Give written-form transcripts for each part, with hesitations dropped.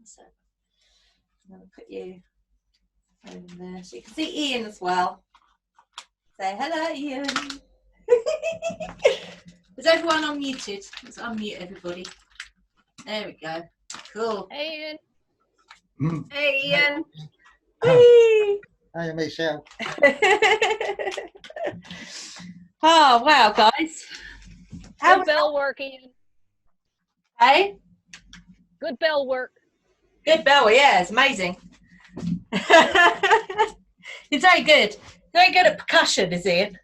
So I'm going to put you over there so you can see Ian as well. Say hello, Ian. Is everyone unmuted? Let's unmute everybody. There we go. Cool. Hey, Mm. Hey, Ian. Whee! Hey, Michelle. Oh, wow, guys. How Good bell work, Ian. Hey? Good bell work. Good bell, yeah, it's amazing. He's very good. Very good at percussion, is Ian?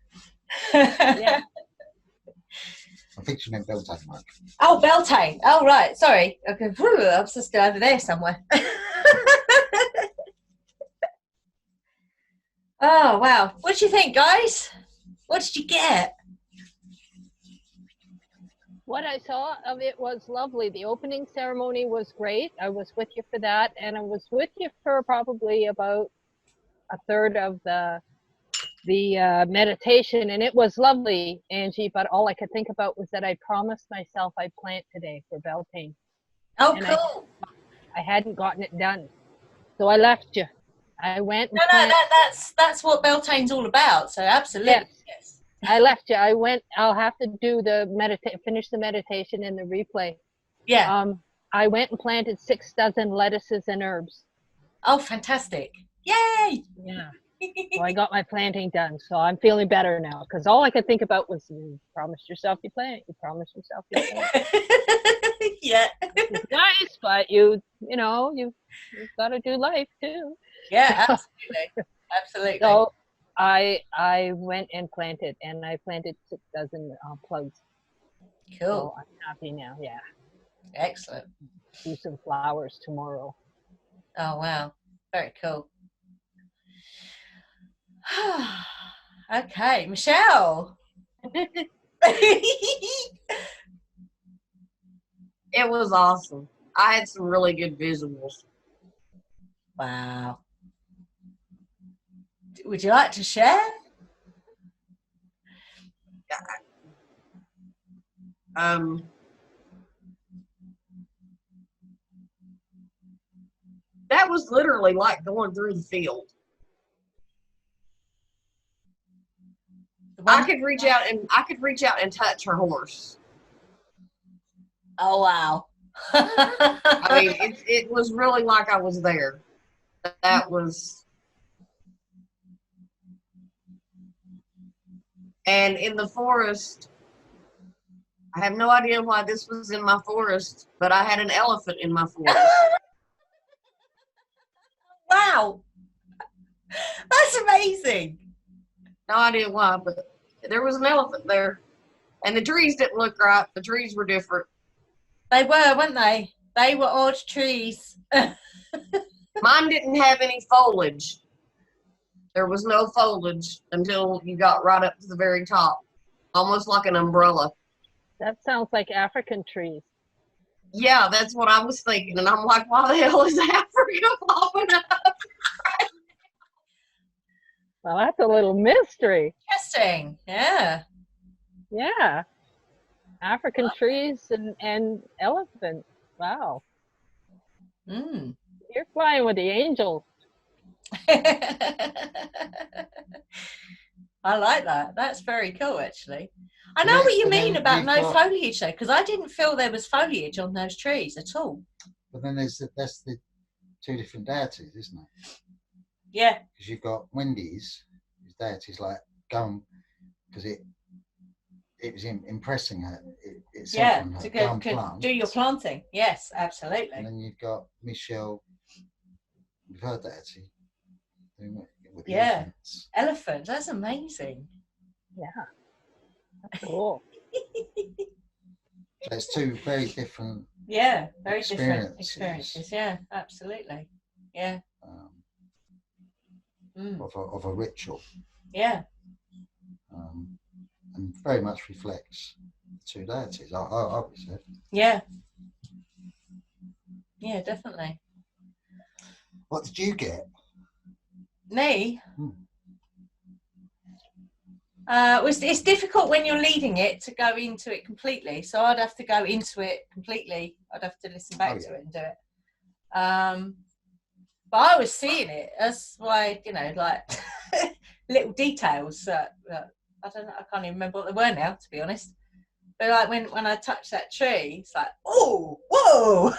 Yeah. I think she meant Bealtaine, Mike. Oh, Bealtaine. Oh, right. Sorry. Okay. I was just over there somewhere. Oh, wow. What do you think, guys? What did you get? What I saw of it was lovely. The opening ceremony was great. I was with you for that, and I was with you for probably about a third of the meditation, and it was lovely, Angie, but all I could think about was that I promised myself I'd plant today for Bealtaine. Oh, And cool. I hadn't gotten it done. So I left you. I went and No, that's what Bealtaine's all about. So absolutely. Yes. I left you. I went. I'll have to do the finish the meditation in the replay. Yeah. I went and planted 6 dozen lettuces and herbs. Oh, fantastic. Yay. Yeah. So I got my planting done. So I'm feeling better now, because all I could think about was, you promised yourself you plant. You promised yourself you plant. Yeah. It's nice, but you've got to do life too. Yeah, absolutely. Absolutely. So I went and planted, and I planted 6 dozen plugs. Cool. So I'm happy now. Yeah. Excellent. Do some flowers tomorrow. Oh, wow. Very cool. Okay, Michelle. It was awesome. I had some really good visuals. Wow. Would you like to share? That was literally like going through the field. I could reach out and touch her horse. Oh, wow. I mean, it was really like I was there. That was, and in the forest, I have no idea why this was in my forest, but I had an elephant in my forest. Wow. That's amazing. No idea why, but there was an elephant there. And the trees didn't look right. The trees were different. They were, weren't they? They were odd trees. Mine didn't have any foliage. There was no foliage until you got right up to the very top. Almost like an umbrella. That sounds like African trees. Yeah, that's what I was thinking. And I'm like, why the hell is Africa popping up? Well, that's a little mystery. Interesting. Yeah. Yeah. African trees and elephants. Wow. Mm. You're flying with the angels. I like that. That's very cool, actually. I know what you mean about no foliage, though, because I didn't feel there was foliage on those trees at all. But then that's the 2 different deities, isn't it? Yeah. Because you've got Wendy's, his deity's like going, because it was impressing her. Yeah, to go do your planting. Yes, absolutely. And then you've got Michelle with her deity. With the elephants. That's amazing. Yeah. That's cool. So it's 2 very different. Yeah, very different experiences. Yeah, absolutely. Yeah. Of a ritual. Yeah. And very much reflects the 2 deities. I would say. Yeah. Yeah, definitely. What did you get? Me? It's difficult when you're leading it to go into it completely. So I'd have to go into it completely. I'd have to listen back to it and do it. But I was seeing it. That's why, like little details that I don't know. I can't even remember what they were now, to be honest. But like when I touched that tree, it's like, oh, whoa,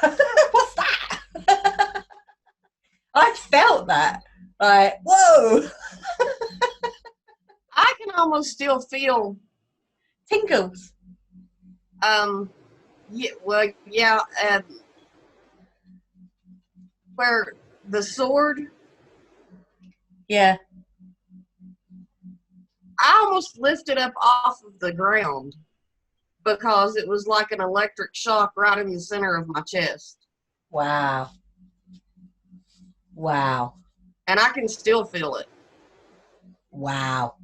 what's that? I felt that, like, whoa. I can almost still feel Tingles. Yeah, where the sword, Yeah. I almost lifted up off of the ground because it was like an electric shock right in the center of my chest. Wow. Wow. And I can still feel it. Wow.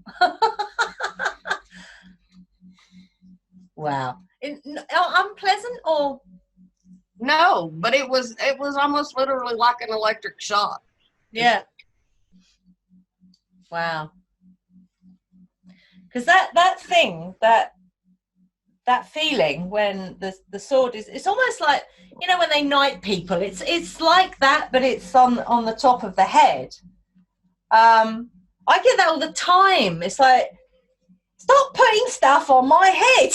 Wow. Unpleasant or? No, but it was almost literally like an electric shock. Yeah. Wow. Because that thing, that feeling when the sword is, it's almost like, when they knight people, it's like that, but it's on the top of the head. I get that all the time. It's like, stop putting stuff on my head.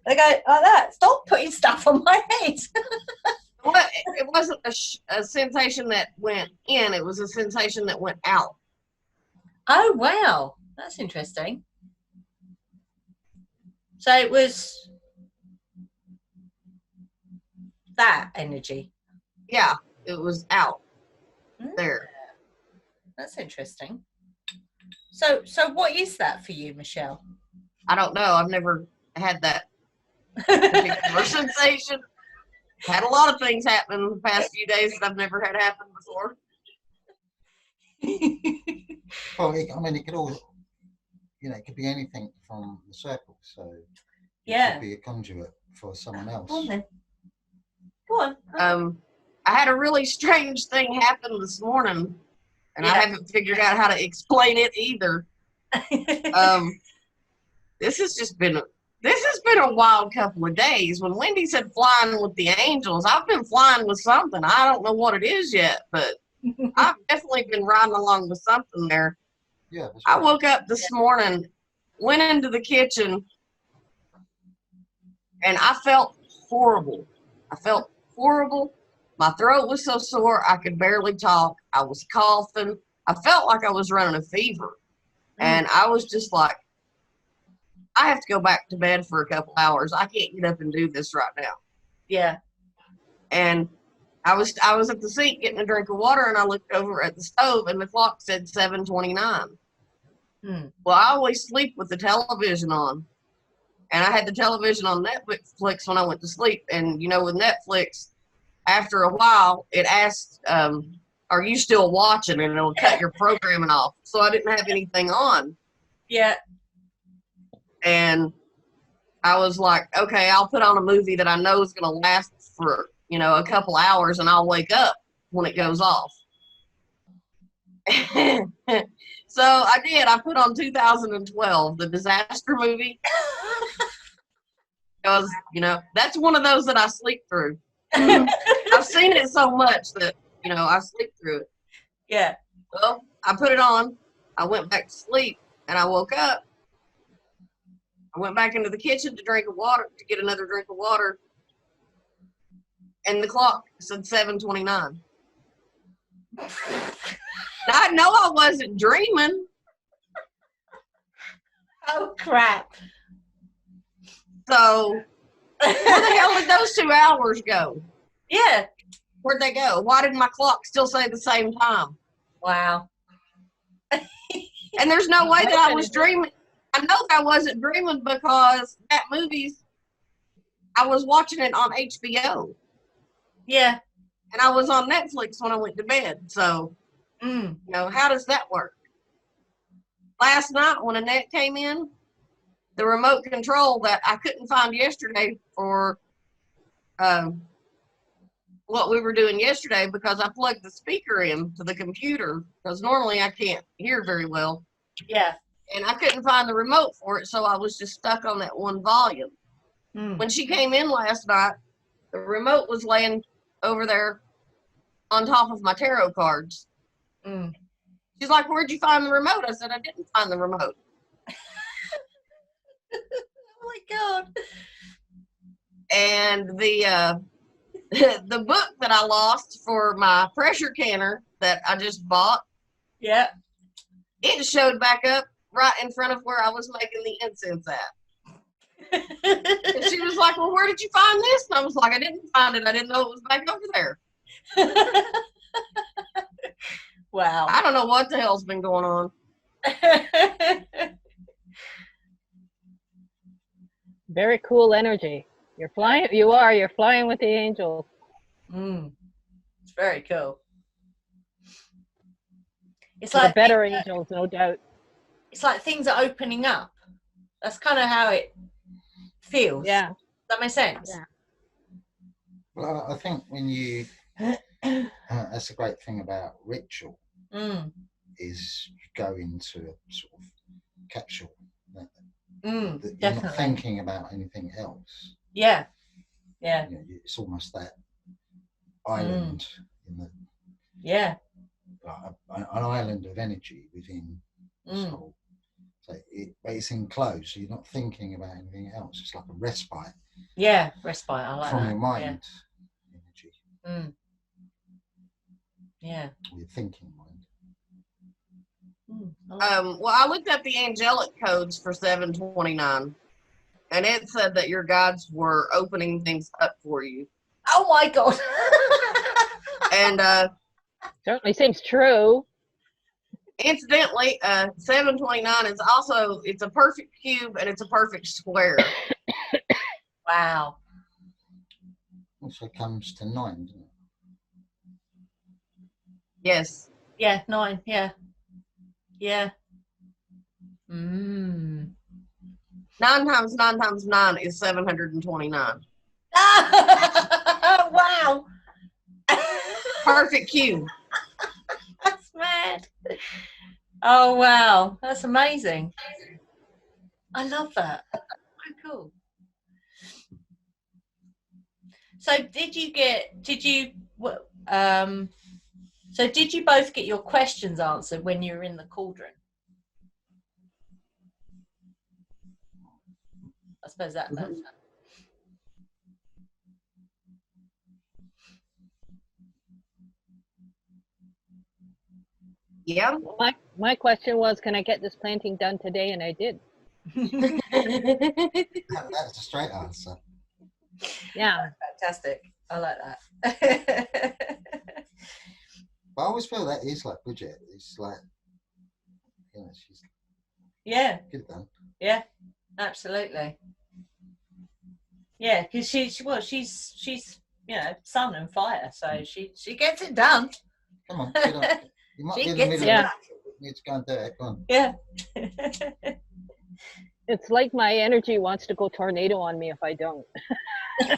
They go like that. Stop putting stuff on my head. Well, it wasn't a sensation that went in. It was a sensation that went out. Oh, wow. That's interesting. So it was that energy. Yeah, it was out there. That's interesting. So what is that for you, Michelle? I don't know. I've never had that particular sensation. Had a lot of things happen in the past few days that I've never had happen before. Well, it could all, it could be anything from the circle. So it could be a conduit for someone else. Go on. I had a really strange thing happen this morning, and I haven't figured out how to explain it either. This has been a wild couple of days. When Wendy said flying with the angels, I've been flying with something. I don't know what it is yet, but I've definitely been riding along with something there. Yeah. I woke up this morning, went into the kitchen, and I felt horrible. My throat was so sore I could barely talk. I was coughing. I felt like I was running a fever. And I was just like, I have to go back to bed for a couple hours. I can't get up and do this right now. Yeah. And I was at the sink getting a drink of water, and I looked over at the stove, and the clock said 7:29. Well, I always sleep with the television on. And I had the television on Netflix when I went to sleep. And, with Netflix, after a while, it asks, are you still watching? And it'll cut your programming off. So I didn't have anything on. Yeah. And I was like, okay, I'll put on a movie that I know is going to last for, a couple hours, and I'll wake up when it goes off. So I did. I put on 2012, the disaster movie. Because, that's one of those that I sleep through. I've seen it so much that, I sleep through it. Yeah. Well, I put it on. I went back to sleep, and I woke up. I went back into the kitchen to get another drink of water. And the clock said 7:29. I know I wasn't dreaming. Oh, crap. So, where the hell did those 2 hours go? Yeah. Where'd they go? Why did my clock still say the same time? Wow. And there's no way that I was dreaming. I know that I wasn't dreaming because that I was watching it on HBO. Yeah. And I was on Netflix when I went to bed. So, how does that work? Last night when Annette came in, the remote control that I couldn't find yesterday for what we were doing yesterday, because I plugged the speaker in to the computer, because normally I can't hear very well. Yeah. And I couldn't find the remote for it, so I was just stuck on that one volume. When she came in last night, the remote was laying over there on top of my tarot cards. Mm. She's like, where'd you find the remote? I said, I didn't find the remote. Oh my God. And the the book that I lost for my pressure canner that I just bought, Yeah. it showed back up right in front of where I was making the incense at. And she was like, well, where did you find this? And I was like, I didn't find it. I didn't know it was back over there. Wow. I don't know what the hell's been going on. Very cool energy. You're flying. You're flying with the angels. It's very cool. It's The like better angels, no doubt. It's like things are opening up. That's kind of how it feels. Yeah. Does that make sense? Yeah. Well, I think when you, that's the great thing about ritual, is you go into a sort of capsule that you're definitely not thinking about anything else. Yeah. Yeah. You know, it's almost that island in the, yeah, an island of energy within the soul. So it's enclosed, so you're not thinking about anything else. It's like a respite. Yeah, respite. I like from that. your mind energy. Yeah. Or your thinking mind. Well, I looked up the angelic codes for 729, and it said that your guides were opening things up for you. Oh my God. And certainly seems true. Incidentally, 729 is also, it's a perfect cube and it's a perfect square. Wow. Also comes to 9, doesn't it? Yes. Yeah, 9. Yeah. Yeah. 9 times 9 times 9 is 729. Wow. Perfect cube. That's mad. Oh wow, that's amazing. I love that. So cool. So did you both get your questions answered when you were in the cauldron? I suppose that's Yeah. My question was, can I get this planting done today? And I did. That's a straight answer. Yeah. Fantastic. I like that. But I always feel that is like Bridget. It's like, you know, she's yeah. good done. Yeah, absolutely. Yeah, because she's you know, sun and fire, so she gets it done. Come on, get on. You might be in the middle of it. You need to go and do it. Go on. Yeah. It's like my energy wants to go tornado on me if I don't. Yeah.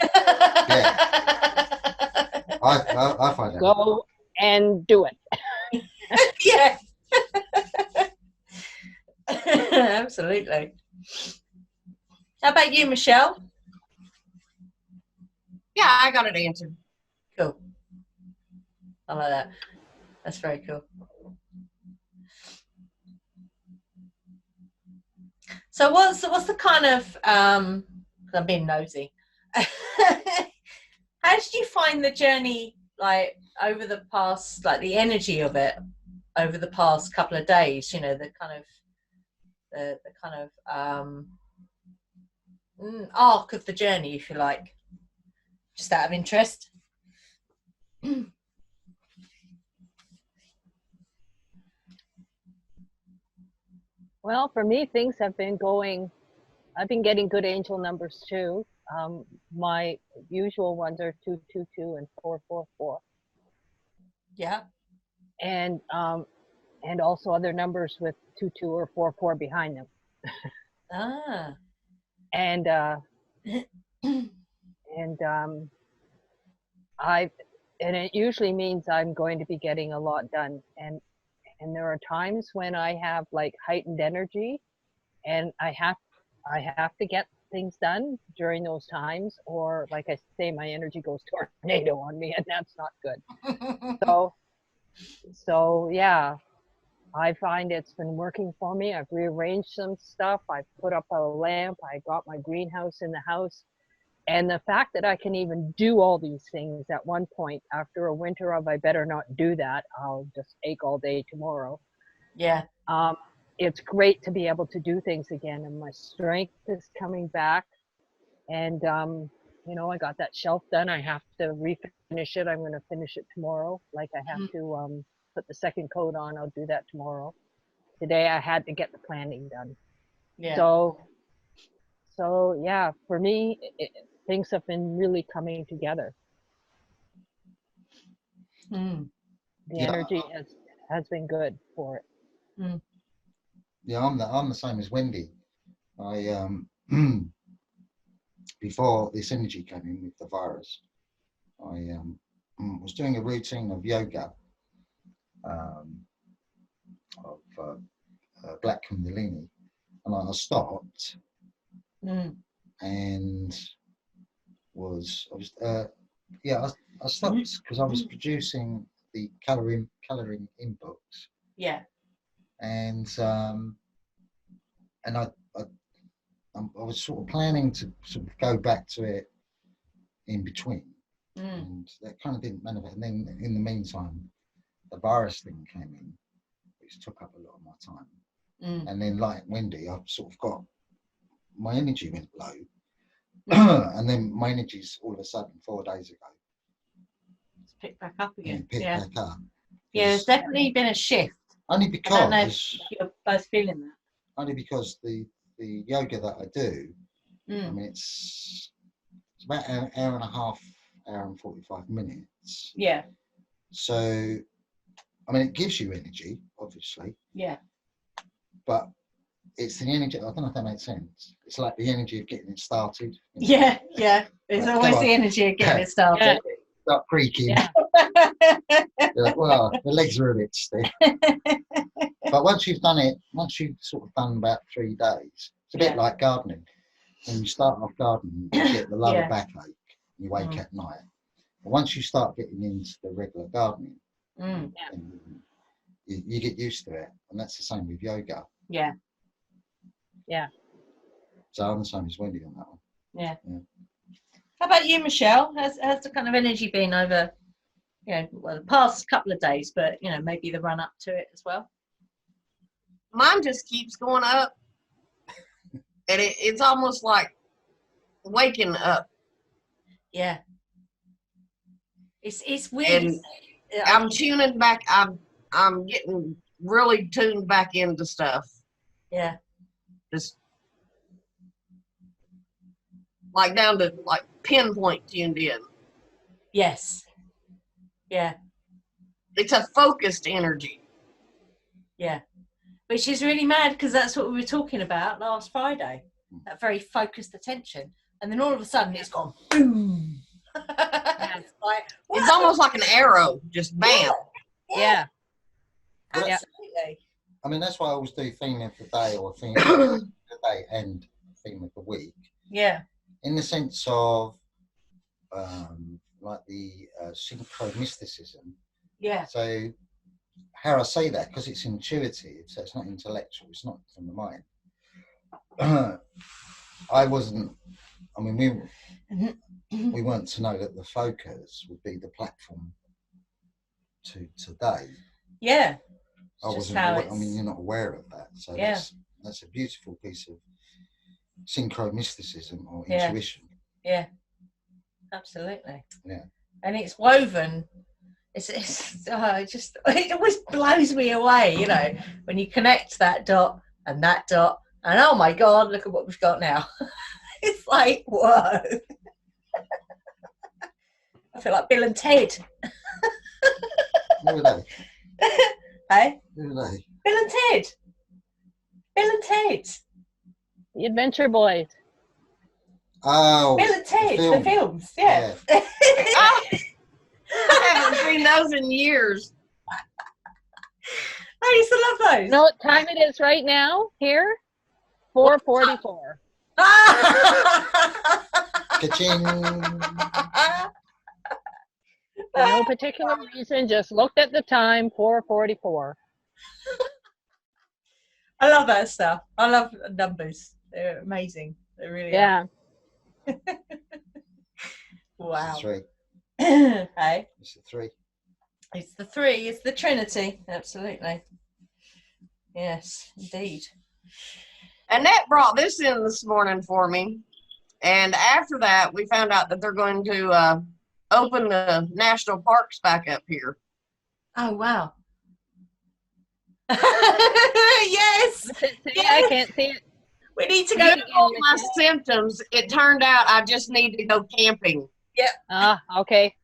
I find that. Go and do it. Yeah. Absolutely. How about you, Michelle? Yeah, I got it answered. Cool. I like that. That's very cool. So what's the kind of I'm being nosy. How did you find the journey, like over the past, like the energy of it over the past couple of days? You know, the kind of arc of the journey, if you like, just out of interest. Well, for me, things have been going. I've been getting good angel numbers too. My usual ones are 222 and 444. Yeah. And also other numbers with 22 or 44 behind them. And it usually means I'm going to be getting a lot done. And there are times when I have like heightened energy, and I have to get things done during those times, or like I say, my energy goes tornado on me, and that's not good. So yeah, I find it's been working for me. I've rearranged some stuff. I've put up a lamp. I got my greenhouse in the house. And the fact that I can even do all these things at one point after a winter of I better not do that, I'll just ache all day tomorrow. Yeah. It's great to be able to do things again, and my strength is coming back. And I got that shelf done. I have to refinish it. I'm going to finish it tomorrow. Like I have to put the second coat on. I'll do that tomorrow. Today I had to get the planning done. Yeah. So yeah, for me, things have been really coming together. Mm. The energy has been good for it. Mm. Yeah, I'm the same as Wendy. I before this energy came in with the virus, I was doing a routine of yoga, of Black Kundalini, and I stopped, and I stopped because I was producing the colouring in books. Yeah. And I was sort of planning to sort of go back to it in between, and that kind of didn't manifest. And then in the meantime, the virus thing came in, which took up a lot of my time. And then, like Wendy, I've sort of got my energy went low, and then my energy's all of a sudden 4 days ago It's picked back up again. Back up. Yeah, there's definitely been a shift. Only because I don't know if you're both feeling that. Only because the yoga that I do, I mean, it's about an hour and a half, hour and 45 minutes. Yeah. So, I mean, it gives you energy, obviously. Yeah. But it's the energy, I don't know if that makes sense. It's like the energy of getting it started. Yeah, yeah. There's always the energy of getting it started. Yeah. Start creaking. Yeah. You're like, well, the legs are a bit stiff. But once you've sort of done about 3 days, it's a bit like gardening. When you start off gardening, you get the lower backache, you wake at night. But once you start getting into the regular gardening, you get used to it. And that's the same with yoga. Yeah. Yeah. So I'm the same as Wendy on that one. Yeah. How about you, Michelle? How's the kind of energy been over, the past couple of days, but, maybe the run up to it as well? Mine just keeps going up. And it's almost like waking up. Yeah. It's weird. And I'm tuning back. I'm getting really tuned back into stuff. Yeah. Just like down to like pinpoint tuned in. Yes. Yeah. It's a focused energy. Yeah. Which is really mad because that's what we were talking about last Friday. That very focused attention. And then all of a sudden it's gone boom. It's almost like an arrow, just bam. Yeah. Absolutely. I mean, that's why I always do theme of the day or theme of the day and theme of the week. Yeah. In the sense of like the synchro-mysticism. Yeah. So how I say that, because it's intuitive, so it's not intellectual, it's not from the mind. We weren't to know that the focus would be the platform to today. Yeah. You're not aware of that. So yeah. That's a beautiful piece of synchro-mysticism or intuition. Yeah. Absolutely. Yeah. And it's woven. It always blows me away, when you connect that dot, and oh my God, look at what we've got now. It's like, whoa. I feel like Bill and Ted. Who are they? Hey? Who are they? Bill and Ted. Bill and Ted. The Adventure Boys. Oh. Bill and Ted, the films, yeah. I haven't seen those in years. I used to love those. You know what time it is right now here? 4:44. Ka-ching. For no particular reason, just looked at the time, 4:44. I love that stuff. I love numbers. They're amazing. They really Yeah. are. Wow. It's a 3. Hey. It's a 3. It's the 3. It's the Trinity. Absolutely. Yes, indeed. Annette brought this in this morning for me. And after that, we found out that they're going to open the national parks back up here. Oh, wow. Yes. See, I can't see it. We need to To go. get all my symptoms, it turned out I just need to go camping. Okay.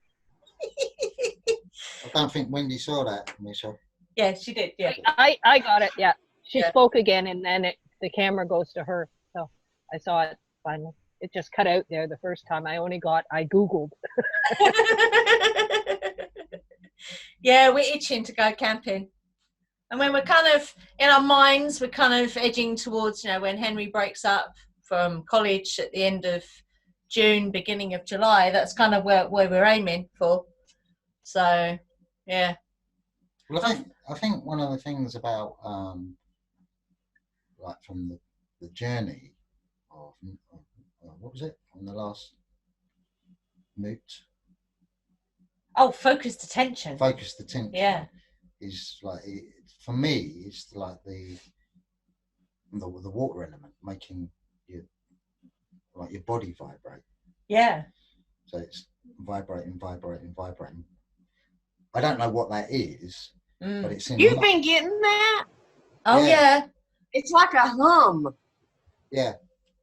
I don't think Wendy saw that, Michelle. Yeah, she did. Yeah. I got it. Yeah. She Yeah. spoke again, and then the camera goes to her. So I saw it finally. It just cut out there the first time. I Googled. Yeah, we're itching to go camping. And when we're kind of, in our minds, we're kind of edging towards, when Henry breaks up from college at the end of June, beginning of July. That's kind of where we're aiming for. So, yeah. Well, I think one of the things about, like from the journey of, what was it, on the last moot? Oh, focused attention. Focused attention. Yeah. Is like, for me, it's like the water element making your body vibrate. Yeah. So it's vibrating. I don't know what that is, but it's in. You've been getting that? Oh, yeah. It's like a hum. Yeah.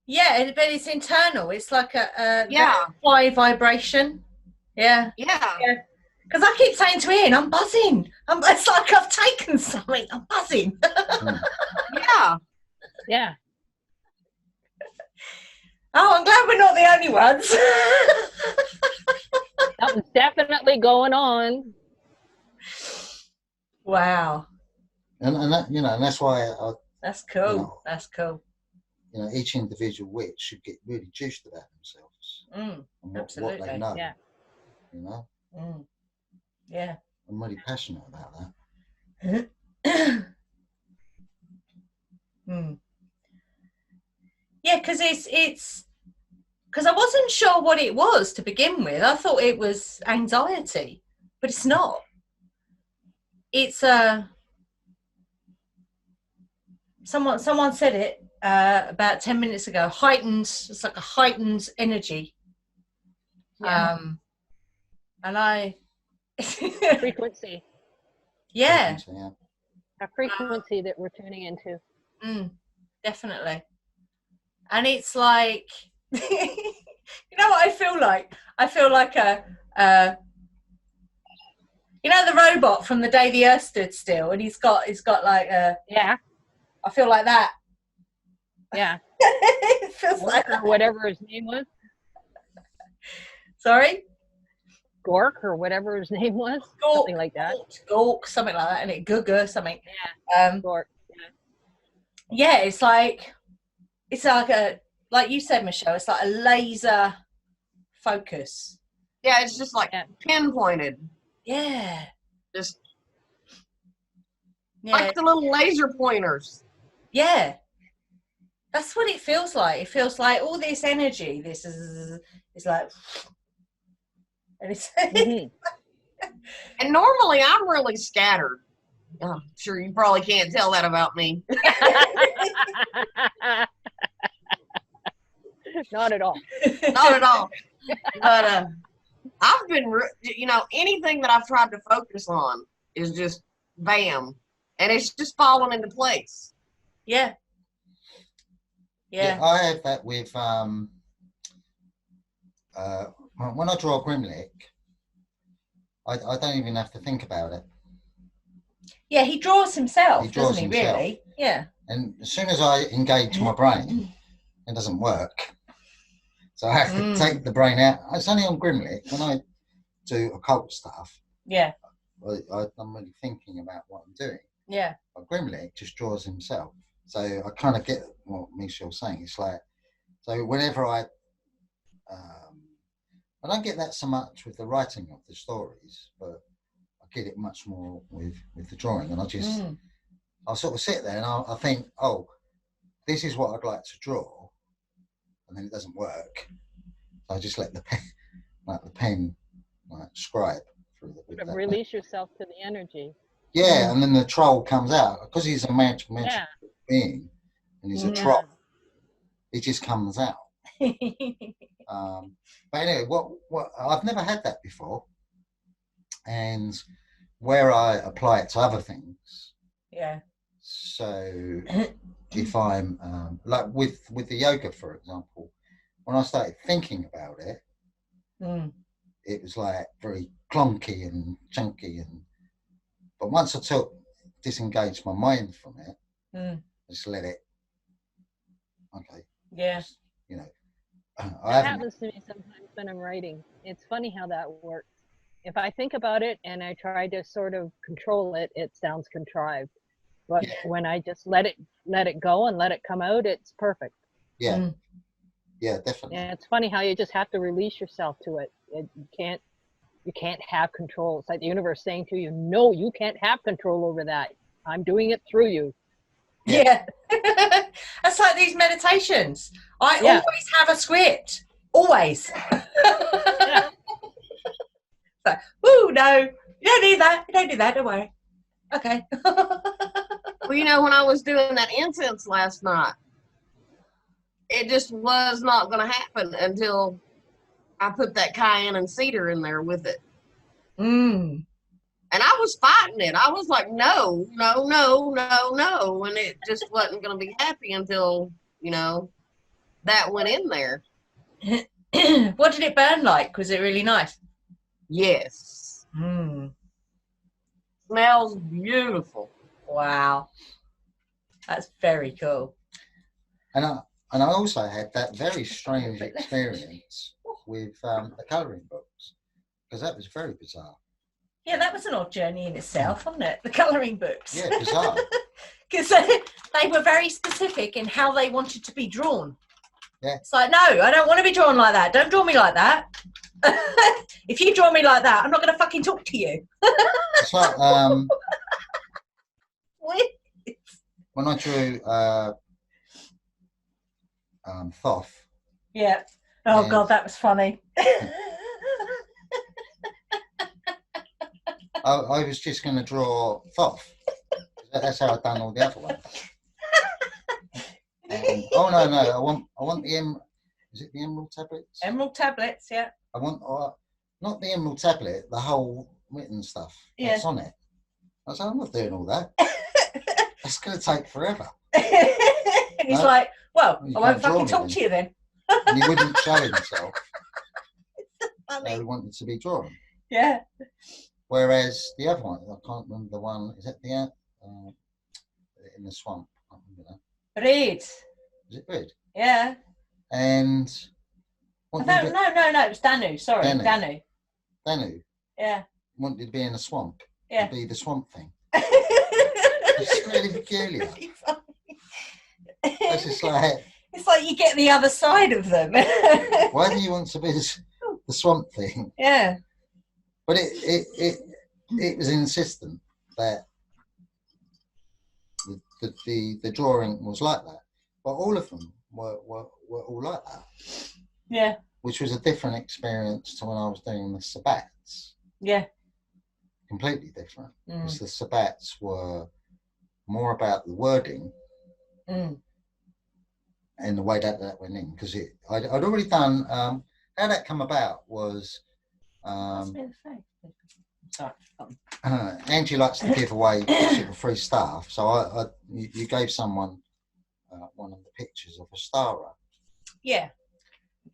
Yeah, but it's internal. It's like a Yeah. high vibration. Yeah. Yeah. Because I keep saying to Ian, I'm buzzing. It's like I've taken something. I'm buzzing. Yeah. Yeah. Oh, I'm glad we're not the only ones. Something's definitely going on. Wow. And that, and that's why That's cool. That's cool. Each individual witch should get really juiced about themselves and what they know. Yeah. Yeah. I'm really passionate about that. Yeah, because it's because I wasn't sure what it was to begin with. I thought it was anxiety, but it's not. It's someone said it about 10 minutes ago. It's like a heightened energy. Yeah. And I Frequency. Yeah. A frequency that we're tuning into. Definitely. And it's like, you know what I feel like? I feel like the robot from The Day the Earth Stood Still, and he's got like a. Yeah. I feel like that. Yeah. It feels like or whatever his name was. Sorry? Gork or whatever his name was. Gork, something like that. Gork, something like that, and it Guga, something. Yeah. Gork. Yeah, it's like like you said, Michelle, it's like a laser focus. Yeah, it's just like pinpointed. Yeah. Just like the little laser pointers. Yeah. That's what it feels like. It feels like all this energy, this is like, and it's and normally I'm really scattered. I'm sure you probably can't tell that about me. Not at all. Not at all. But I've been, anything that I've tried to focus on is just bam, and it's just falling into place. Yeah. I have that with when I draw a Grimlick, I don't even have to think about it. Yeah, he draws himself, doesn't he, really? Yeah. And as soon as I engage my brain, it doesn't work. So I have to take the brain out. It's only on Grimlick. When I do occult stuff, yeah, I'm really thinking about what I'm doing. Yeah. But Grimlick just draws himself. So I kind of get what Michelle's saying. It's like So whenever I don't get that so much with the writing of the stories, but I get it much more with the drawing. And I'll sort of sit there and I think, oh, this is what I'd like to draw, and then it doesn't work. So I just let the pen scribe through the release yourself to the energy. Yeah, and then the troll comes out because he's a magic being, and he's a troll. It just comes out. But anyway, what I've never had that before, and where I apply it to other things. Yeah. So if I'm like with the yoga, for example, when I started thinking about it, it was like very clunky and chunky, but once I disengaged my mind from it, I just let it. Okay. Yeah. Just, That happens to me sometimes when I'm writing. It's funny how that works. If I think about it and I try to sort of control it, it sounds contrived. But when I just let it go and let it come out, it's perfect. Yeah. Yeah, definitely. And it's funny how you just have to release yourself to it. You can't have control. It's like the universe saying to you, no, you can't have control over that. I'm doing it through you. Yeah. That's like these meditations. I always have a script. Always. So, no, you don't need that. You don't do that. Don't worry. Okay. Well, when I was doing that incense last night, it just was not going to happen until I put that cayenne and cedar in there with it. And I was fighting it. I was like, no. And it just wasn't going to be happy until, that went in there. What did it burn like? Was it really nice? Yes. Smells beautiful. Wow. That's very cool. And I also had that very strange experience with the colouring books, because that was very bizarre. Yeah, that was an odd journey in itself, wasn't it? The colouring books. Yeah, bizarre. Because they were very specific in how they wanted to be drawn. Yeah. It's like, no, I don't want to be drawn like that. Don't draw me like that. If you draw me like that, I'm not going to fucking talk to you. It's like What? when I drew Thoth. Yeah. Oh, God, that was funny. I was just going to draw Thoth. That's how I've done all the other ones. And, no! I want the is it the emerald tablets? Emerald tablets, yeah. I want not the emerald tablet, the whole written stuff that's on it. I said, I'm not doing all that. That's going to take forever. And he's like, well, I won't fucking talk to you then. And he wouldn't show himself. He wanted to be drawn. Yeah. Whereas the other one, I can't remember the one. Is it the in the swamp? I can't remember that. Reed. Is it Reed? Yeah. And No, it was Danu. Sorry, Danu. Yeah. Wanted to be in a swamp. Yeah. To be the swamp thing. It's really peculiar. It's just like. It's like you get the other side of them. Why do you want to be the swamp thing? Yeah. But it was insistent that the drawing was like that, but all of them were all like that. Yeah. Which was a different experience to when I was doing the Sabbats. Yeah. Completely different. Because the Sabbats were more about the wording and the way that went in. Because I'd already done. How that come about was. Angie likes to give away sort of free stuff, so you gave someone one of the pictures of a Stara. Yeah,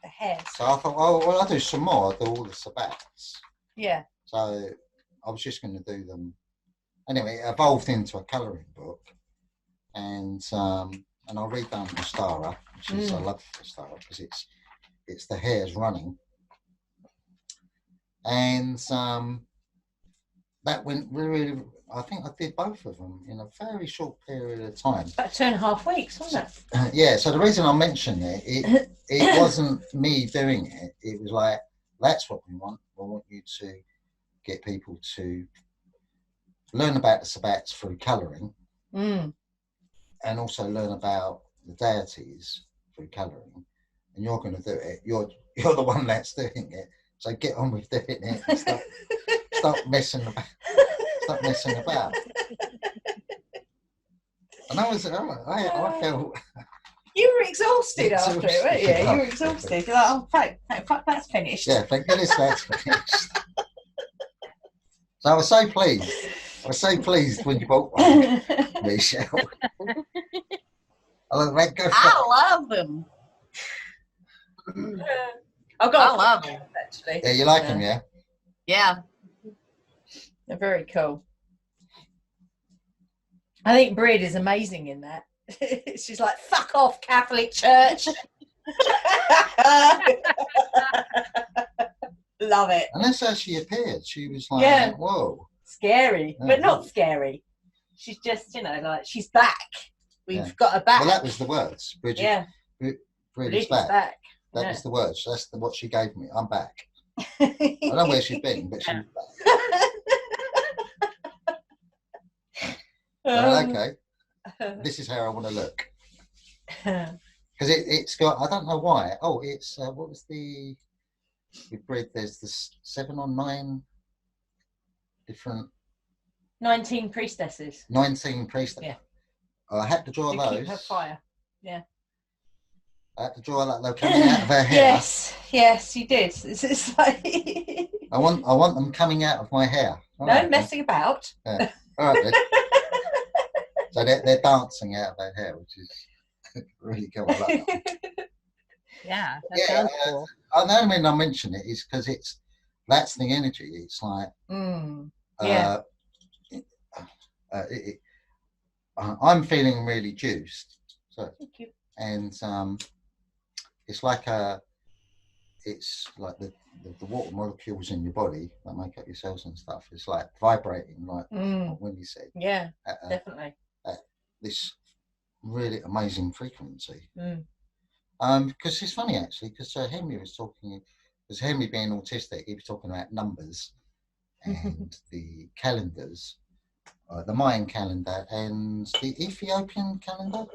the hair. So I thought, oh well, I'll do some more. I'll do all the Sabbats. Yeah. So I was just going to do them. Anyway, it evolved into a colouring book, and I redone the Stara, which is I love the Stara because it's the hairs running. And that went really. I think I did both of them in a very short period of time. About 2.5 weeks, wasn't it? Yeah. So the reason I mentioned it wasn't me doing it. It was like, that's what we want. We want you to get people to learn about the Sabbats through colouring, and also learn about the deities through colouring. And you're going to do it. You're the one that's doing it. So get on with doing it. And stop messing about. Stop messing about. And I felt. You were exhausted after it, weren't you? You were exhausted. You're like, oh, fuck, that's finished. Yeah, thank goodness that's finished. So I was so pleased. I was so pleased when you bought one, Michelle. I love them. I love them. Actually. Yeah, you like them, yeah? Yeah. They're very cool. I think Brid is amazing in that. She's like, fuck off, Catholic Church. Love it. And that's how she appeared. She was like, whoa. Scary, but not scary. She's just, like, she's back. We've got her back. Well, that was the words. Brid is back. That was the words. That's what she gave me. I'm back. I don't know where she's been, but she's back. Okay. This is how I want to look. Because it's got, I don't know why. Oh, it's, what was with Brid, there's the 7 or 9 different. 19 priestesses. 19 priestesses. Yeah. I had to draw to those. Keep her fire. Yeah. I had to draw that, they're coming out of her hair. Yes, you did. It's like I want them coming out of my hair. All right, messing about. Yeah. All right, then. So they're dancing out of their hair, which is really cool. I like that. Yeah, that sounds cool. The only reason I mention it is because that's the energy. It's like, I'm feeling really juiced. So, thank you. And it's like the water molecules in your body that make up your cells and stuff. It's like vibrating, like Wendy said. Yeah, definitely. At this really amazing frequency. Because it's funny actually, because Henry was talking, because Henry being autistic, he was talking about numbers and the calendars, the Mayan calendar and the Ethiopian calendar.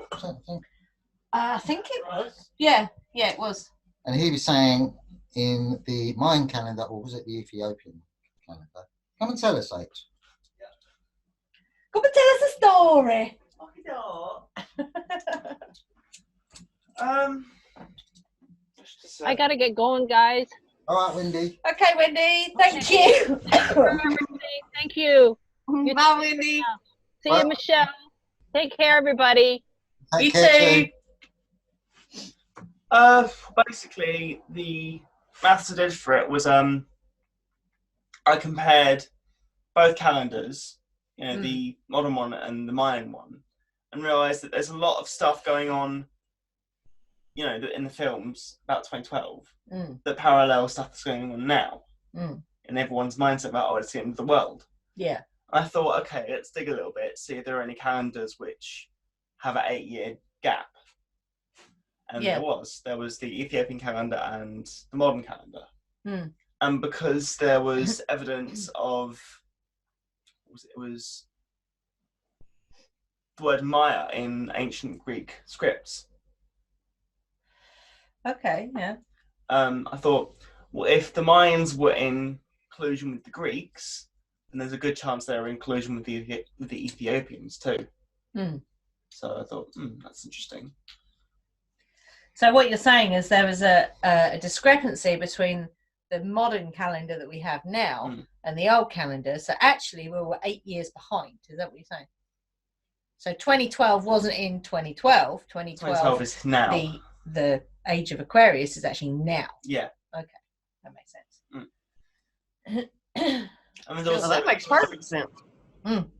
I think it was. Yeah, it was. And he was saying in the Mayan calendar, or was it the Ethiopian calendar? Come and tell us, H. Come and tell us a story. I gotta get going, guys. All right, Wendy. Okay, Wendy. Thank you. Thank you. Bye, Wendy. See you, Michelle. Take care, everybody. You too. Basically, the maths I did for it was I compared both calendars, the modern one and the Mayan one, and realised that there's a lot of stuff going on, in the films about 2012 that parallel stuff that's going on now in everyone's mindset about, it's the end of the world. Yeah. I thought, okay, let's dig a little bit, see if there are any calendars which have an 8-year gap. And there was the Ethiopian calendar and the modern calendar. And because there was evidence of, it was the word Maya in ancient Greek scripts. Okay, yeah. I thought, well, if the Mayans were in collusion with the Greeks, then there's a good chance they were in collusion with the Ethiopians too. So I thought, that's interesting. So what you're saying is there was a discrepancy between the modern calendar that we have now and the old calendar. So actually we were 8 years behind. Is that what you're saying? So 2012 wasn't in 2012. 2012 is now. The age of Aquarius is actually now. Yeah. Okay. That makes sense. And there's also, that makes perfect sense.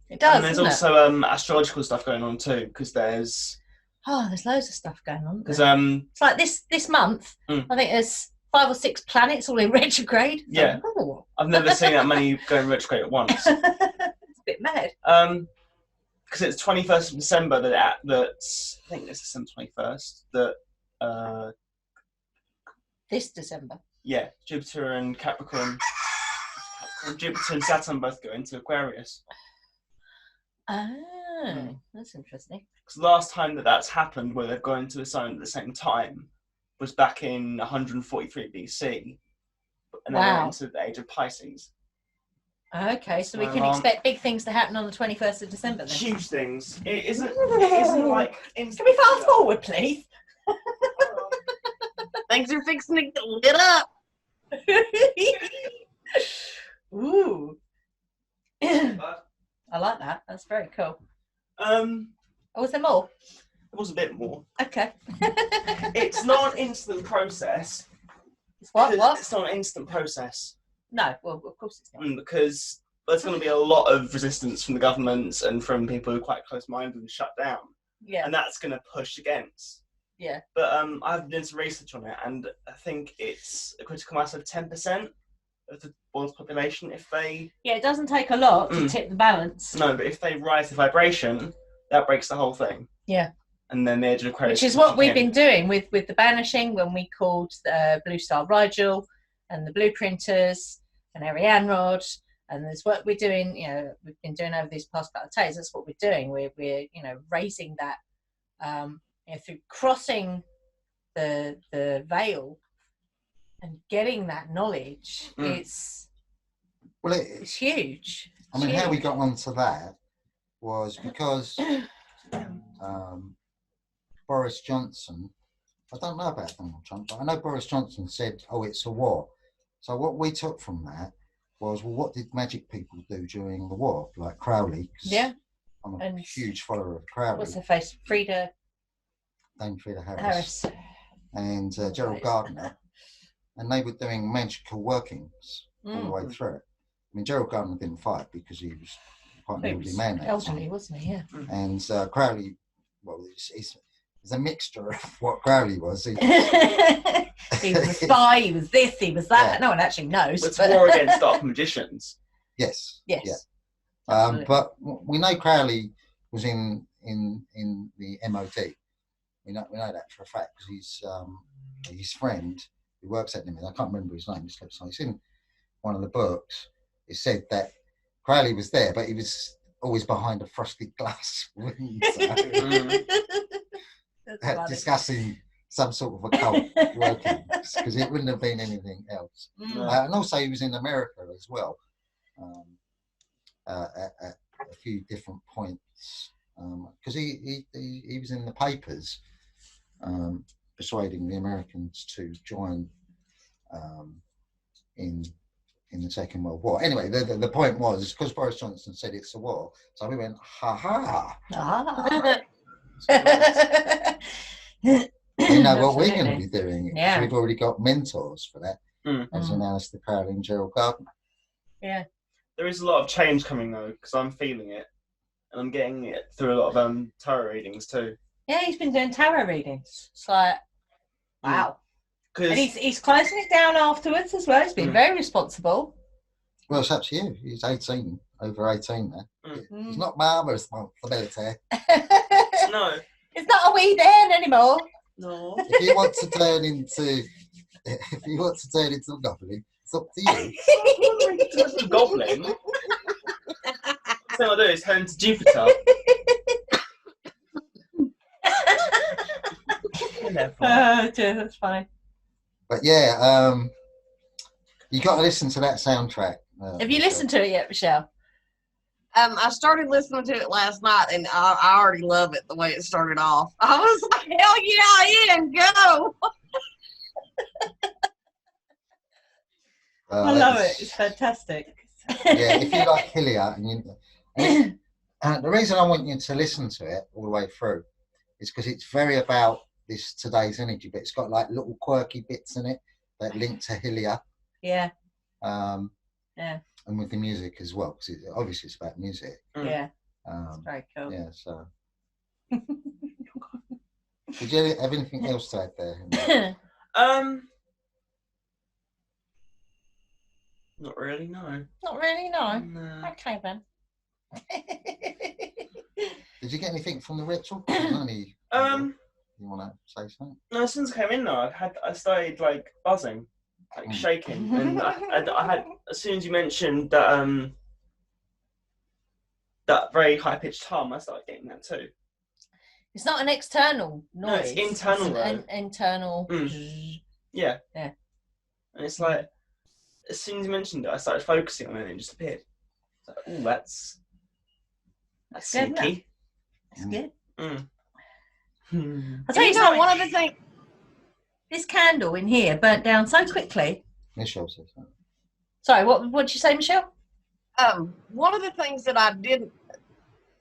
It does. And there's also astrological stuff going on too, because there's loads of stuff going on. Because it's like this month. I think there's 5 or 6 planets all in retrograde. Yeah. Like, oh. I've never seen that many going retrograde at once. It's a bit mad. Because it's 21st of December that I think it's December 21st that This December. yeah, Jupiter and Capricorn, Jupiter and Saturn both go into Aquarius. Oh, that's interesting. Because the last time that's happened, where they've gone into a sign at the same time, was back in 143 BC, and then went into the age of Pisces. Okay, so we can expect big things to happen on the 21st of December then. Huge things. It isn't like instant. Can we fast forward, please? Things are fixing to get lit up. Ooh. I like that. That's very cool. Oh, was there more? There was a bit more. Okay. It's not an instant process. It's what? It's not an instant process. No, well, of course it's not. Because there's going to be a lot of resistance from the governments and from people who are quite close-minded and shut down. Yeah. And that's going to push against. Yeah. But I've done some research on it, and I think it's a critical mass of 10% of the world's population. If they it doesn't take a lot to tip the balance. No, but if they rise the vibration, that breaks the whole thing. Yeah. And then the Age of Aquarius. Which is what we've been doing with the banishing, when we called the Blue Star Rigel and the Blueprinters and Ariane Rod, and there's what we're doing. We've been doing over these past couple of days. That's what we're doing. We're raising that through crossing the veil and getting that knowledge. It's huge. I mean, how we got onto that was because Boris Johnson, I don't know about Donald Trump, but I know Boris Johnson said, "Oh, it's a war." So what we took from that was, well, what did Magick people do during the war? Like Crowley. Yeah. I'm a huge follower of Crowley. What's her face? Dame Frida Harris. And Gerald Gardner. And they were doing magical workings all the way through it. I mean, Gerald Gardner didn't fight because he was quite an elderly man. Elderly, wasn't he? Yeah. And Crowley, well, it's a mixture of what Crowley was. He was a spy, he was this, he was that. Yeah. No one actually knows. It's war against dark magicians. Yes. Yes. Yeah. But we know Crowley was in the MOD. We know that for a fact because his friend who works at him, I can't remember his name. It's in one of the books. It said that Crowley was there, but he was always behind a frosted glass window, discussing some sort of occult workings, because it wouldn't have been anything else. And also he was in America as well at a few different points, because he was in the papers persuading the Americans to join in the Second World War. Anyway, the point was, because Boris Johnson said it's a war, so we went, ha. You know what we're going to be doing. Yeah. So we've already got mentors for that, as announced the Crowley and Gerald Gardner. Yeah. There is a lot of change coming though, because I'm feeling it, and I'm getting it through a lot of tarot readings too. Yeah, he's been doing tarot readings. It's like, wow. And he's closing it down afterwards as well. He's been very responsible. Well, it's up to you. He's 18, over 18 now. It's not my responsibility. No. It's not a wee then anymore. No. If you want to turn into a goblin, it's up to you. It's a goblin. So I'll do is turn to Jupiter. Oh dear, that's funny. But yeah, you got to listen to that soundtrack. Have you listened to it yet, Michelle? I started listening to it last night, and I already love it the way it started off. I was like, hell yeah, Ian, go! I love it. It's fantastic. Yeah, if you like Hillier, and the reason I want you to listen to it all the way through is because it's very about today's energy, but it's got like little quirky bits in it that link to Hillier. Yeah. Yeah. And with the music as well, because obviously it's about music. Yeah. It's very cool. Yeah. So. Did you have anything else to add there? Not really, no. Not really, no. No. Okay, then. Did you get anything from the ritual? Only, you want to say something? No, as soon as I came in though, I started like buzzing, like shaking, and I had, as soon as you mentioned that that very high pitched hum, I started getting that too. It's not an external noise. No, it's internal. It's an internal. Yeah. Yeah. And it's like, as soon as you mentioned it, I started focusing on it and it just appeared. Like, oh, that's good, sneaky. That's good. Mm. I'll tell you know, something. one of the things. This candle in here burnt down so quickly. Michelle says something. Sorry, what did you say, Michelle? One of the things that I did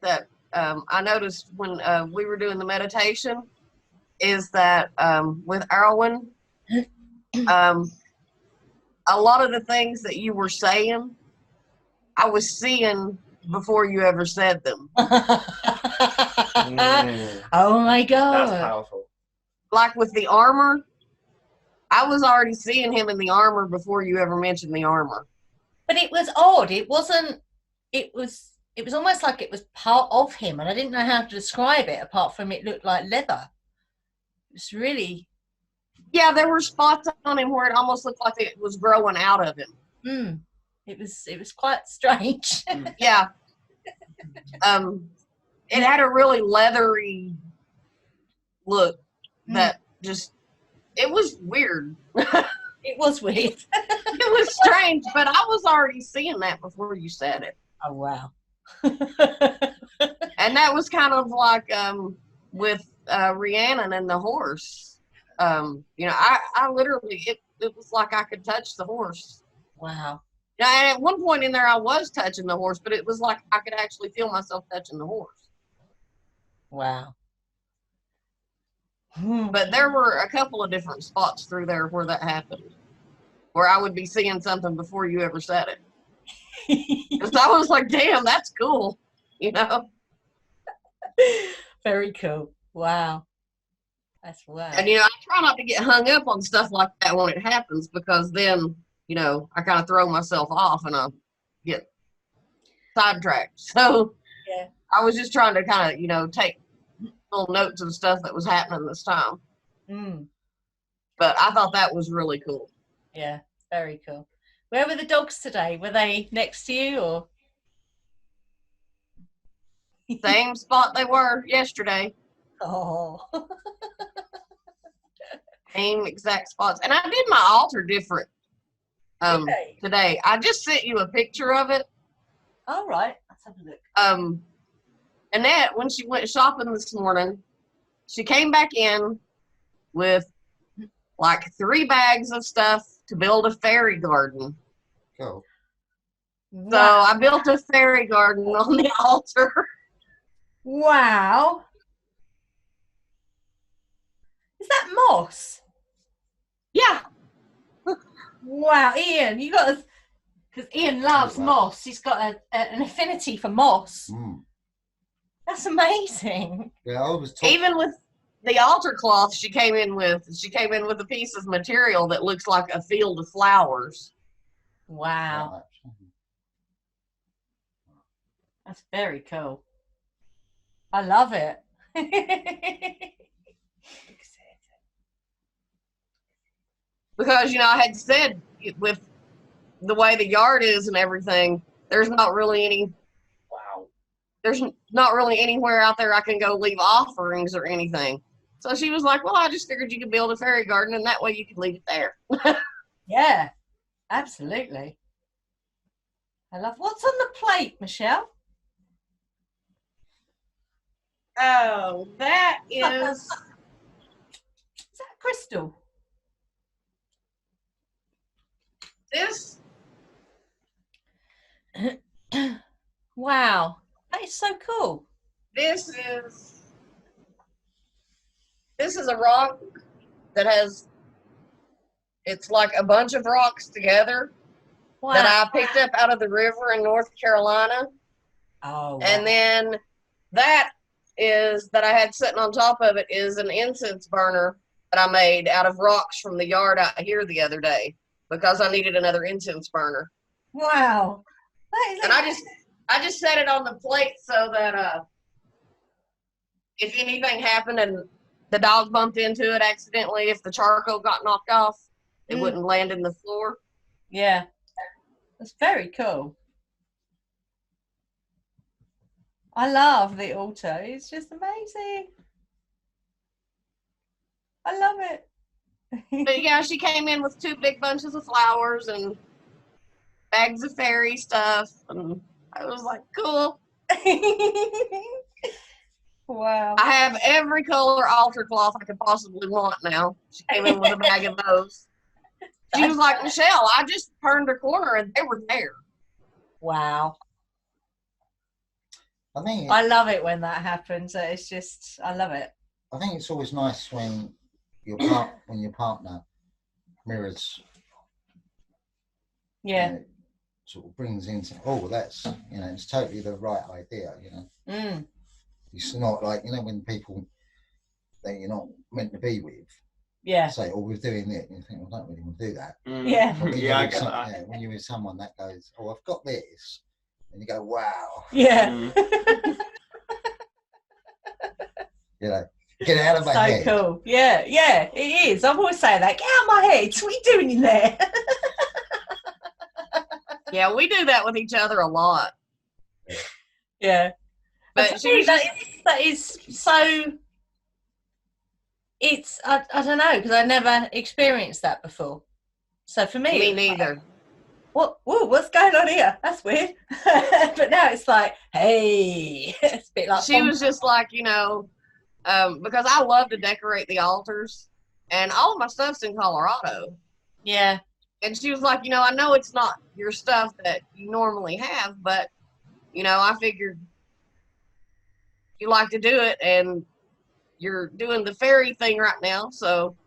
that I noticed when we were doing the meditation is that with Erwin, a lot of the things that you were saying, I was seeing before you ever said them. Oh my God. That's powerful. Like with the armor, I was already seeing him in the armor before you ever mentioned the armor. But it was odd. It wasn't, it was almost like it was part of him, and I didn't know how to describe it apart from it looked like leather. It's really... Yeah, there were spots on him where it almost looked like it was growing out of him. It was quite strange. Yeah. It had a really leathery look that just, it was weird. It was weird. It was strange, but I was already seeing that before you said it. Oh, wow. And that was kind of like with Rhiannon and the horse. You know, I literally, it was like I could touch the horse. Wow. Now, and at one point in there, I was touching the horse, but it was like I could actually feel myself touching the horse. Wow. But there were a couple of different spots through there where that happened, where I would be seeing something before you ever said it. So I was like, damn, that's cool, you know? Very cool. Wow. That's wow. And, you know, I try not to get hung up on stuff like that when it happens, because then, you know, I kind of throw myself off and I get sidetracked. So yeah. I was just trying to kind of, you know, take little notes of stuff that was happening this time. But I thought that was really cool. Yeah, very cool. Where were the dogs today? Were they next to you or? Same spot they were yesterday. Oh. Same exact spots. And I did my altar different today. I just sent you a picture of it. All right. Let's have a look. Annette, when she went shopping this morning, she came back in with like 3 bags of stuff to build a fairy garden. Cool. So I built a fairy garden on the altar. Wow. Is that moss? Yeah. Wow, Ian, you got to, because Ian loves moss. He's got an affinity for moss. That's amazing. Yeah, I was talking. Even with the altar cloth she came in with a piece of material that looks like a field of flowers. Wow. That's very cool. I love it. Because, you know, I had said with the way the yard is and everything, there's not really anywhere out there I can go leave offerings or anything. So she was like, well, I just figured you could build a fairy garden and that way you could leave it there. Yeah, absolutely. I love, what's on the plate, Michelle? Oh, that is... Is that a crystal? This. Wow, that is so cool. This is a rock that has, it's like a bunch of rocks together that I picked up out of the river in North Carolina. Oh, wow. And then that I had sitting on top of it is an incense burner that I made out of rocks from the yard out here the other day because I needed another incense burner. Wow. And I just set it on the plate so that if anything happened and the dog bumped into it accidentally, if the charcoal got knocked off, it wouldn't land in the floor. Yeah. That's very cool. I love the altar. It's just amazing. I love it. But yeah, she came in with 2 big bunches of flowers and bags of fairy stuff. And I was like, cool. Wow. I have every color altar cloth I could possibly want now. She came in with a bag of those. She was like, Michelle, I just turned a corner and they were there. Wow. I love it when that happens. It's just, I love it. I think it's always nice when your partner mirrors. Yeah. You know, sort of brings into, that's, it's totally the right idea, It's not like, when people that you're not meant to be with say, we're doing it, and you think, I don't really want to do that. Yeah. I get that. When you're with someone that goes, I've got this, and you go, wow. Yeah. Get out of my head. So cool. Yeah, it is. I've always saying that. Get out of my head. What are you doing in there? Yeah, we do that with each other a lot. Yeah. But that is so, it's, I don't know, because I never experienced that before. So for me. Me neither. What's going on here? That's weird. But now it's like, hey. It's a bit like she was just like, because I love to decorate the altars, and all of my stuff's in Colorado. Yeah. And she was like, I know it's not your stuff that you normally have, but, I figured you like to do it, and you're doing the fairy thing right now, so.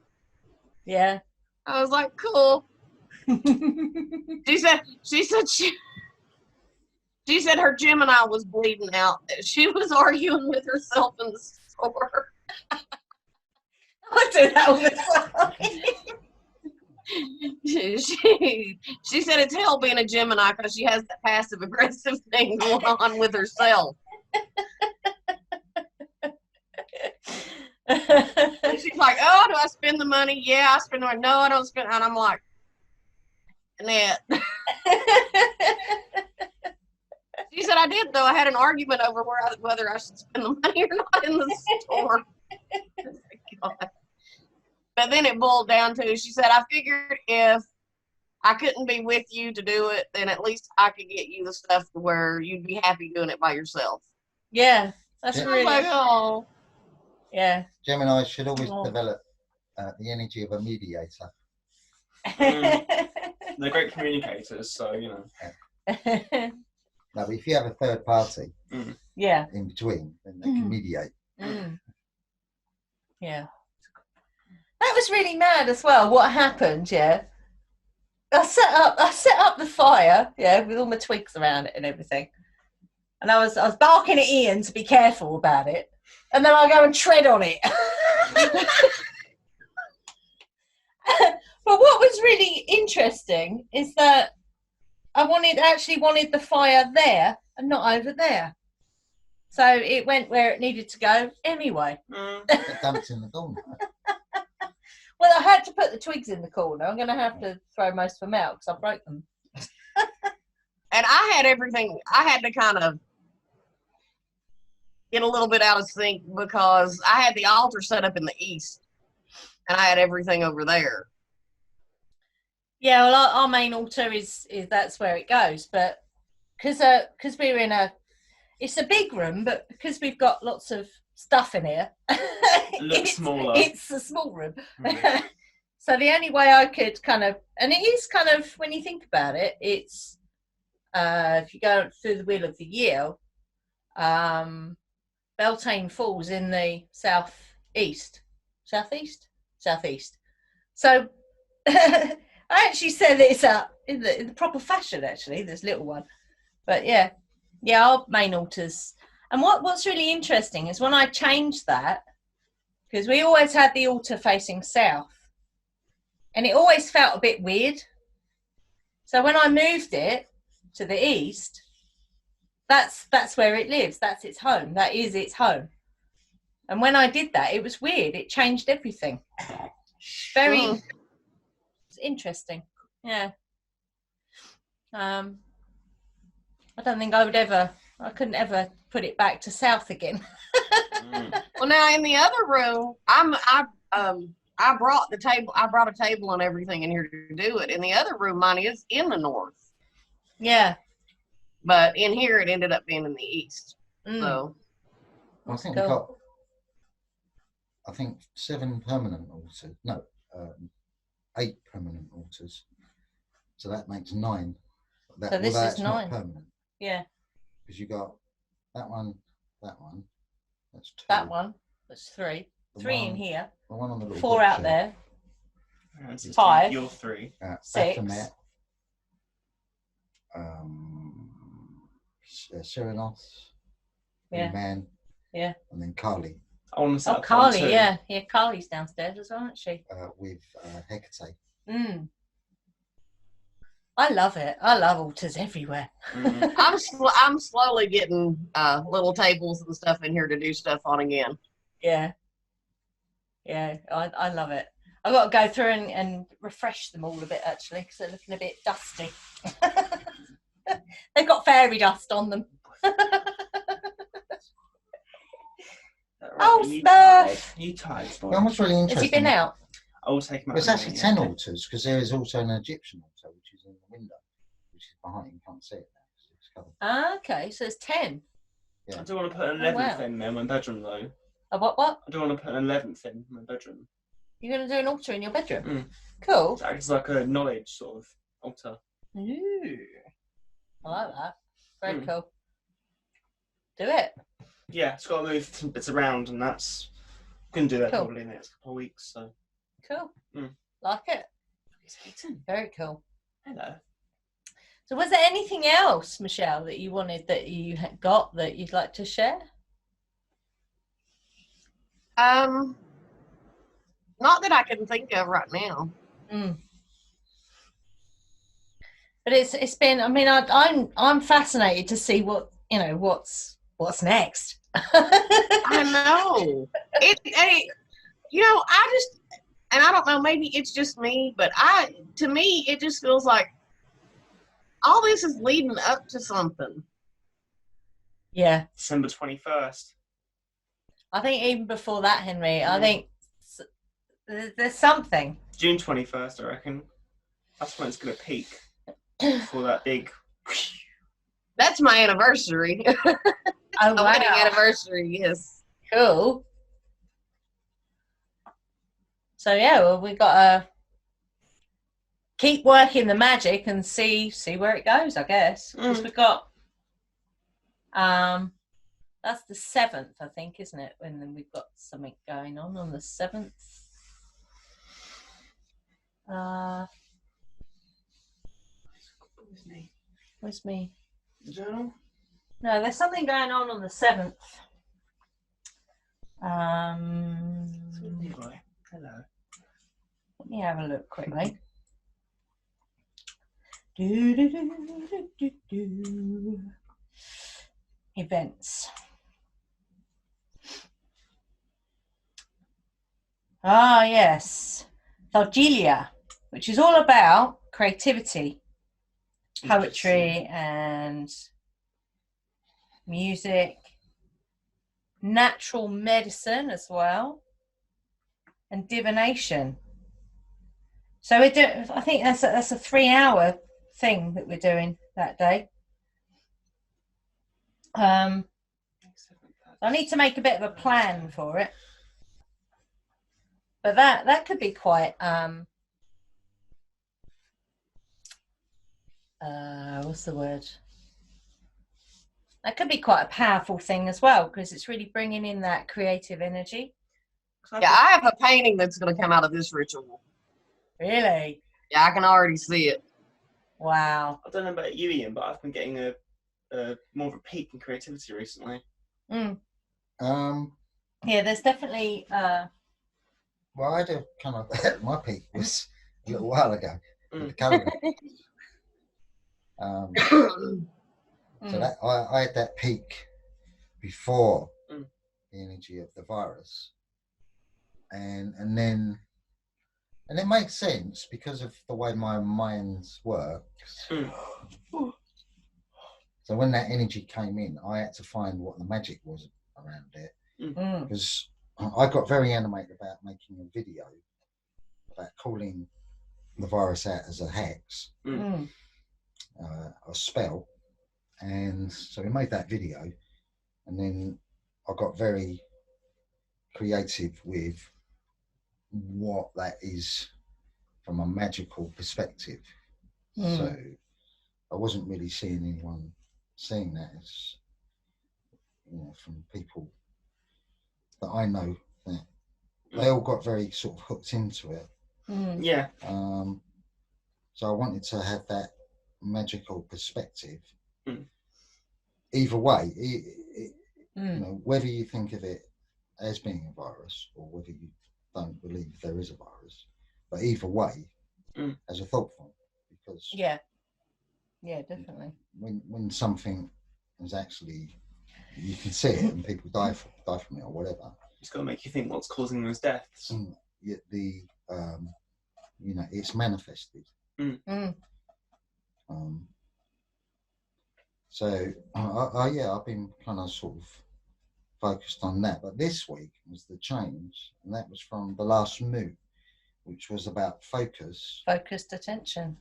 Yeah. I was like, cool. She said her Gemini was bleeding out. She was arguing with herself in the store. I do that all the time. She said it's hell being a Gemini because she has that passive aggressive thing going on with herself. And she's like, oh, do I spend the money? Yeah, I spend the money. No, I don't spend. And I'm like, Annette. She said I did, though. I had an argument over whether I should spend the money or not in the store. God. But then it boiled down to, she said, I figured if I couldn't be with you to do it, then at least I could get you the stuff to where you'd be happy doing it by yourself. Yeah, that's really. Like, oh. Yeah. Gemini should always develop the energy of a mediator. They're great communicators, so No, but if you have a third party in between, then they can mediate. Yeah. That was really mad as well. What happened, I set up the fire, with all my twigs around it and everything. And I was barking at Ian to be careful about it. And then I go and tread on it. But what was really interesting is that I actually wanted the fire there and not over there. So it went where it needed to go anyway. It dumped in the corner. Well, I had to put the twigs in the corner. I'm going to have to throw most of them out because I broke them. And I had everything. I had to kind of get a little bit out of sync because I had the altar set up in the east. And I had everything over there. Yeah, well, our main altar is that's where it goes. But because we're in it's a big room, but because we've got lots of stuff in here, it looks smaller. It's a small room. So the only way I could kind of, and it is kind of, when you think about it, it's if you go through the Wheel of the Year, Bealtaine falls in the southeast. So I actually said it's in the proper fashion, actually, this little one. But yeah, our main altars. And what's really interesting is when I changed that, because we always had the altar facing south, and it always felt a bit weird. So when I moved it, to the east, that's where it lives. That's its home. That is its home. And when I did that, it was weird. It changed everything. Very it's interesting. Yeah. I don't think I couldn't ever put it back to south again. Well, now in the other room, I brought the table. I brought a table and everything in here to do it. In the other room, mine is in the north. Yeah. But in here, it ended up being in the east. So I think we've got, 7 permanent altars. No, 8 permanent altars. So that makes 9. So this is 9. Not permanent. Yeah. Because you got that one. That's 2. That one. That's 3. 3 in here. The one on the little 4 out there. 5. You're 3. 6. Baphomet, Serenoth, Man, yeah, and then Kali. Kali, yeah, Kali's downstairs as well, isn't she? With Hecate. I love it. I love altars everywhere. I'm slowly getting little tables and stuff in here to do stuff on again. Yeah, I love it. I've got to go through and refresh them all a bit actually because they're looking a bit dusty. They've got fairy dust on them. Oh, Smurf! You tired? Well, what's really interesting. Has he been out? I will take him out. There's actually 10 altars because there is also an Egyptian altar which is in the window, which is behind. You can't see it now because it's covered. Okay, so there's 10. Yeah. I don't want to put an 11th in my bedroom though. A what? I don't want to put an 11th in my bedroom. You're going to do an altar in your bedroom? Cool. It's like a knowledge sort of altar. Ooh. I like that. Very cool. Do it. Yeah, it's got to move some bits around, and that's going to do that probably in the next couple of weeks. So cool. Like it. It's Hayton. Very cool. Hello. So, was there anything else, Michelle, that you wanted that you had got that you'd like to share? Not that I can think of right now. But it's been. I mean, I'm fascinated to see what's next. I know. I just, and I don't know, maybe it's just me, but to me, it just feels like all this is leading up to something. Yeah. December 21st. I think even before that, Henry, I think there's something. June 21st, I reckon. That's when it's going to peak. For that big. That's my anniversary. Oh, wow. Wedding anniversary, yes. Cool. So yeah, well, we've got to keep working the magic and see where it goes, I guess. Because we've got that's the 7th, I think, isn't it? And then we've got something going on the 7th. Where's me? The journal? No, there's something going on the 7th. Hello. Let me have a look quickly. Events. Ah, yes. Thalgelia, which is all about creativity, poetry and music, natural medicine as well, and divination. So I think that's a 3-hour thing that we're doing that day. I need to make a bit of a plan for it, but that could be quite what's the word? That could be quite a powerful thing as well, because it's really bringing in that creative energy. Yeah, I have a painting that's going to come out of this ritual. Really? Yeah, I can already see it. Wow. I don't know about you, Ian, but I've been getting a more of a peak in creativity recently. Yeah, there's definitely. Well, I had a kind of my peak was a little while ago with the calendar. So that I had that peak before the energy of the virus, and then it makes sense because of the way my mind works. So when that energy came in, I had to find what the magic was around it, because I got very animated about making a video about calling the virus out as a hex, a spell. And so we made that video, and then I got very creative with what that is from a magical perspective. So I wasn't really seeing anyone seeing that as, from people that I know, that they all got very sort of hooked into it. Yeah. So I wanted to have that magical perspective. Either way, whether you think of it as being a virus or whether you don't believe there is a virus, but either way, as a thought form, because definitely. When something is actually, you can see it and people die from it or whatever, it's got to make you think what's causing those deaths. Yet it's manifested. So I've been kind of sort of focused on that. But this week was the change, and that was from the last moon, which was about focused attention,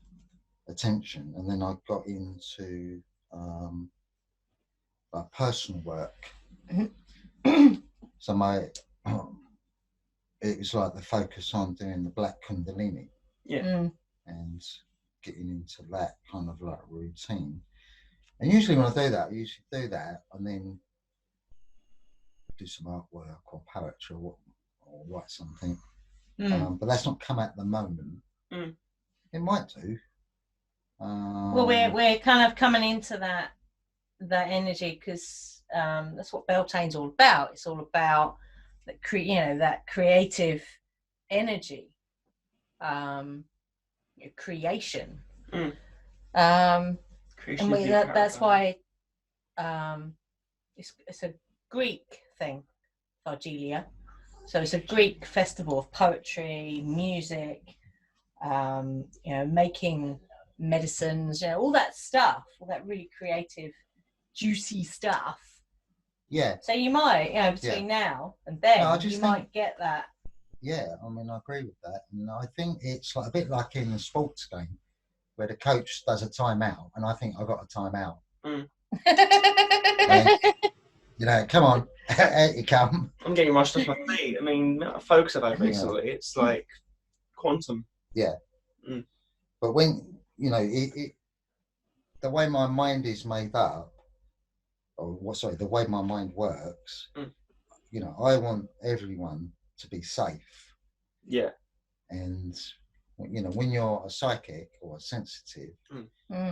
and then I got into personal work. So it was like the focus on doing the black kundalini, and getting into that kind of like routine. And usually when I do that, and then do some artwork or poetry or write something. But that's not come at the moment. It might do. Well, we're kind of coming into that energy, because that's what Bealtaine's all about. It's all about that creative energy, creation. That's why it's a Greek thing, Thargelia. So it's a Greek festival of poetry, music, making medicines, all that stuff, all that really creative, juicy stuff. Yeah. So you might, between now and then, you might get that. Yeah, I mean, I agree with that. And I think it's like a bit like in a sports game where the coach does a timeout, and I think I got a timeout. Come on, out you come. I'm getting rushed off my feet. I mean, focus I've had recently, it's like quantum. Yeah. But when, the way my mind is made up, the way my mind works, I want everyone to be safe. Yeah. And, when you're a psychic or a sensitive,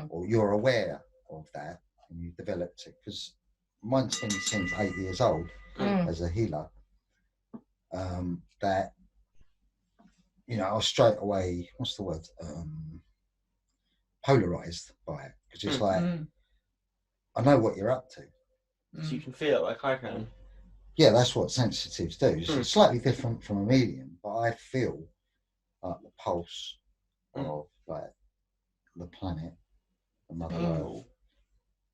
or you're aware of that and you've developed it, because mine's been since 8 years old as a healer, that, I was straight away, what's the word? Polarized by it, because it's like, I know what you're up to. So you can feel it like I can. Yeah, that's what sensitives do. It's slightly different from a medium, but I feel like the pulse of like the planet, the Mother Earth,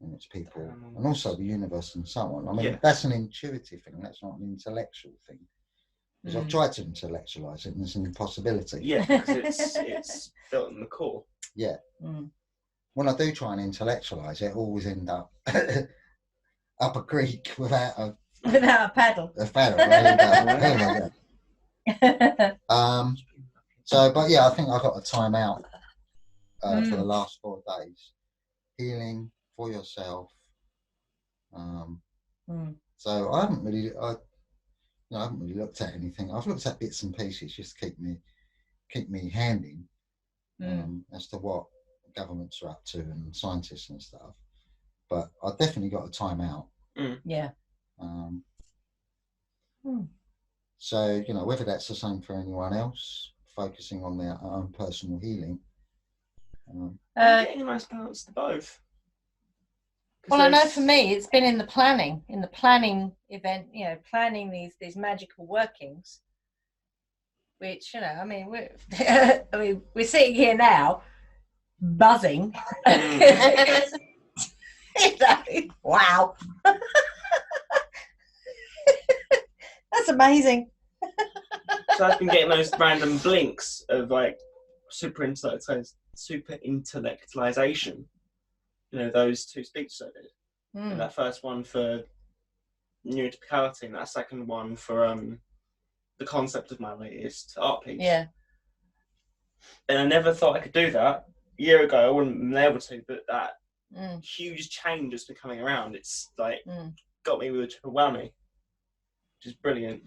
and its people, and also the universe and so on. I mean, that's an intuitive thing. That's not an intellectual thing. Because I've tried to intellectualize it, and it's an impossibility. Yeah, because it's built in the core. Yeah. When I do try and intellectualize it, I always end up up a creek without a paddle. A paddle. So, but yeah, I think I got a time out for the last 4 days. Healing for yourself. So I haven't really looked at anything. I've looked at bits and pieces just to keep me handy as to what governments are up to and scientists and stuff. But I definitely got a time out. Yeah. So, whether that's the same for anyone else, focusing on their own personal healing, Getting a nice balance to both. Well, I know for me, it's been in the planning event, you know, planning these magical workings, which, you know, I mean, we're sitting here now, buzzing. Wow. That's amazing. So I've been getting those random blinks of like super intellectualization. You know, those 2 speeches I did. And that first one for new to Bealtaine, that second one for the concept of my latest art piece. Yeah. And I never thought I could do that. A year ago I wouldn't have been able to, but that huge change has been coming around. It's like got me with a triple whammy, which is brilliant.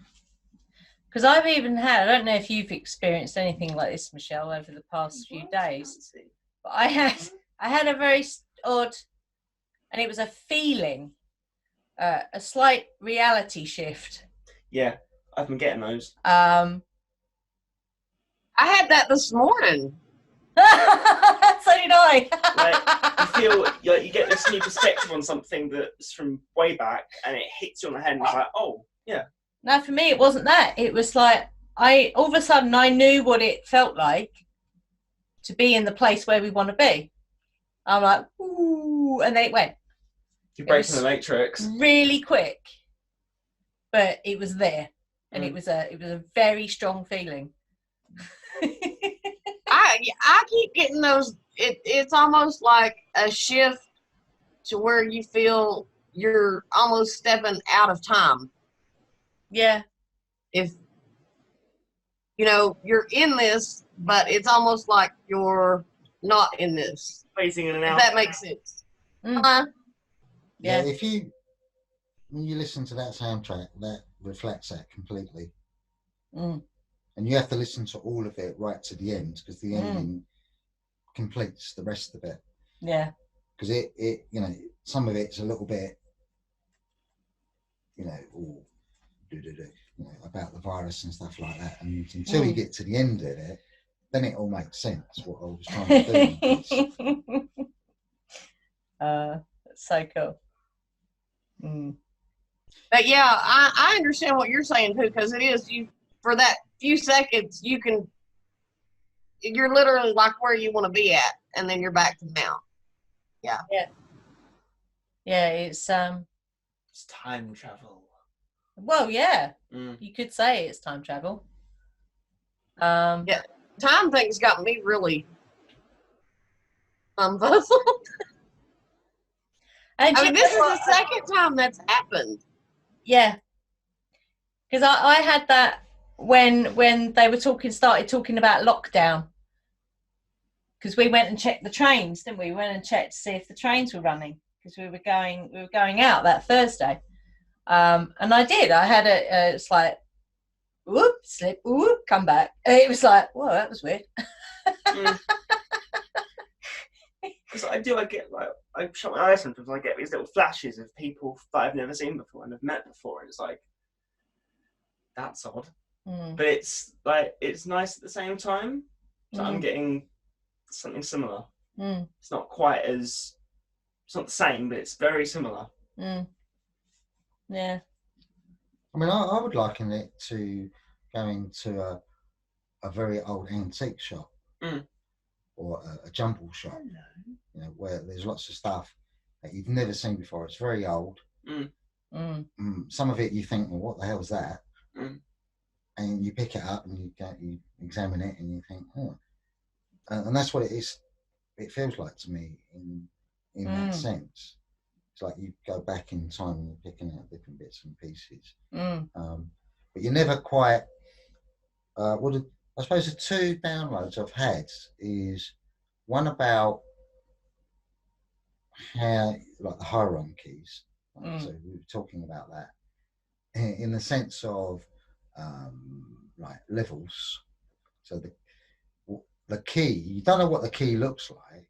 Because I've even had, I don't know if you've experienced anything like this, Michelle, over the past few days, but I had a very odd, and it was a feeling, a slight reality shift. Yeah, I've been getting those. I had that this morning. So did I. Like, you feel like you get this new perspective on something that's from way back, and it hits you on the head, and it's like, oh, yeah. No, for me, it wasn't that. It was like, all of a sudden, I knew what it felt like to be in the place where we want to be. I'm like, ooh, and then it went. You're breaking the matrix. Really quick, but it was there, and it was a very strong feeling. I keep getting those. It's almost like a shift to where you feel you're almost stepping out of time. Yeah. If you know you're in this, but it's almost like you're not in this. Phasing in and out. If that makes sense. Yeah. When you listen to that soundtrack, that reflects that completely. And you have to listen to all of it right to the end, because the ending completes the rest of it. Yeah. Because it you know, some of it's a little bit, you know, all you know, about the virus and stuff like that, and until you get to the end of it, then it all makes sense what I was trying to do. That's so cool. But yeah, I understand what you're saying too, because it is, you for that few seconds you're literally like where you want to be at, and then you're back to now. Yeah. It's time travel. Well, yeah, you could say it's time travel. Yeah, time thing's got me really puzzled. I mean, this is the second time that's happened. Yeah, because I had that when they were started talking about lockdown. Because we went and checked the trains, didn't we? We went and checked to see if the trains were running, because we were going out that Thursday. And I did. I had it's like, whoop, slip, whoop, come back. And it was like, whoa, that was weird. Because I get like, I shut my eyes sometimes, I get these little flashes of people that I've never seen before and have met before, and it's like, that's odd. But it's like, it's nice at the same time. So I'm getting something similar. It's not quite as, it's not the same, but it's very similar. Yeah. I mean, I would liken it to going to a very old antique shop or a jumble shop, you know, where there's lots of stuff that you've never seen before. It's very old. Some of it you think, well, what the hell is that? And you pick it up and you examine it and you think, oh. And that's what it is. It feels like to me in that sense. It's like you go back in time and you're picking out different bits and pieces. But you never quite. I suppose the 2 downloads I've had is one about how, like the hierarchies. So we were talking about that in the sense of like levels. So the key, you don't know what the key looks like,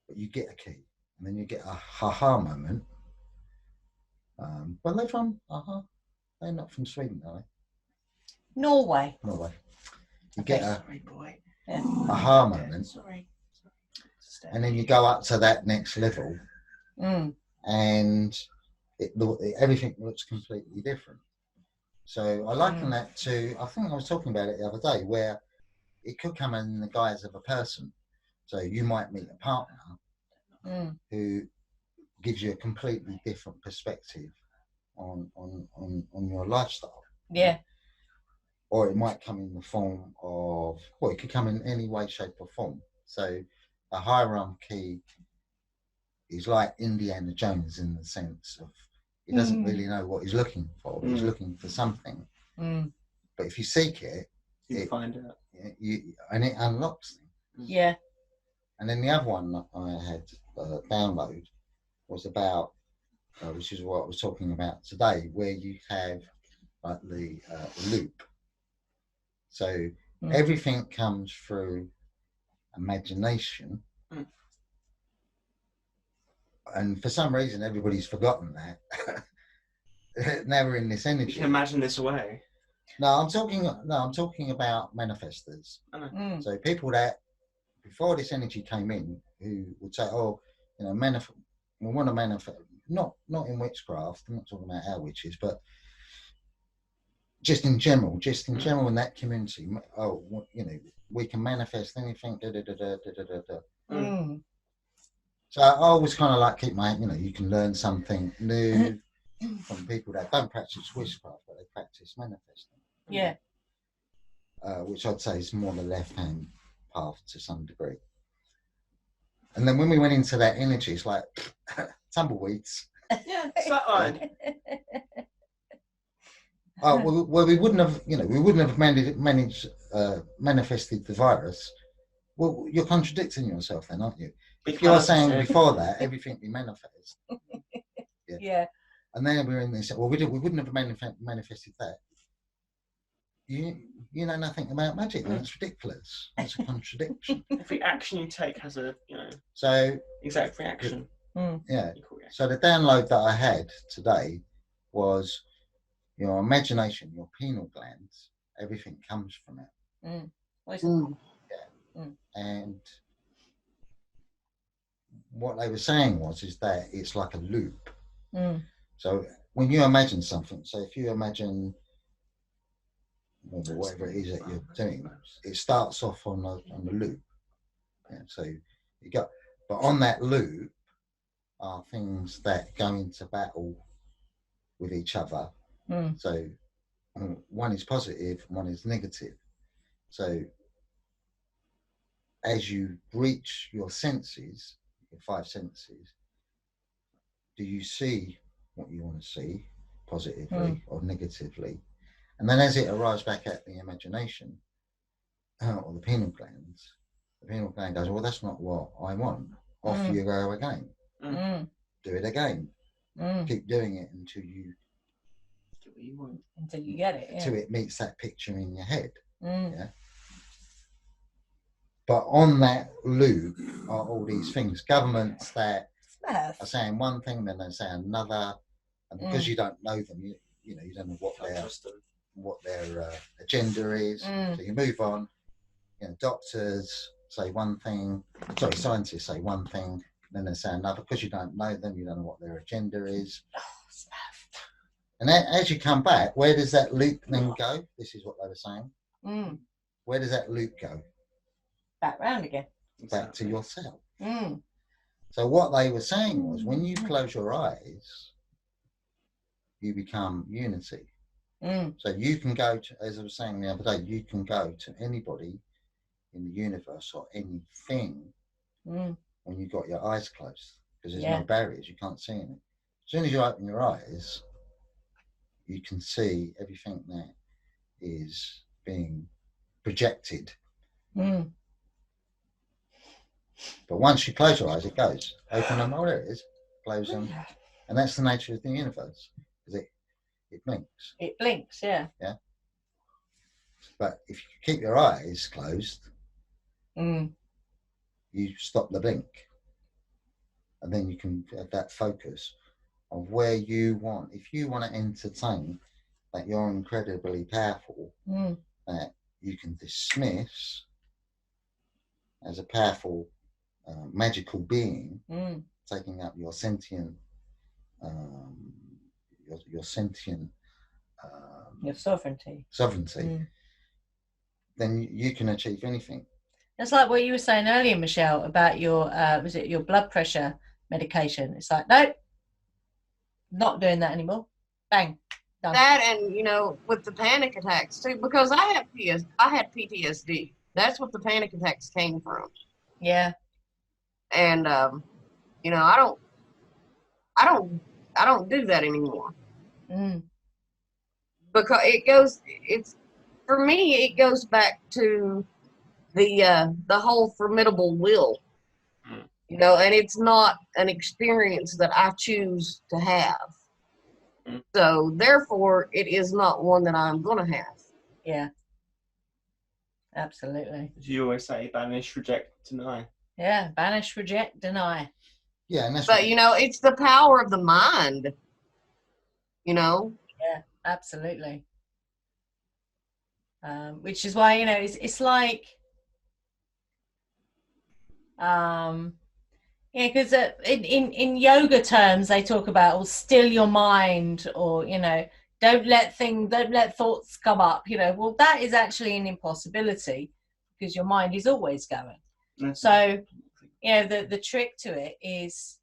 but you get a key, and then you get a ha-ha moment. But they're from they're not from Sweden, are they? Norway. You get a Sorry, boy. aha moment. Sorry. and then you go up to that next level, and everything looks completely different. So I liken that to, I think I was talking about it the other day, where it could come in the guise of a person. So you might meet a partner who gives you a completely different perspective on your lifestyle. Yeah. Or it might come in the form of, well, it could come in any way, shape or form. So a hierarchy is like Indiana Jones in the sense of he doesn't really know what he's looking for. He's looking for something. But if you seek it, you find it. And it unlocks things. Yeah. And then the other one that I had download was about, which is what I was talking about today, where you have like the loop. So everything comes through imagination. And for some reason, everybody's forgotten that. Now we're in this energy. You can imagine this away. No, I'm talking about manifestors. So people that before this energy came in, who would say, "Oh, we want to manifest." Not in witchcraft. I'm not talking about our witches, but just in general in that community. Oh, we can manifest anything. So I always kind of like keep my, you can learn something new from people that don't practice witchcraft, but they practice manifesting. Yeah. Which I'd say is more the left-hand path to some degree. And then when we went into that energy, it's like tumbleweeds. Yeah, flatline. Well, we wouldn't have, manifested the virus. Well, you're contradicting yourself then, aren't you? If you're saying before that everything we manifest, yeah, and then we're in this. Well, we wouldn't have manifested that. You know nothing about magic, and it's ridiculous. It's a contradiction. Every action you take has a so exact reaction. Yeah. So the download that I had today was your imagination, your pineal glands. Everything comes from it. And what they were saying is that it's like a loop. So when you imagine something, so if you imagine whatever it is that you're doing, it starts off on the loop. Yeah, so you got, but on that loop are things that go into battle with each other. So one is positive, one is negative. So as you reach your senses, your five senses, do you see what you want to see positively or negatively? And then as it arrives back at the imagination or the pineal gland goes, well, that's not what I want. Off you go again. Do it again. Keep doing it until you get what you want. Until you get it. Yeah. Until it meets that picture in your head. Yeah. But on that loop are all these things. Governments that are saying one thing, then they say another, and because you don't know them, you don't know what their agenda is. So you move on. Doctors say one thing. Sorry, scientists say one thing, then they say another. Because you don't know them, you don't know what their agenda is. And as you come back, where does that loop then go? This is what they were saying. Where does that loop go? Back round again. Back to yourself. So what they were saying was, when you close your eyes, you become unity. So you can go to, as I was saying the other day, you can go to anybody in the universe or anything when you've got your eyes closed, because there's no barriers, you can't see anything. As soon as you open your eyes, you can see everything that is being projected. But once you close your eyes, it goes. Open them, oh, there it is. Close them. And that's the nature of the universe, because it blinks. It blinks, yeah. Yeah. But if you keep your eyes closed, you stop the blink. And then you can have that focus of where you want. If you want to entertain that you're incredibly powerful, that you can dismiss as a powerful magical being, taking up your sentient, your sentient, your sovereignty, then you can achieve anything. It's like what you were saying earlier, Michelle, about your was it your blood pressure medication? It's like, nope, not doing that anymore. Bang, done. That, and you know, with the panic attacks too, because I had PTSD. That's what the panic attacks came from. Yeah. And you know, I don't do that anymore. Because for me, it goes back to the whole formidable will. You know, and it's not an experience that I choose to have. So therefore, it is not one that I'm going to have. Yeah. Absolutely. As you always say, banish, reject, deny. Yeah, banish, reject, deny. Yeah, and but you know, it's the power of the mind. You know. Yeah, absolutely. Which is why, you know, it's like, yeah, because in yoga terms they talk about still your mind, or you know, don't let thoughts come up. You know, well, that is actually an impossibility because your mind is always going. So, you know, the trick to it is,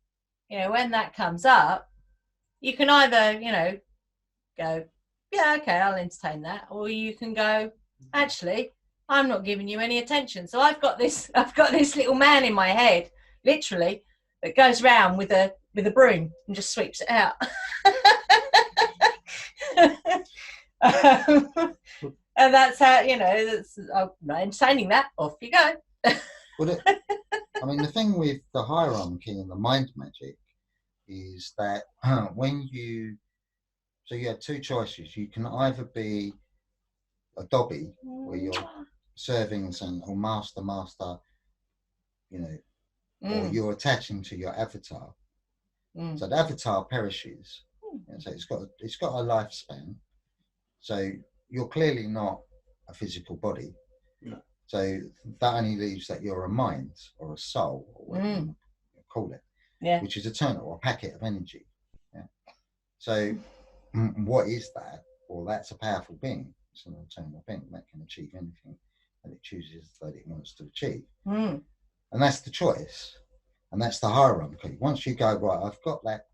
you know, when that comes up, you can either, you know, go, yeah, okay, I'll entertain that, or you can go, actually, I'm not giving you any attention. So I've got this little man in my head, literally, that goes round with a broom and just sweeps it out. And that's how, you know, I'm not entertaining that. Off you go. Well, I mean, the thing with the hierarchy and the mind magic is that so you have two choices. You can either be a Dobby, where you're serving or master, you know, or you're attaching to your avatar. So the avatar perishes, and so it's got a lifespan. So you're clearly not a physical body. No. So that only leaves that you're a mind or a soul, or whatever you call it, which is eternal, a packet of energy. Yeah. So what is that? Well, that's a powerful being. It's an eternal being that can achieve anything that it chooses that it wants to achieve. And that's the choice. And that's the hierarchy. Once you go, right, I've got that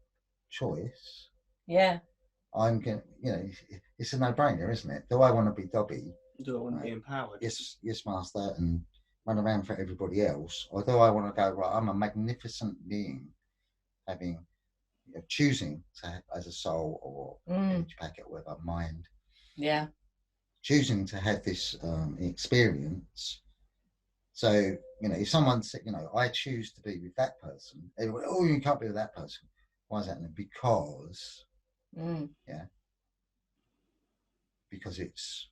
choice. Yeah. I'm going to, you know, it's a no-brainer, isn't it? Do I want to be Dobby? Do I want to be empowered? Yes, master, and run around for everybody else? Or do I want to go, right, I'm a magnificent being, having, you know, choosing to have, as a soul or energy packet or whatever, mind. Yeah. Choosing to have this experience. So, you know, if someone said, you know, I choose to be with that person, everyone, oh, you can't be with that person. Why is that? Because, because it's...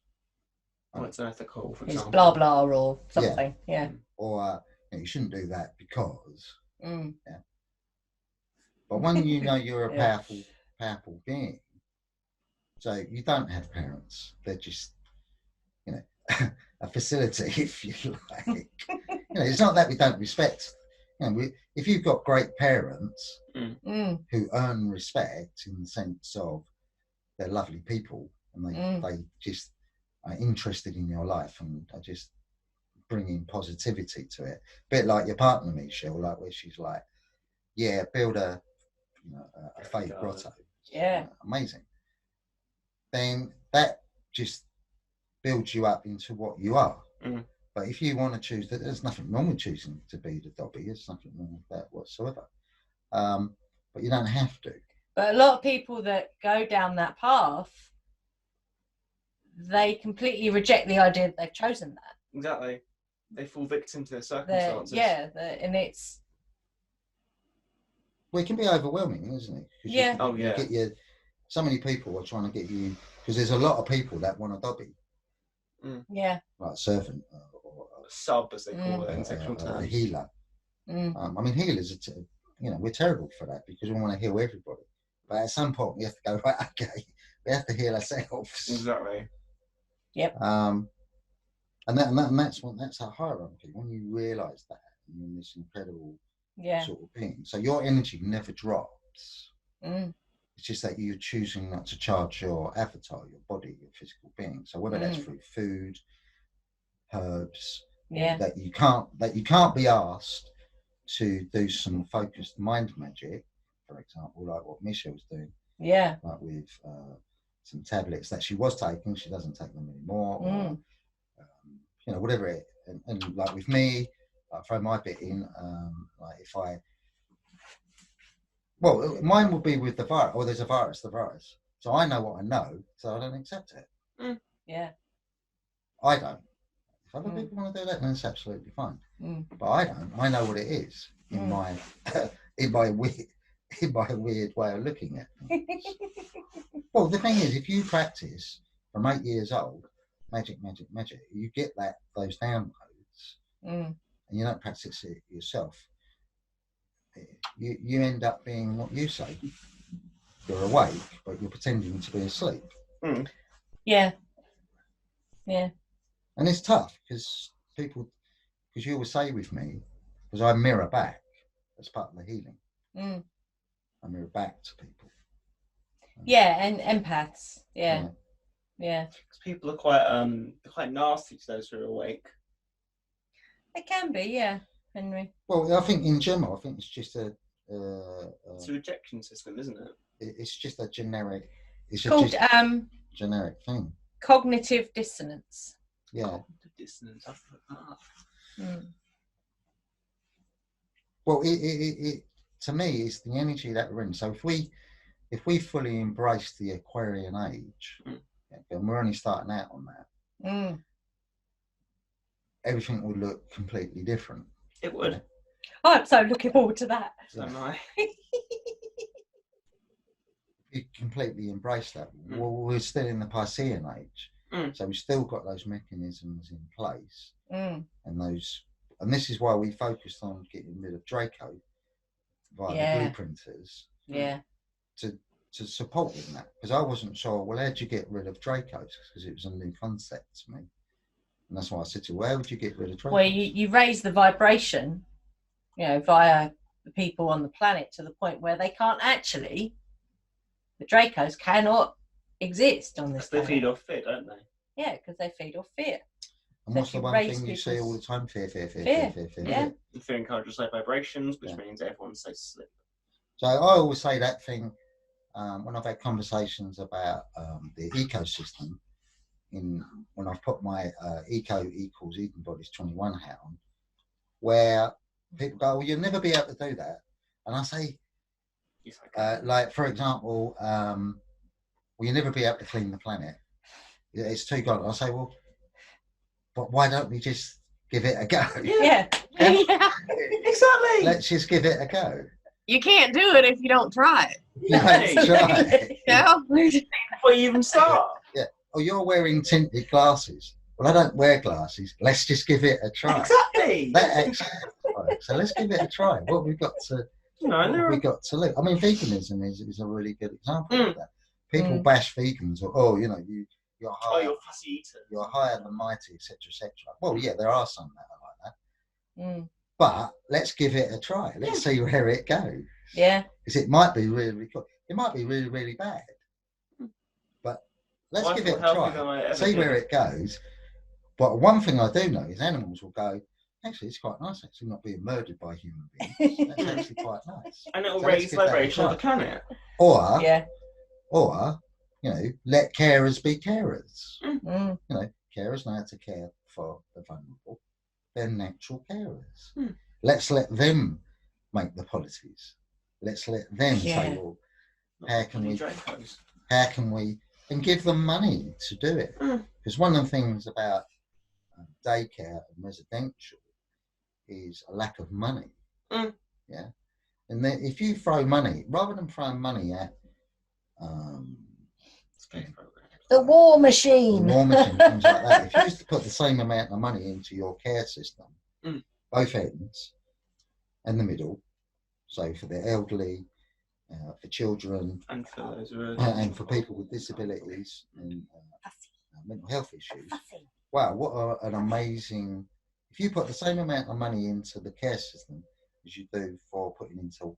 it's unethical, for it's example. blah, blah, or something. Yeah. Or, you know, you shouldn't do that because... But when you know you're a powerful being, so you don't have parents. They're just, you know, a facility, if you like. You know, it's not that we don't respect. You know, if you've got great parents who earn respect in the sense of they're lovely people and they just are interested in your life and are just bringing positivity to it. A bit like your partner, Michelle, like where she's like, yeah, build a fake grotto. Yeah. Amazing. Then that just builds you up into what you are. But if you want to choose that, there's nothing wrong with choosing to be the Dobby. There's nothing wrong with that whatsoever. But you don't have to. But a lot of people that go down that path, they completely reject the idea that they've chosen that. Exactly. They fall victim to their circumstances. And it's... Well, it can be overwhelming, isn't it? Yeah. You get so many people are trying to get you, because there's a lot of people that want a Dobby. Yeah. Like servant. Or sub, as they call it in sexual terms. A healer. I mean, healers, you know, we're terrible for that because we want to heal everybody. But at some point, we have to go, right, okay, we have to heal ourselves. Exactly. Yep. And that's our hierarchy. When you realise that, you're in this incredible Yeah. sort of being. So your energy never drops. Mm. It's just that you're choosing not to charge your avatar, your body, your physical being. So whether that's through food, herbs, Yeah. that you can't be asked to do some focused mind magic, for example, like what Misha was doing. Yeah. Like with some tablets that she was taking, she doesn't take them anymore. Or, you know, whatever it. And like with me, I throw my bit in. Like if mine will be with the virus. Or there's a virus, the virus. So I know what I know, so I don't accept it. Yeah. I don't. If other people want to do that, then it's absolutely fine. But I don't. I know what it is in my in my weird way of looking at things. Well, the thing is, if you practice from 8 years old, magic, you get those downloads, and you don't practice it yourself. You end up being what you say. You're awake, but you're pretending to be asleep. Yeah. Yeah. And it's tough because you always say with me, because I mirror back as part of the healing. I mirror back to people. Yeah, and empaths. Yeah. Because people are quite nasty to those who are awake. They can be, yeah, Henry. Well, I think in general, I think it's just it's a rejection system, isn't it? It's just a generic. It's called generic thing. Cognitive dissonance. Yeah. Cognitive dissonance. I've looked that up. Well, it to me is the energy that we're in. So if we fully embrace the Aquarian age, and we're only starting out on that, everything will look completely different. It would. Yeah. I'm so looking forward to that. So am I. You completely embrace that. Well, we're still in the Piscean age, so we've still got those mechanisms in place, and this is why we focused on getting rid of Draco via the blueprinters, to support in that, because I wasn't sure. Well, how'd you get rid of Dracos? Because it was a new concept to me, and that's why I said to her, where would you get rid of Dracos? Well, you raise the vibration, via the people on the planet to the point where they can't actually. The Dracos cannot exist on this planet. They feed off fear, don't they? Yeah, because they feed off fear. And what's the one thing you see all the time? Fear. Yeah. And fear encourages low vibrations, which means everyone stays asleep. So I always say that thing when I've had conversations about the ecosystem. When I've put my eco equals Eden Bodies 21 hat on, where people go, well, you'll never be able to do that. And I say, like, for example, well, you'll never be able to clean the planet. It's too good. I say, well, but why don't we just give it a go? Yeah. Exactly. Let's just give it a go. You can't do it if you don't try it. You don't try it. Before you even start. Yeah. Oh, you're wearing tinted glasses. Well, I don't wear glasses. Let's just give it a try. Exactly. So let's give it a try. What we've got to look. I mean, veganism is a really good example of that. People bash vegans, or you're higher, you're fussy eater. You're higher than mighty, etc., etc. Well, yeah, there are some that are like that. But let's give it a try. Let's see where it goes. Yeah. Because it might be really, really good. It might be really, really bad. But let's give it a try. See where it goes. But one thing I do know is animals will go, actually, it's quite nice actually not being murdered by human beings. That's actually quite nice. And it will raise the vibration of the planet. Or, let carers be carers. Carers know how to care for the vulnerable. They're natural carers. Let's let them make the policies. Let's let them say, well, how can we, and give them money to do it. Because one of the things about daycare and residential is a lack of money. Yeah. And then if you throw money, rather than throwing money at the war machine, things like that, if you used to put the same amount of money into your care system, both ends and the middle, so for the elderly, for children, and for those who are and for people with disabilities and mental health issues. Wow, what an amazing if you put the same amount of money into the care system as you do for putting into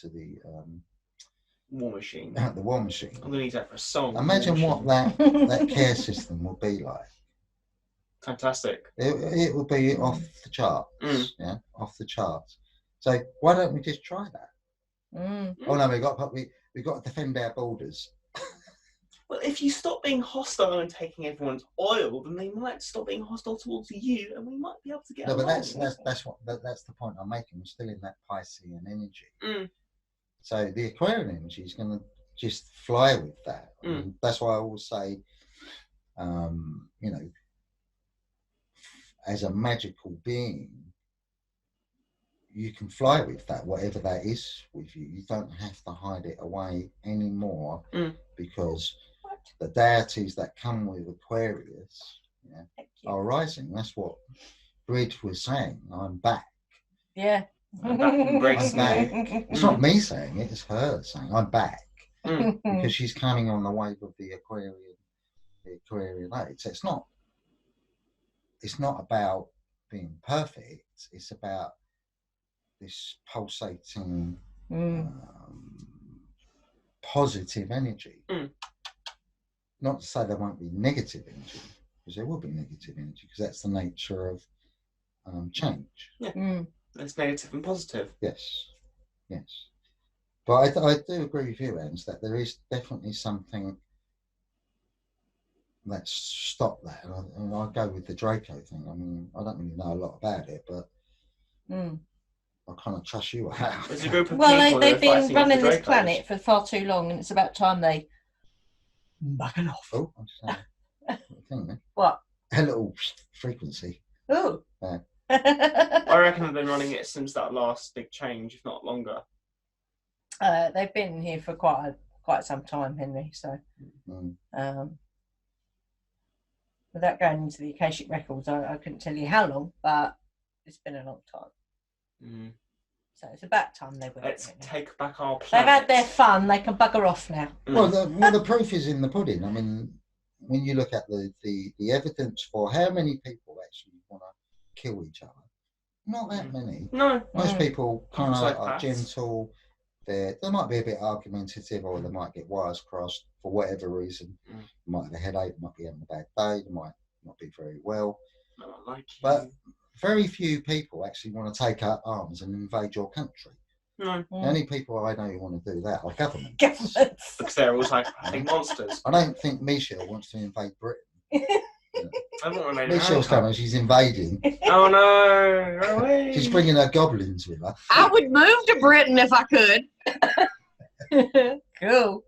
the War machine. the war machine. I'm gonna use that for a song. Imagine what that care system will be like. Fantastic. It will be off the charts. Yeah, off the charts. So why don't we just try that? Oh no, we got to defend our borders. Well, if you stop being hostile and taking everyone's oil, then they might stop being hostile towards you, and we might be able to get. No, but along. that's the point I'm making. We're still in that Piscean energy. So the Aquarian energy is going to just fly with that. And that's why I always say, you know, as a magical being, you can fly with that, whatever that is with you. You don't have to hide it away anymore because the deities that come with Aquarius are rising. That's what Bridge was saying. I'm back. Yeah. I'm back. Embrace I'm back. me. It's not me saying it, it's her saying I'm back. Because she's coming on the wave of the Aquarian age. So it's not about being perfect, it's about this pulsating positive energy. Not to say there won't be negative energy, because there will be negative energy, because that's the nature of change. There's negative and positive. Yes. But I do agree with you, Ange, that there is definitely something that's stopped that. And I go with the Draco thing. I mean, I don't really know a lot about it, but I kind of trust you out. There's a group of well, people they've been fighting running off the this Dracos. planet for far too long, and it's about time they back it off. Oh, I'm just saying. Thing, man. What? A little frequency. Oh. Yeah. I reckon they've been running it since that last big change, if not longer. They've been here for quite some time, Henry. So, without going into the Akashic records, I couldn't tell you how long, but it's been a long time. So it's about time they went. Let's take back our planet. They've had their fun. They can bugger off now. Well, the proof is in the pudding. I mean, when you look at the evidence for how many people actually want to kill each other, not that many. No. Most people kind of are Psychopaths. gentle. They might be a bit argumentative, or they might get wires crossed for whatever reason. They might have a headache, might be having a bad day, they might not be very well. But very few people actually want to take up arms and invade your country. No. The only people I know who want to do that are governments. Because they're all psychopathic monsters. I don't think Michelle wants to invade Britain. I don't want to Michelle's coming, she's invading. Oh no! Go away. She's bringing her goblins with her. I would move to Britain if I could. Cool.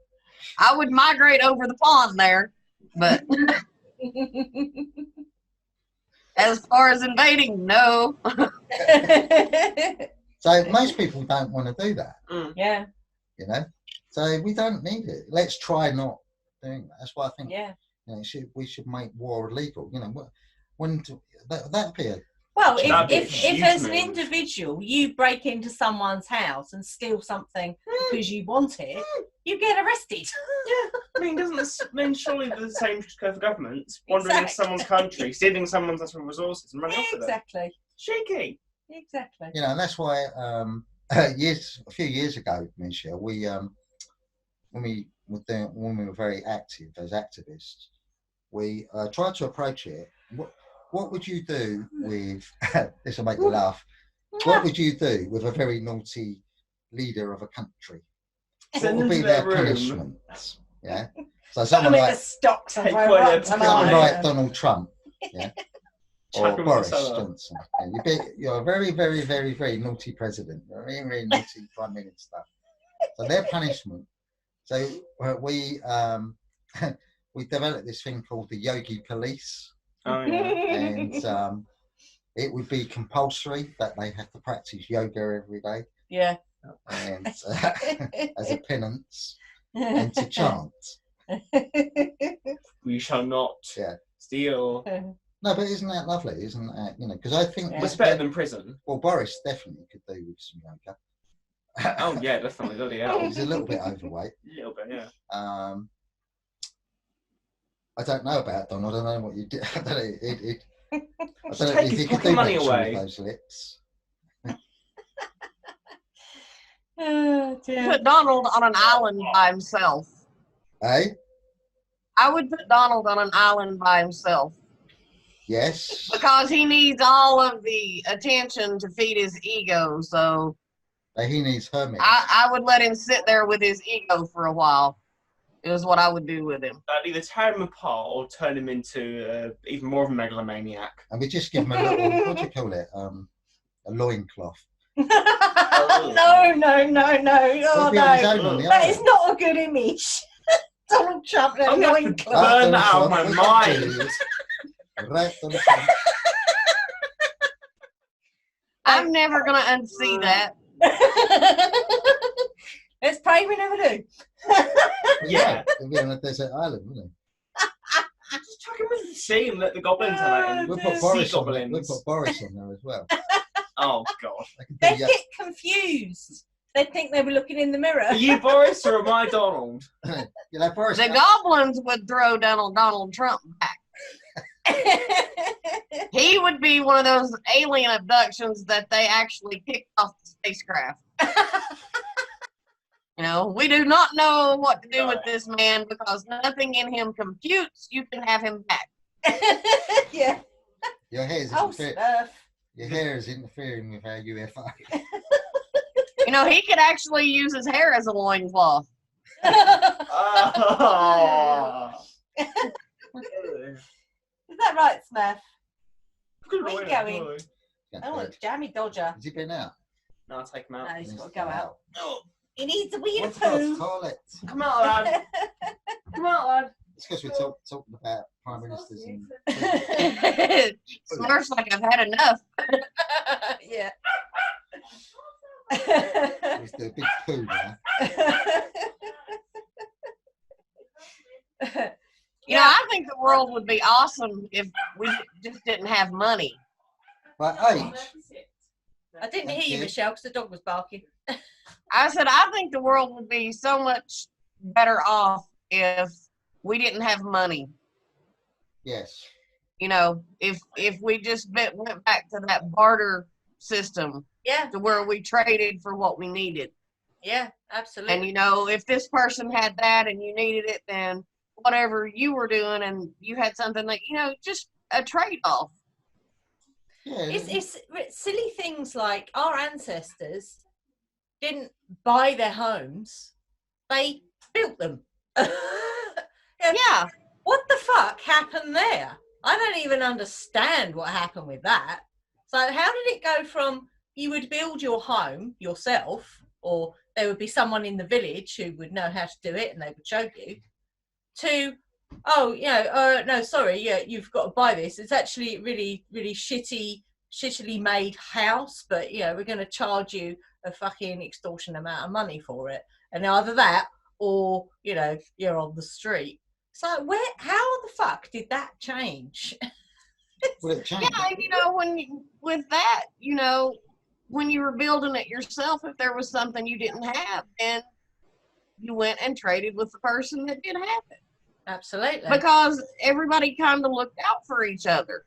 I would migrate over the pond there, but as far as invading, no. So most people don't want to do that. Yeah. You know, so we don't need it. Let's try not doing that. That's why I think. Yeah. You know, we should make war illegal. You know, when that appear. Well, if as an individual you break into someone's house and steal something because you want it, you get arrested. Yeah, I mean, doesn't this mean surely the same for governments wandering into someone's country, stealing someone's natural resources and running off with them? Exactly. Shaky. Exactly. You know, and that's why a few years ago, Michelle, we when we were very active as activists, we tried to approach it. What would you do with this will make you laugh? What would you do with a very naughty leader of a country? What would be their punishments? Yeah. So someone like Donald Trump, yeah, or Boris Johnson. Yeah, you're a very, very, very, very naughty president. You're a very, very naughty prime minister. So their punishment. So we developed this thing called the Yogi Police. Oh, yeah. And it would be compulsory that they have to practice yoga every day. Yeah. And as a penance, and to chant. We shall not steal. No, but isn't that lovely? Isn't that, you know, because I think it's better than prison. Well, Boris definitely could do with some yoga. Oh yeah, definitely. Bloody hell. He's a little bit overweight. A little bit, yeah. I don't know about Donald. I don't know what you did. I Just don't know take if his you could fucking do money Rachel away. with those lips. Oh, dear. Put Donald on an island by himself. Eh? I would put Donald on an island by himself Yes. because he needs all of the attention to feed his ego. So He needs hermit. I would let him sit there with his ego for a while. Is what I would do with him. I'd either tear him apart or turn him into even more of a megalomaniac. And we just give him a little, what do you call it? A loincloth. No. Oh, He'll no. be on his own on the That is island. not a good image. Donald Trump in a I'm going to loincloth. burn that out of my Donald mind. Trump, right on the front. I'm never going to unsee that. Let's pray we never do. Yeah. He'll be on a desert island, wouldn't Just chuck him into the sea and let the goblins have it. he? And We'll dear. put Boris sea on there. We'll goblins. put Boris on there as well. Oh, God. They can They'd do get confused. They'd think they were looking in the mirror. Are you Boris or am I Donald? you know, Boris. The goblins would throw Donald Trump back. He would be one of those alien abductions that they actually kicked off the spacecraft. You know, we do not know what to do with this man because nothing in him computes. You can have him back. Yeah. Your hair is Oh, interfering. stuff. Your hair is interfering with our UFO. You know, he could actually use his hair as a loincloth. Oh. Is that right, Smurf? Where you going? Can't Oh, do it's it. Jammy Dodger. Has he been out? No, I'll take him out. No, he's He got to needs go come out. He needs a wee What's the poo. toilet? Come out, lad. Come out, lad. It's because we're talking about prime ministers and Smurf's like, I've had enough. Yeah. it's the big poo now. You know, I think the world would be awesome if we just didn't have money. Right, age. I didn't Thank hear you, you. Michelle, because the dog was barking. I said, I think the world would be so much better off if we didn't have money. Yes. You know, if we just went back to that barter system Yeah, to where we traded for what we needed. yeah, absolutely. And, you know, if this person had that and you needed it, then whatever you were doing and you had something that, you know, just a trade-off. Yeah. It's silly things like our ancestors didn't buy their homes, they built them. Yeah. What the fuck happened there? I don't even understand what happened with that. So how did it go from you would build your home yourself, or there would be someone in the village who would know how to do it and they would show you, to, oh, you know, no, sorry, yeah, you've got to buy this. It's actually really, really shittily made house, but, you know, we're going to charge you a fucking extortionate amount of money for it. And either that or, you know, you're on the street. So how the fuck did that change? Well, it changed. Yeah, and, you know, with that, you know, when you were building it yourself, if there was something you didn't have, then you went and traded with the person that did have it. Absolutely. Because everybody kind of looked out for each other.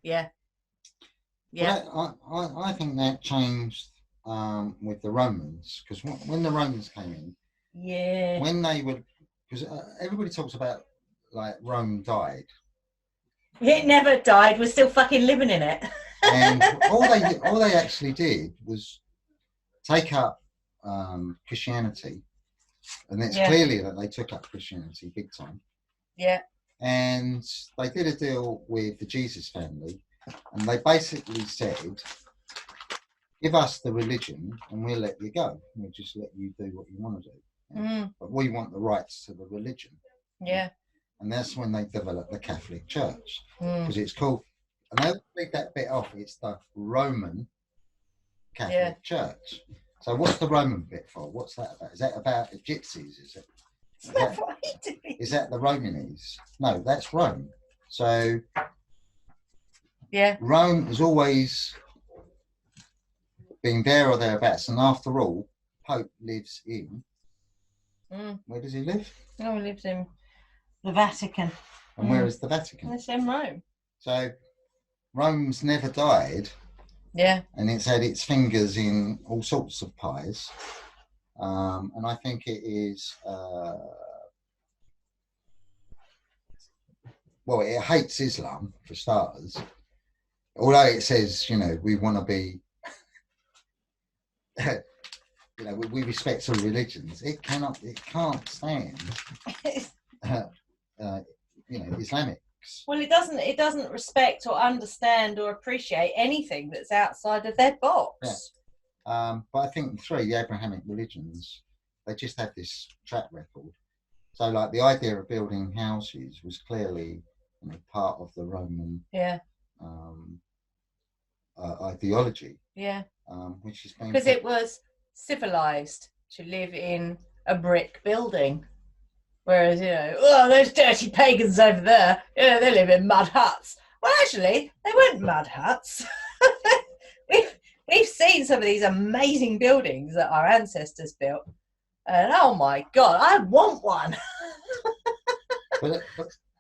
Yeah. Yeah. Well, I think that changed with the Romans, because when the Romans came in, Yeah. when they would, because everybody talks about like Rome died, It never died. We're still fucking living in it. and all they actually did was take up Christianity, and it's clearly that they took up Christianity big time. Yeah. And they did a deal with the Jesus family, and they basically said, give us the religion and we'll let you go. We'll just let you do what you want to do. Mm. But we want the rights to the religion. Yeah. And that's when they developed the Catholic Church. Mm. Because it's called, and they'll leave that bit off, it's the Roman Catholic Church. So what's the Roman bit for? What's that about? Is that about the gypsies? Is that the Romanese? No, that's Rome. So Rome has always been there or thereabouts, and after all, Pope lives in. Where does he live? Oh, he lives in the Vatican. And where is the Vatican? It's in Rome. So Rome's never died. Yeah. And it's had its fingers in all sorts of pies. And I think it is, well, it hates Islam for starters. Although it says, you know, we want to be, you know, we respect all religions. It can't stand, you know, Islamics. Well, it doesn't respect or understand or appreciate anything that's outside of their box. Yeah. But I think the Abrahamic religions, they just have this track record. So, like, the idea of building houses was clearly, you know, part of the Roman ideology. Yeah. Which has been, because it was civilized to live in a brick building, whereas, you know, oh, those dirty pagans over there, you know, they live in mud huts. Well, actually, they weren't mud huts. We've seen some of these amazing buildings that our ancestors built, and oh my God, I want one. but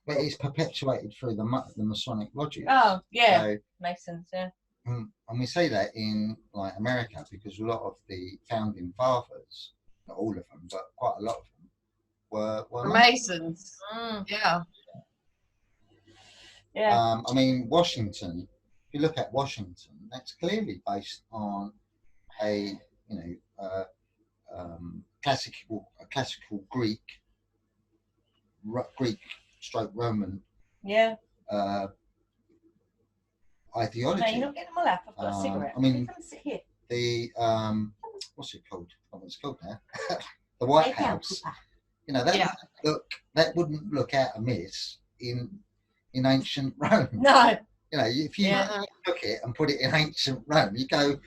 it's perpetuated through the Masonic lodges. Oh yeah, so, Masons, yeah. And we say that in, like, America, because a lot of the founding fathers, not all of them, but quite a lot of them, were Masons. Yeah. Yeah. I mean, Washington. If you look at Washington, that's clearly based on a, you know, classical Greek stroke Roman. Yeah. Ideology. No, you're not getting my lap. I've got a cigarette. I mean, come sit here. The what's it called? Oh, it's called now. The White House. You know, that wouldn't look out amiss in ancient Rome. No. You know, if you look it and put it in ancient Rome, you go,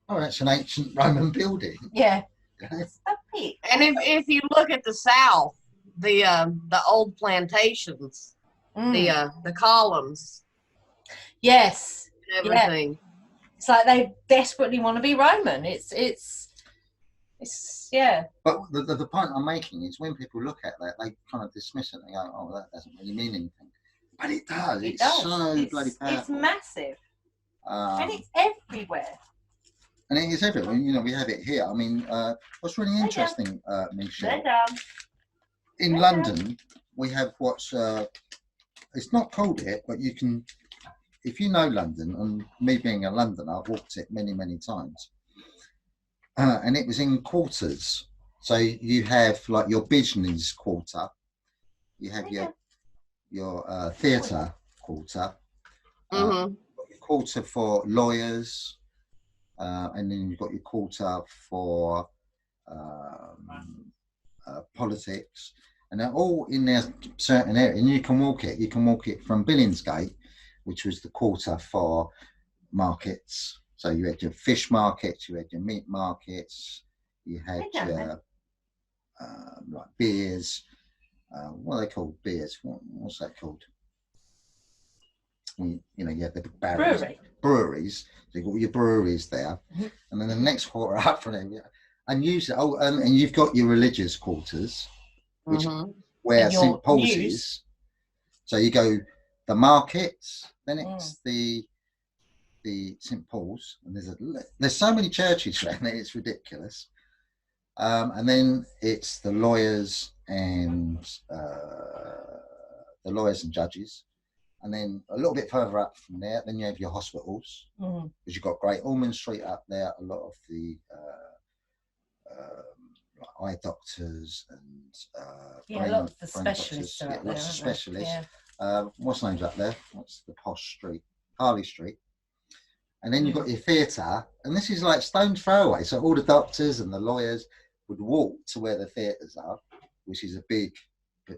oh, that's an ancient Roman building. Yeah. And if you look at the South, the old plantations, the columns. Yes. Everything. Yeah. It's like they desperately want to be Roman. It's yeah. But the point I'm making is when people look at that, they kind of dismiss it and go, oh, that doesn't really mean anything. But it does. It's so bloody powerful. It's massive. And it's everywhere. And it is everywhere. You know, we have it here. I mean, what's really interesting, Michelle, in London, we have what's, it's not called it, but you can, if you know London, and me being a Londoner, I've walked it many, many times. And it was in quarters. So you have, like, your business quarter, you have your theatre quarter, your quarter for lawyers, and then you've got your quarter for politics, and they're all in their certain area. And you can walk it from Billingsgate, which was the quarter for markets. So you had your fish markets, you had your meat markets, you had your like beers. What are they called? Beers. What's that called? You know, you have the big barrels. Breweries. So you've got your breweries there, and then the next quarter up from there, and usually, and you've got your religious quarters, which where St. Paul's is. So you go the markets, then it's the St. Paul's, and there's so many churches around there, it's ridiculous. And then it's the lawyers and judges. And then a little bit further up from there, then you have your hospitals, because you've got Great Ormond Street up there. A lot of the eye doctors and a lot of the specialists are up there. Lots of specialists. Yeah. What's the name's up there? What's the posh street? Harley Street. And then you've got your theatre, and this is like stone's throw away. So all the doctors and the lawyers would walk to where the theatres are, which is a big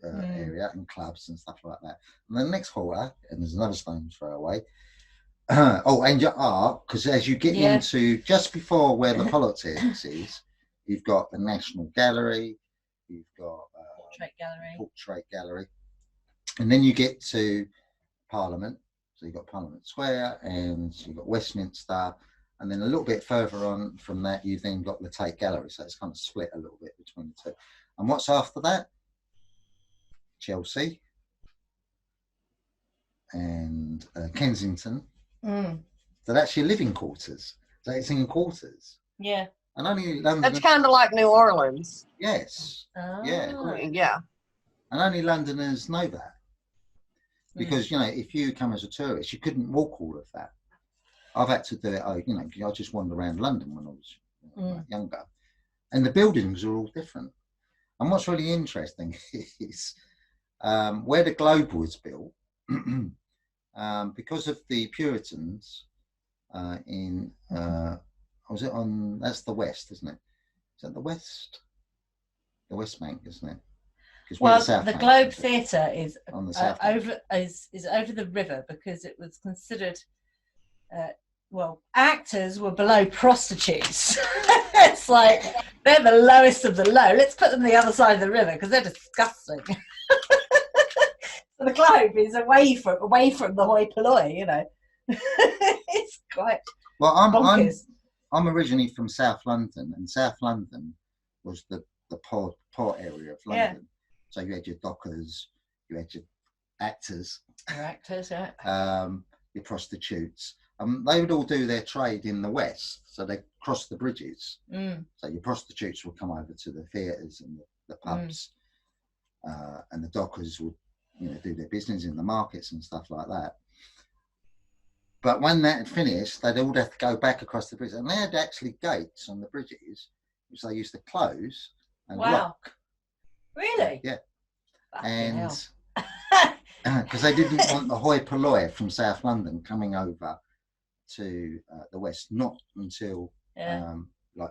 area, and clubs and stuff like that. And then the next quarter, and there's another stone's throw away. And your art, because as you get into just before where the politics is, you've got the National Gallery, you've got Portrait Gallery, and then you get to Parliament. So you've got Parliament Square, and you've got Westminster, and then a little bit further on from that, you've then got the Tate Gallery. So it's kind of split a little bit between the two. And what's after that? Chelsea. and Kensington that actually are living quarters. So it's in quarters. Yeah. And only London. That's kind of like New Orleans. Yes. Oh. Yeah. And only Londoners know that. Because, you know, if you come as a tourist, you couldn't walk all of that. I've had to do it, I just wandered around London when I was younger. And the buildings are all different. And what's really interesting is where the Globe was built, because of the Puritans that's the West, isn't it? Is that the West? The West Bank, isn't it? Well, the Globe Theatre is on the south is over the river because it was considered. Actors were below prostitutes. It's like they're the lowest of the low. Let's put them the other side of the river because they're disgusting. So the Globe is away from the hoi polloi, you know. It's quite. Well, bonkers. I'm originally from South London, and South London was the port area of London. Yeah. So you had your dockers, you had your actors. Your actors, yeah. Your prostitutes. They would all do their trade in the West, so they crossed the bridges. So your prostitutes would come over to the theatres and the pubs, and the dockers would, do their business in the markets and stuff like that. But when that had finished, they'd all have to go back across the bridge, and they had actually gates on the bridges, which they used to close and lock. Really? Yeah. And because they didn't want the hoi polloi from South London coming over to the West, not until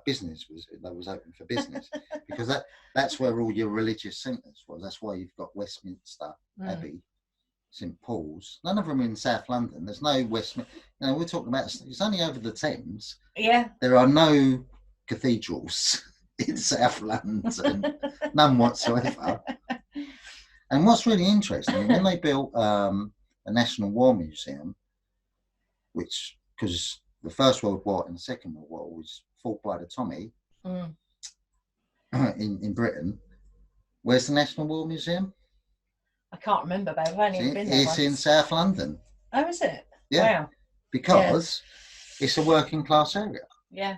business was open for business, because that's where all your religious centres was. That's why you've got Westminster Abbey, St Paul's. None of them in South London. There's no Westminster. We're talking about it's only over the Thames. Yeah. There are no cathedrals in South London, none whatsoever. And what's really interesting, when they built the National War Museum, which, because the First World War and the Second World War was fought by the Tommy in Britain, where's the National War Museum? I can't remember, but I've only been there It's in South London. Oh, is it? Yeah. Wow. Because it's a working class area. Yeah.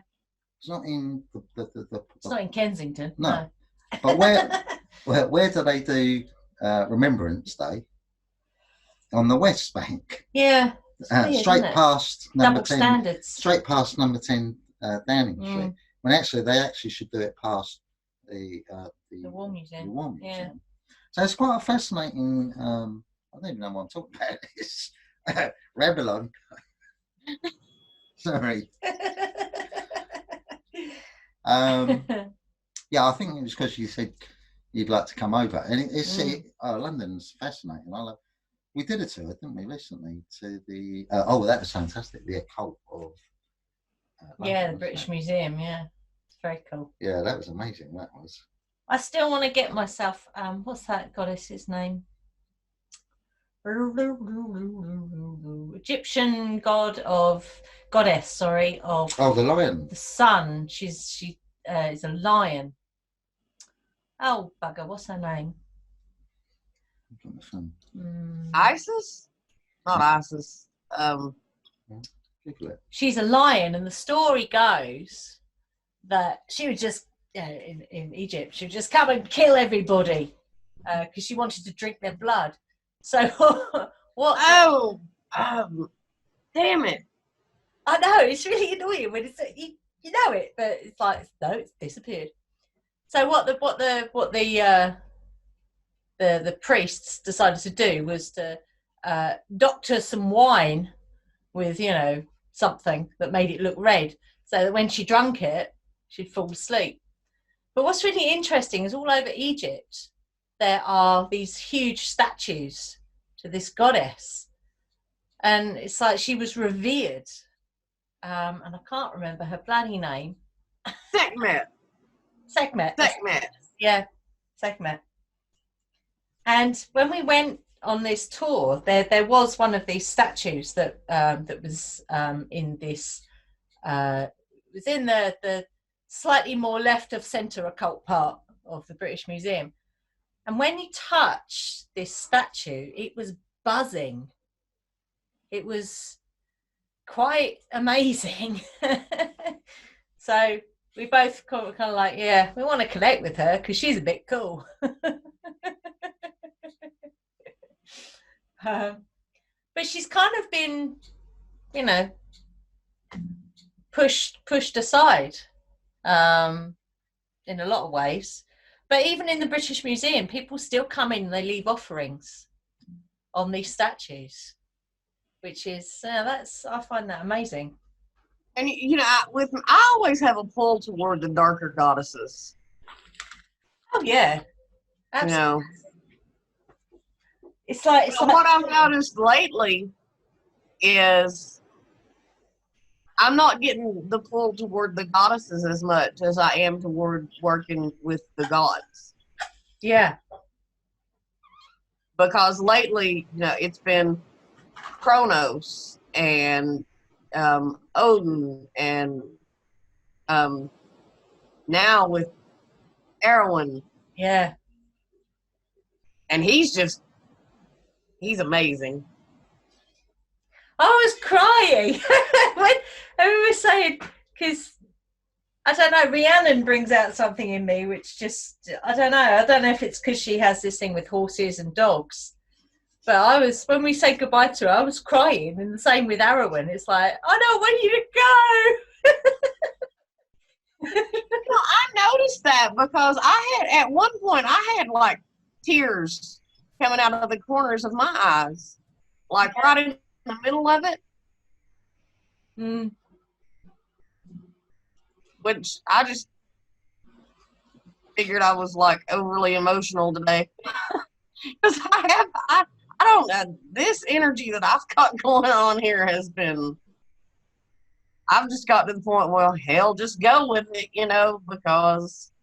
It's not in It's not in Kensington. No. But where do they do Remembrance Day? On the West Bank. Yeah. Straight past number 10. Standards. Straight past number 10 Downing Street. When they should do it past the War Museum. The War Museum. Yeah. So it's quite a fascinating. I don't even know what I'm talking about. It's Rebellion. Sorry. I think it was because you said you'd like to come over, and London's fascinating. We did a tour, didn't we, recently to the? That was fantastic. The occult of. London, the British Museum. Yeah, it's very cool. Yeah, that was amazing. That was. I still want to get myself. What's that goddess's name? Egyptian goddess of. Oh, the lion. The sun. She is a lion. Oh bugger! What's her name? Isis? Not Isis. She's a lion, and the story goes that she would just, in Egypt, she would just come and kill everybody because she wanted to drink their blood. So what? Oh, damn it! I know, it's really annoying when it's you know it, but it's like no, it's disappeared. So what the priests decided to do was to doctor some wine with something that made it look red, so that when she drank it, she'd fall asleep. But what's really interesting is all over Egypt there are these huge statues to this goddess, and it's like she was revered, and I can't remember her bloody name. Sekhmet. Yeah, Sekhmet. And when we went on this tour, there was one of these statues that was in this. It was in the slightly more left of centre occult part of the British Museum. And when you touch this statue, it was buzzing it was quite amazing. So we both kind of like, yeah, we want to connect with her because she's a bit cool. But she's kind of been, you know, pushed aside in a lot of ways. But even in the British Museum, people still come in and they leave offerings on these statues, which is I find that amazing. And you know, I always have a pull toward the darker goddesses. Oh yeah, absolutely. You know, it's like what I've noticed lately is I'm not getting the pull toward the goddesses as much as I am toward working with the gods. Yeah. Because lately, you know, it's been Kronos and Odin and now with Erwin. Yeah. And he's amazing. I was crying when we were saying, because I don't know, Rhiannon brings out something in me which just, I don't know if it's because she has this thing with horses and dogs, but when we said goodbye to her, I was crying, and the same with Arwen. It's like, I don't want you to go. Well, I noticed that because at one point I had like tears coming out of the corners of my eyes, like right in the middle of it. Which I just figured I was like overly emotional today. Because I don't know, this energy that I've got going on here has been, I've just got to the point, well, hell, just go with it, you know, because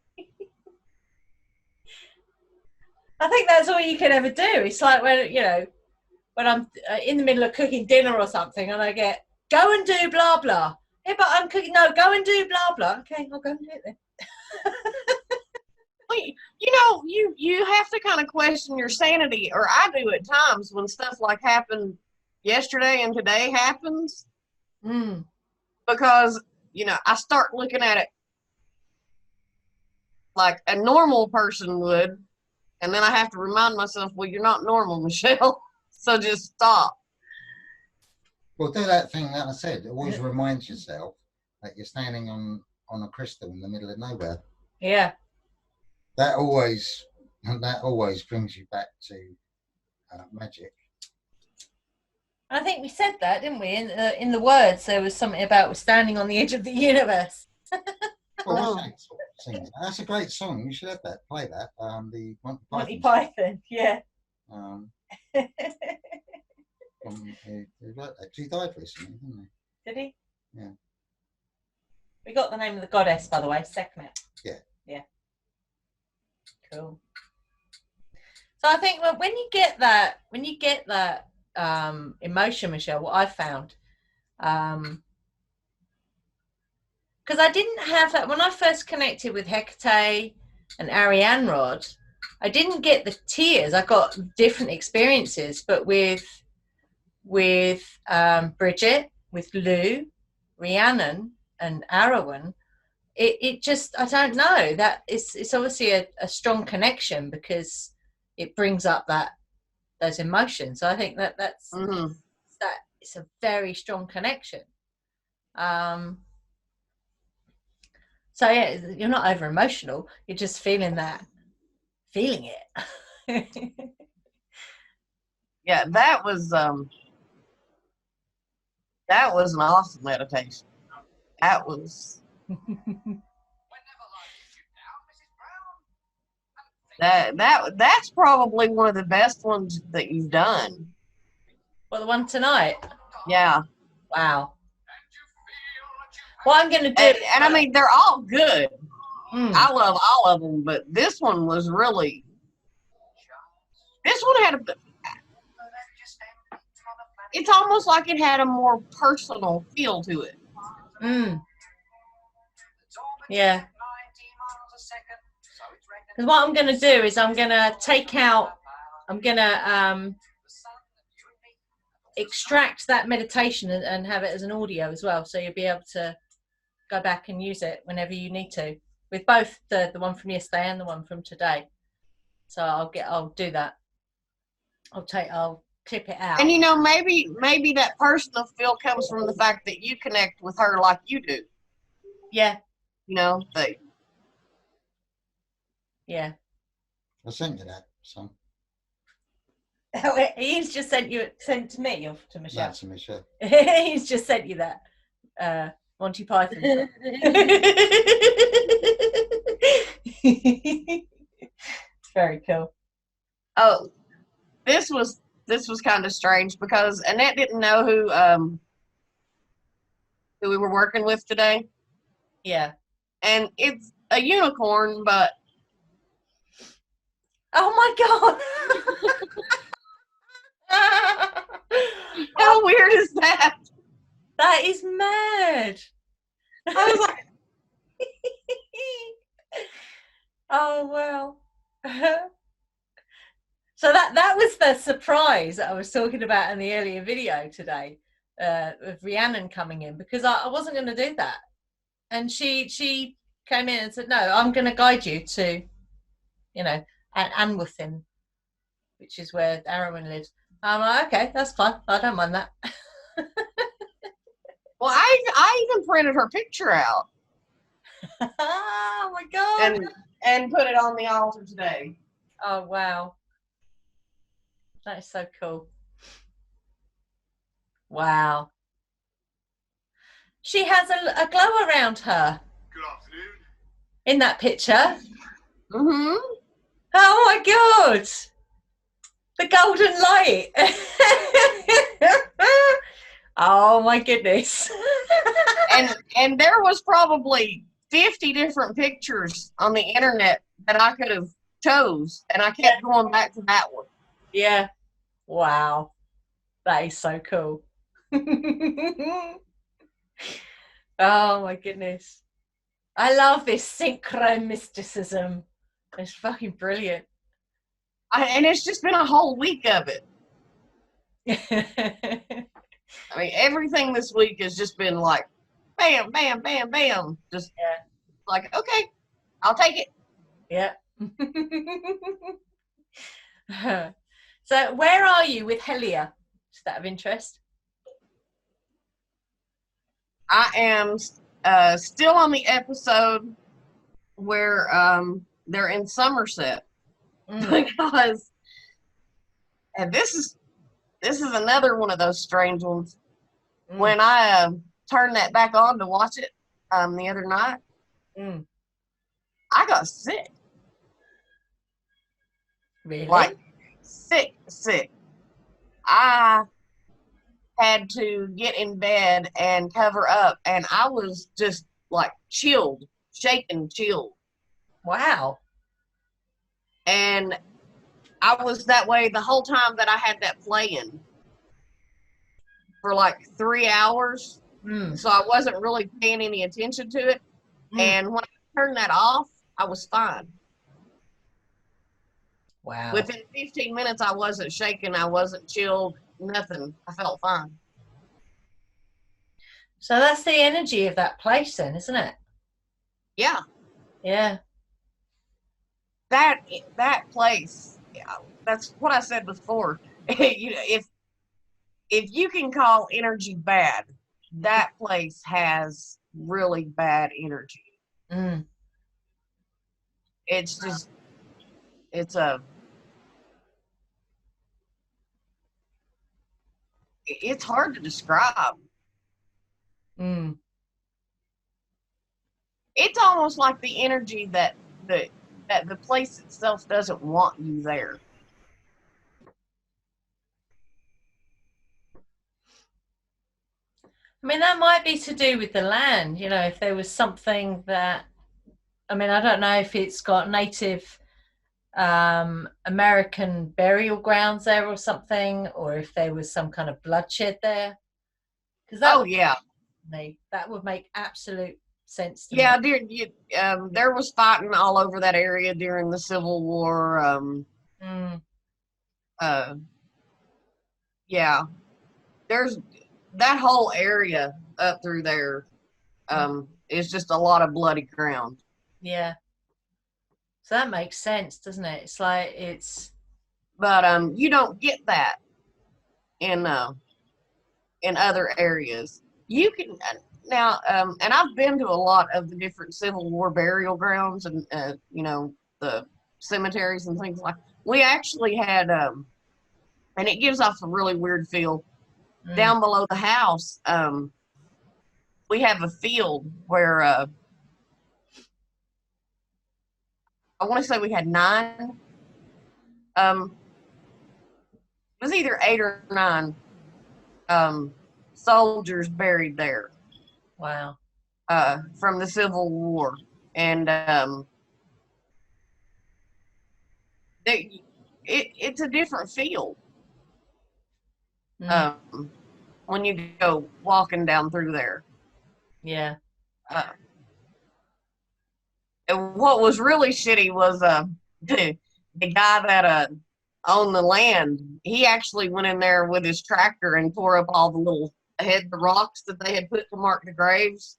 I think that's all you can ever do. It's like when I'm in the middle of cooking dinner or something and I get, go and do blah, blah. Yeah, but I'm cooking, no, go and do blah, blah. Okay, I'll go and do it then. You know, you have to kind of question your sanity, or I do at times when stuff like happened yesterday and today happens. Because, you know, I start looking at it like a normal person would, and then I have to remind myself, well, you're not normal, Michelle, so just stop. Well, do that thing that I said. Always remind yourself that you're standing on a crystal in the middle of nowhere. Yeah. That always brings you back to magic. I think we said that, didn't we? In the words, there was something about we're standing on the edge of the universe. Well, that's a great song. You should have that. Play that. The Monty Python. Yeah. He died recently, didn't he? Did he? Yeah. We got the name of the goddess, by the way, Sekhmet. Yeah. Yeah. Cool. So I think when you get that emotion, Michelle, what I found, because I didn't have that when I first connected with Hecate and Arianrod. I didn't get the tears. I got different experiences, but with Bridget, with Lou, Rhiannon, and Arwen, it just, I don't know, that it's obviously a strong connection because it brings up those emotions. So I think that's that it's a very strong connection. So yeah, you're not over emotional, you're just feeling it. Yeah, that was an awesome meditation. That was that's probably one of the best ones that you've done. Well, the one tonight? Yeah. Wow. What I'm going to do... And I mean, they're all good. I love all of them, but this one was really... This one had it's almost like it had a more personal feel to it. Yeah. Because what I'm going to do is I'm going to take out... I'm going to extract that meditation and have it as an audio as well, so you'll be able to go back and use it whenever you need to, with both the one from yesterday and the one from today. So I'll do that. I'll clip it out. And maybe that personal feel comes from the fact that you connect with her like you do. Yeah. Yeah. I sent you that, so. Oh, he's just sent to me or to Michelle? That's to Michelle. He's just sent you that Monty Python. It's very cool. Oh, this was kind of strange because Annette didn't know who we were working with today. Yeah. And it's a unicorn, but oh my god. How weird is that? That is mad. I was like, oh well. So that was the surprise that I was talking about in the earlier video today, with Rhiannon coming in, because I wasn't going to do that, and she came in and said, "No, I'm going to guide you to, Anwithin, which is where Arwen lives." I'm like, okay, that's fine. I don't mind that. Well, I even printed her picture out. Oh my god! And put it on the altar today. Oh wow, that is so cool. Wow. She has a glow around her. Good afternoon. In that picture. Mm-hmm. Oh my god! The golden light. Oh my goodness. and there was probably 50 different pictures on the internet that I could have chose, and I kept going back to that one. Yeah. Wow. That is so cool. Oh my goodness. I love this synchro mysticism. It's fucking brilliant. And it's just been a whole week of it. I mean, everything this week has just been like, bam, bam, bam, bam. Just like, okay, I'll take it. Yeah. So where are you with Helia? Just out of interest. I am still on the episode where they're in Somerset. Because, and this is another one of those strange ones. When I turned that back on to watch it the other night, I got sick. Really? Like sick. I had to get in bed and cover up, and I was just like chilled, shaking, chilled. Wow. And I was that way the whole time that I had that playing for like 3 hours. So I wasn't really paying any attention to it. And when I turned that off, I was fine. Wow. Within 15 minutes, I wasn't shaking. I wasn't chilled. Nothing. I felt fine. So that's the energy of that place then, isn't it? Yeah. Yeah. That place, that's what I said before. If you can call energy bad, that place has really bad energy. It's just, it's hard to describe. It's almost like the energy that the place itself doesn't want you there. I mean, that might be to do with the land, if there was something that, I mean, I don't know if it's got native American burial grounds there or something, or if there was some kind of bloodshed there. That would make absolute sense to me. There was fighting all over that area during the Civil War. there's that whole area up through there is just a lot of bloody ground. Yeah. So that makes sense, doesn't it? It's like But you don't get that in other areas. You can now, and I've been to a lot of the different Civil War burial grounds and the cemeteries and things like. We actually had, and it gives off a really weird feel. Down below the house, we have a field where I want to say we had 9. It was either 8 or 9 soldiers buried there. wow. From the Civil War, and it's a different feel when you go walking down through there. Yeah. And what was really shitty was the guy that owned the land. He actually went in there with his tractor and tore up all the little the rocks that they had put to mark the graves.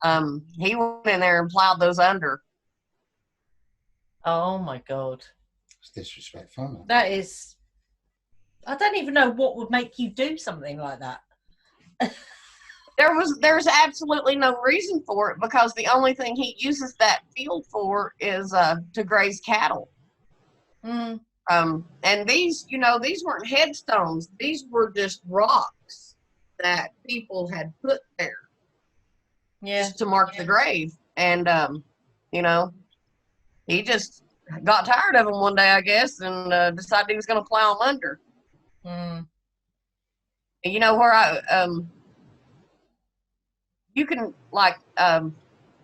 He went in there and plowed those under. Oh my God. It's disrespectful. That is. I don't even know what would make you do something like that. There's absolutely no reason for it, because the only thing he uses that field for is to graze cattle. And these weren't headstones. These were just rocks that people had put there. Yeah. Just to mark the grave. And he just got tired of them one day, I guess, and decided he was going to plow them under. And where you can, like,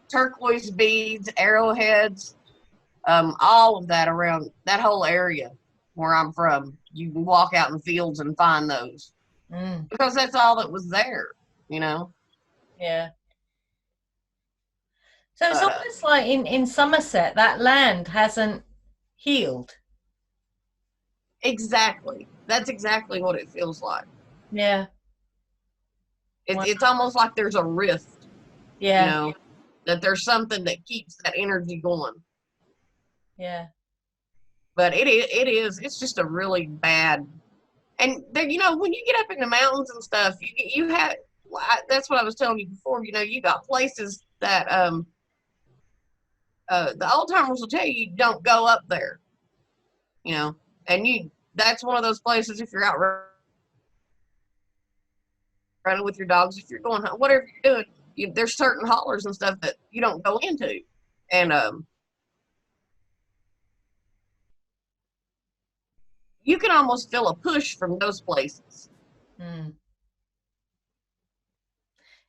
turquoise beads, arrowheads, all of that around that whole area where I'm from. You can walk out in the fields and find those. Because that's all that was there, Yeah. So it's almost like in Somerset, that land hasn't healed. Exactly. That's exactly what it feels like. Yeah. It's almost like there's a rift. Yeah. That there's something that keeps that energy going. Yeah. But it's just a really bad. And there, when you get up in the mountains and stuff, you have. That's what I was telling you before. You got places that the old timers will tell you don't go up there. And that's one of those places, if you're out running with your dogs, if you're going, whatever you're doing, there's certain hollers and stuff that you don't go into. And you can almost feel a push from those places.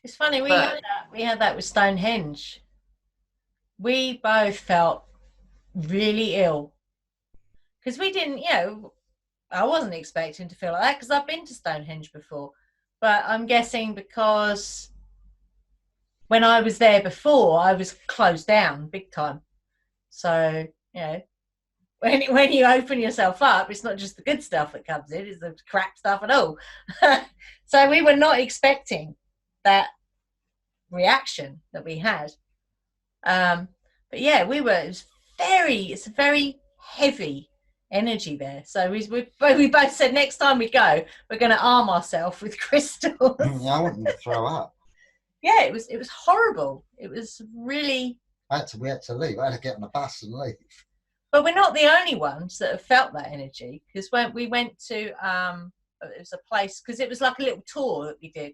It's funny, we had that with Stonehenge. We both felt really ill because we didn't, I wasn't expecting to feel like that because I've been to Stonehenge before, but I'm guessing because when I was there before, I was closed down big time. So, when you open yourself up, it's not just the good stuff that comes in, it's the crap stuff at all. So we were not expecting that reaction that we had. But yeah, it's a very heavy energy there. So we both said next time we go, we're going to arm ourselves with crystals. Yeah, I wanted to throw up. Yeah, it was horrible. It was really. We had to leave. I had to get on a bus and leave. But we're not the only ones that have felt that energy, because when we went to it was a place, because it was like a little tour that we did,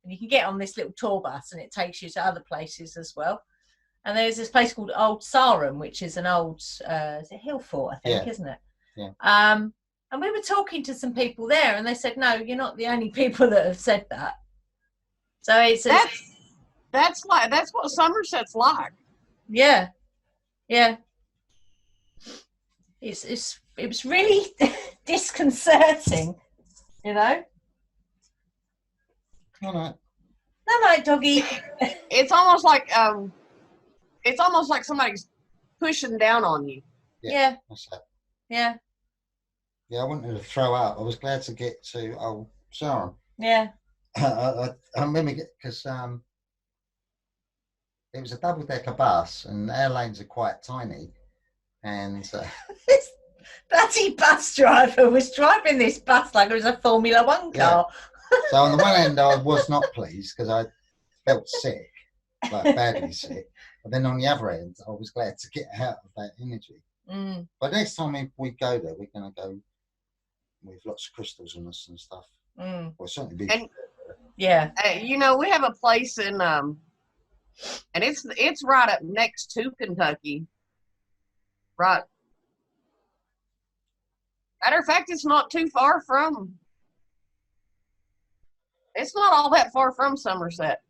and you can get on this little tour bus and it takes you to other places as well. And there's this place called Old Sarum, which is an old is it Hillfort, I think, isn't it? Yeah. And we were talking to some people there, and they said, no, you're not the only people that have said that. So that's what Somerset's like. Yeah. Yeah. It was really disconcerting, All right. Night, doggy. It's almost like somebody's pushing down on you. Yeah. That's it. Yeah. Yeah, I wanted to throw up. I was glad to get to Old Sharon. Yeah. I remember because it was a double-decker bus, and our lanes are quite tiny, and This bloody bus driver was driving this bus like it was a Formula One car. Yeah. So on the one hand, I was not pleased because I felt sick, like badly sick. But then on the other end, I was glad to get out of that energy. But next time we go there, we're going to go with lots of crystals on us and stuff. Well, certainly be. And, yeah. You know, we have a place in, and it's right up next to Kentucky. Right. Matter of fact, it's not too far from. It's not all that far from Somerset.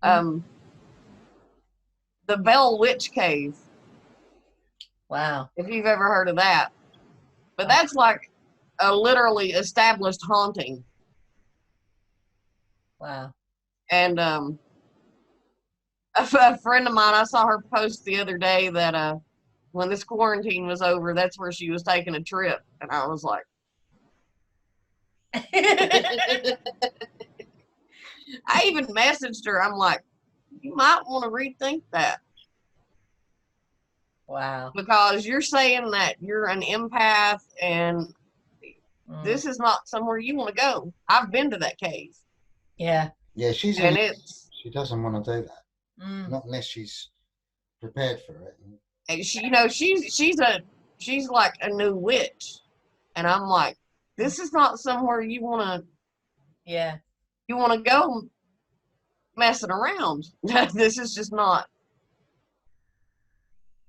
The Bell Witch Cave. Wow. If you've ever heard of that. But that's like a literally established haunting. Wow. And a friend of mine, I saw her post the other day that when this quarantine was over, that's where she was taking a trip. And I was like, I even messaged her. I'm like, you might want to rethink that. Wow. Because you're saying that you're an empath and this is not somewhere you want to go. I've been to that cave. Yeah. Yeah, she doesn't want to do that. Not unless she's prepared for it. And she, you know, she's like a new witch. And I'm like, this is not somewhere you want to. Yeah. You want to go messing around. This is just not.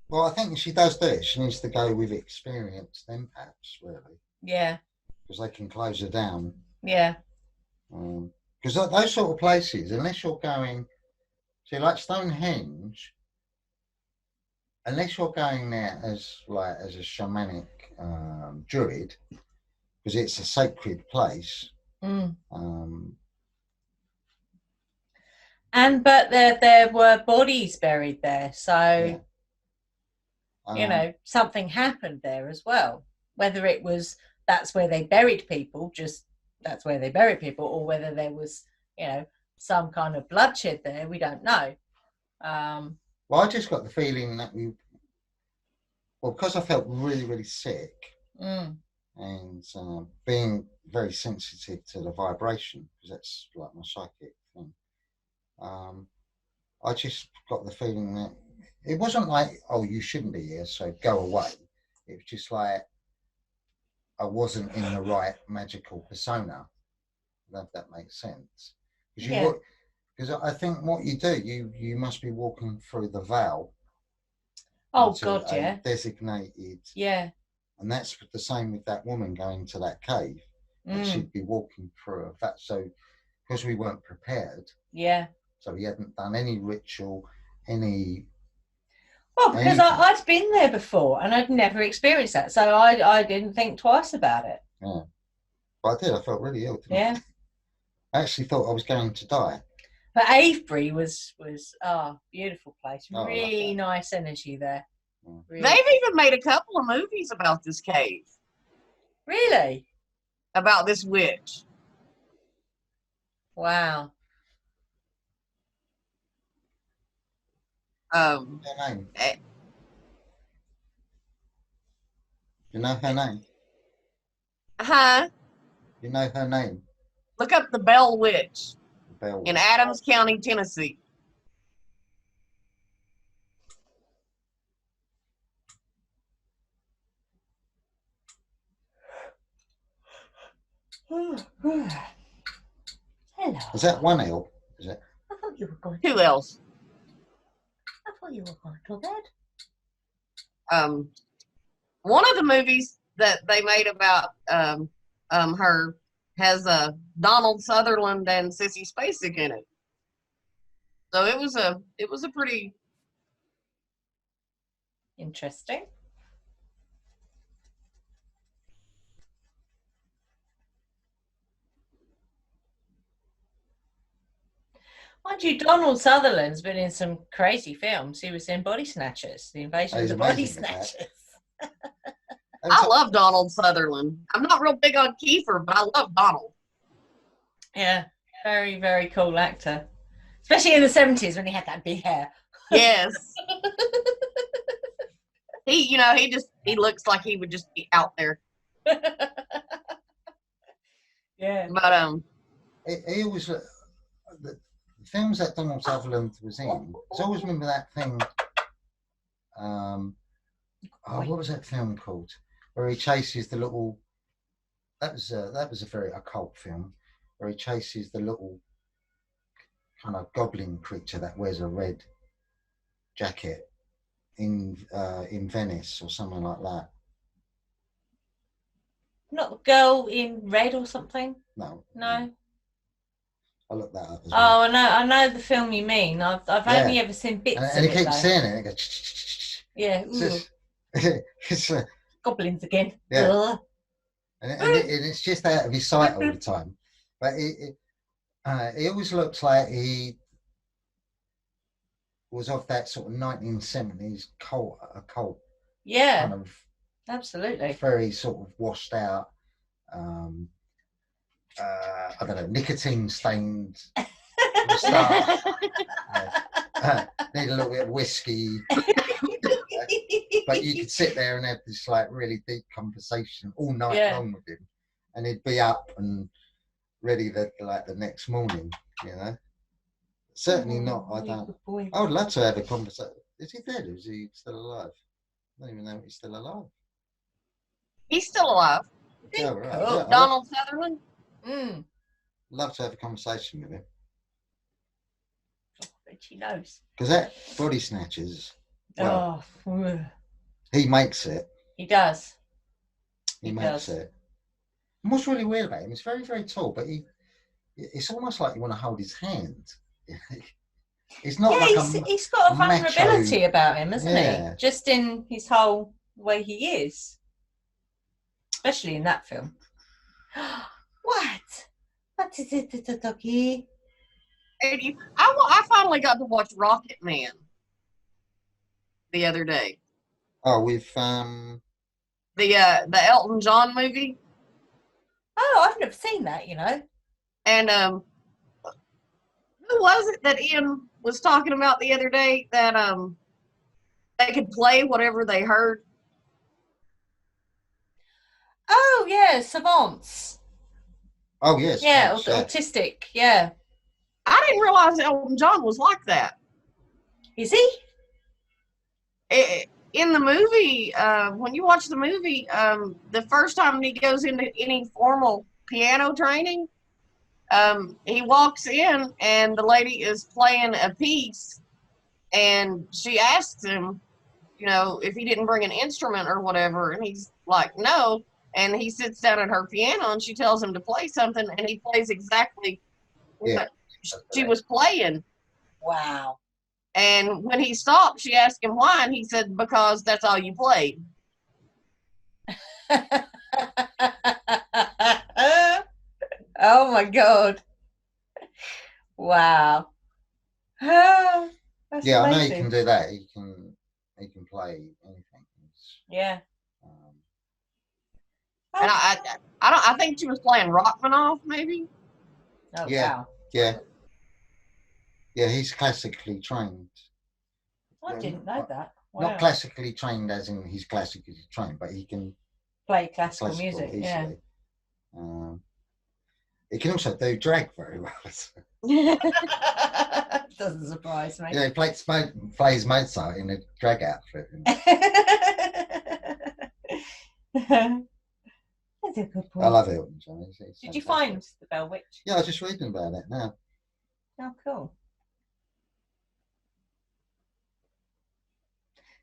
Well, I think if she does do it, she needs to go with experienced empaths, really. Yeah. Because they can close her down. Yeah. Because those sort of places, unless you're going, see, like Stonehenge, unless you're going there as a shamanic druid, because it's a sacred place. But there were bodies buried there, so you know, something happened there as well. Whether it was that's where they buried people, just that's where they buried people, or whether there was, you know, some kind of bloodshed there, we don't know. Well, I just got the feeling that because I felt really, really sick, and being very sensitive to the vibration, because that's like my psychic thing. I just got the feeling that it wasn't like, oh, you shouldn't be here, so go away. It was just like I wasn't in the right magical persona. If that makes sense. Because I think what you do, you must be walking through the veil. Oh God, yeah. Designated. Yeah. And that's the same with that woman going to that cave. And she'd be walking through that. So because we weren't prepared. Yeah. So we hadn't done any ritual, any. Well, because I'd been there before and I'd never experienced that, so I didn't think twice about it. Yeah, but I did. I felt really ill. I actually thought I was going to die. But Avebury was beautiful place. Really nice energy there. Yeah. Really. They've even made a couple of movies about this cave. Really? About this witch. Wow. Her name. You know her name? Huh? You know her name? Look up the Bell Witch. Bell in Adams County, Tennessee. Hello. Is that one L? Is it? I thought you were going. 2 L's. I thought you were going to bed. One of the movies that they made about her has Donald Sutherland and Sissy Spacek in it. So it was a pretty interesting. Mind you, Donald Sutherland's been in some crazy films. He was in Body Snatchers, The Invasion of the Body Snatchers. I love Donald Sutherland. I'm not real big on Kiefer, but I love Donald. Yeah, very, very cool actor. Especially in the 70s when he had that big hair. Yes. He looks like he would just be out there. Yeah. But he always the films that Donald Sutherland was in. I always remember that thing. What was that film called? Where he chases the little. That was a very occult film, where he chases the little kind of goblin creature that wears a red jacket in Venice or something like that. Not the girl in red or something? No. I'll look that up as well. Oh, I know the film you mean. I've only ever seen bits and of he it. keeps saying it. And it goes. Yeah. It's Goblins again. Yeah. And it's just out of his sight all the time. But he always looks like he was of that sort of 1970s occult. Yeah. Kind of absolutely. Very sort of washed out. I don't know, nicotine stained moustache. Need a little bit of whiskey. But you could sit there and have this like really deep conversation all night long with him, and he'd be up and ready the next morning, you know. Certainly not. I would love to have a conversation. Is he dead or is he still alive? I don't even know if he's still alive. He's still alive. Yeah, right. Cool. Yeah, Donald Sutherland. Love to have a conversation with him. But she knows. Because that Body Snatchers, well, oh, he makes it. He does. He makes it. And what's really weird about him, he's very, very tall, but it's almost like you want to hold his hand. It's not he's got a vulnerability about him, hasn't he? Just in his whole way he is. Especially in that film. What is it, the doggy? I finally got to watch Rocket Man the other day. Oh, with the Elton John movie. Oh, I've never seen that, you know. And who was it that Ian was talking about the other day that they could play whatever they heard? Oh yeah, savants. Oh yes. Yeah, autistic. Yeah. I didn't realize Elton John was like that. Is he? In the movie, when you watch the movie, the first time he goes into any formal piano training, he walks in and the lady is playing a piece, and she asks him, you know, if he didn't bring an instrument or whatever, and he's like, no. And he sits down at her piano and she tells him to play something, and he plays exactly what she was playing. Wow. And when he stopped, she asked him why, and he said, because that's all you played. Oh my God. Wow. That's amazing. I know he can do that. He can play anything. Yeah. And I think she was playing Rachmaninoff, maybe. Oh, yeah. Wow. Yeah, he's classically trained. I didn't know that. Wow. Not classically trained as in he's classically trained, but he can play classical music easily. Yeah. He can also do drag very well. Doesn't surprise me. Yeah, he plays Mozart in a drag outfit. That's a good point. I love Elton John. Did you find the Bell Witch? Yeah, I was just reading about it now. Oh, cool.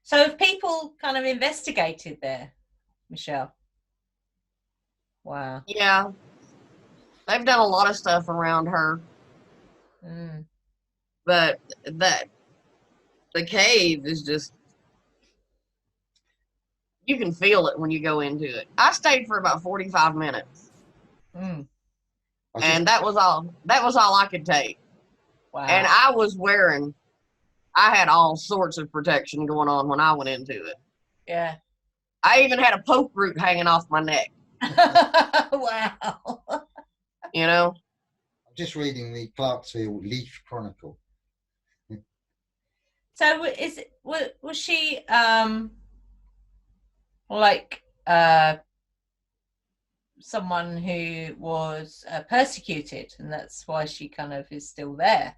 So have people kind of investigated there, Michelle? Wow. Yeah. They've done a lot of stuff around her. But the cave is just, you can feel it when you go into it. I stayed for about 45 minutes. And that was all I could take. Wow. And I had all sorts of protection going on when I went into it. Yeah. I even had a poke root hanging off my neck. Wow. You know? just reading the Clarksville Leaf Chronicle. So was she like someone who was persecuted, and that's why she kind of is still there?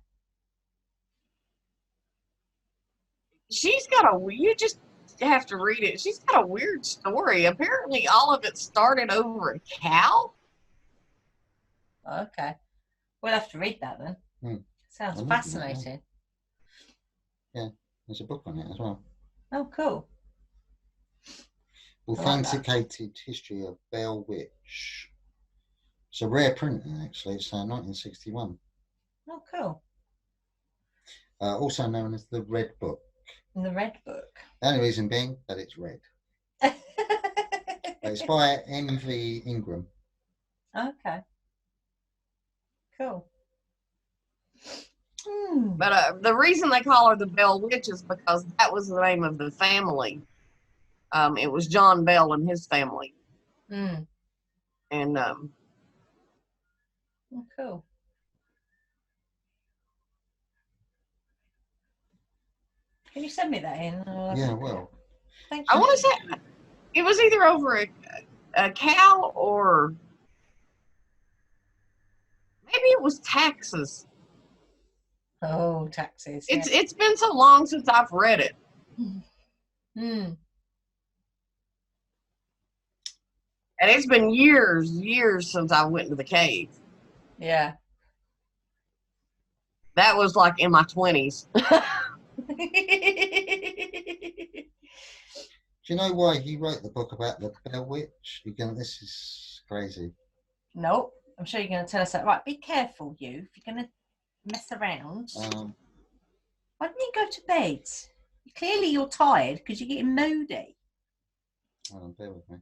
She's got you just have to read it. She's got a weird story. Apparently, all of it started over a cow. Okay, we'll have to read that then. Sounds fascinating. Yeah, there's a book on it as well. Oh, cool. Authenticated History of Bell Witch. It's a rare printing, actually. It's 1961. Oh, cool. Also known as the Red Book. The Red Book. The only reason being that it's red. It's by M.V. Ingram. Okay. Cool. But the reason they call her the Bell Witch is because that was the name of the family. It was John Bell and his family. And oh, cool. Can you send me that in? Yeah, well. Thank you. I want to say it was either over a cow or maybe it was taxes. Oh, taxes. It's been so long since I've read it. And it's been years since I went to the cave. Yeah. That was like in my 20s. Do you know why he wrote the book about the Bell Witch? This is crazy. Nope. I'm sure you're going to tell us that. Right, be careful, you. If you're going to mess around. Why don't you go to bed? Clearly you're tired because you're getting moody. Hold on, bear with me.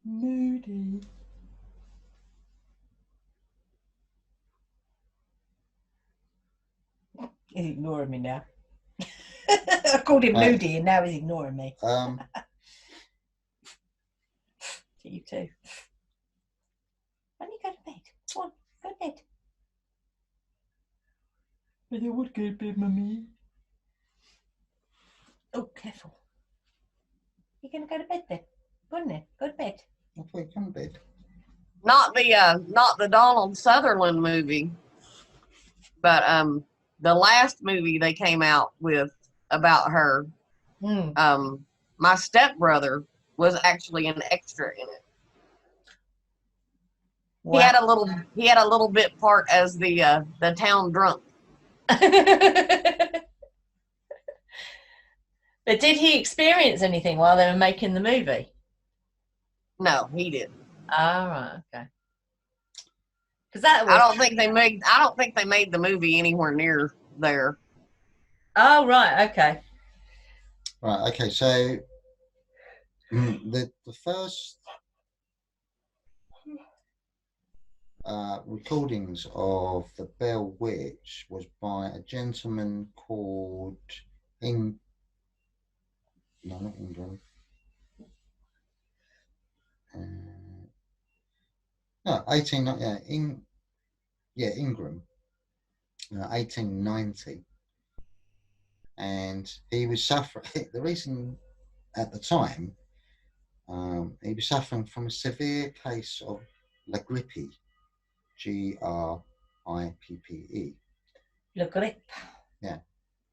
Moody. He's ignoring me now. I called him moody and now he's ignoring me. To you too. Why don't you go to bed? Come on, go to bed. But I would go to bed, mummy. Oh, careful. You're going to go to bed then? Go on then, go to bed. I thought you come to bed. Not the Donald Sutherland movie, but the last movie they came out with about her. My stepbrother was actually an extra in it. Wow. He had a little bit part as the town drunk. But did he experience anything while they were making the movie? No, he didn't. Oh, right, okay. Because that was... I don't think they made the movie anywhere near there. Oh, right, okay. Right, okay, so the first recordings of the Bell Witch was by a gentleman called not Ingram. Ingram, 1890, and he was suffering. The reason at the time, he was suffering from a severe case of La Grippe, Gripppe. La Grippe. Yeah,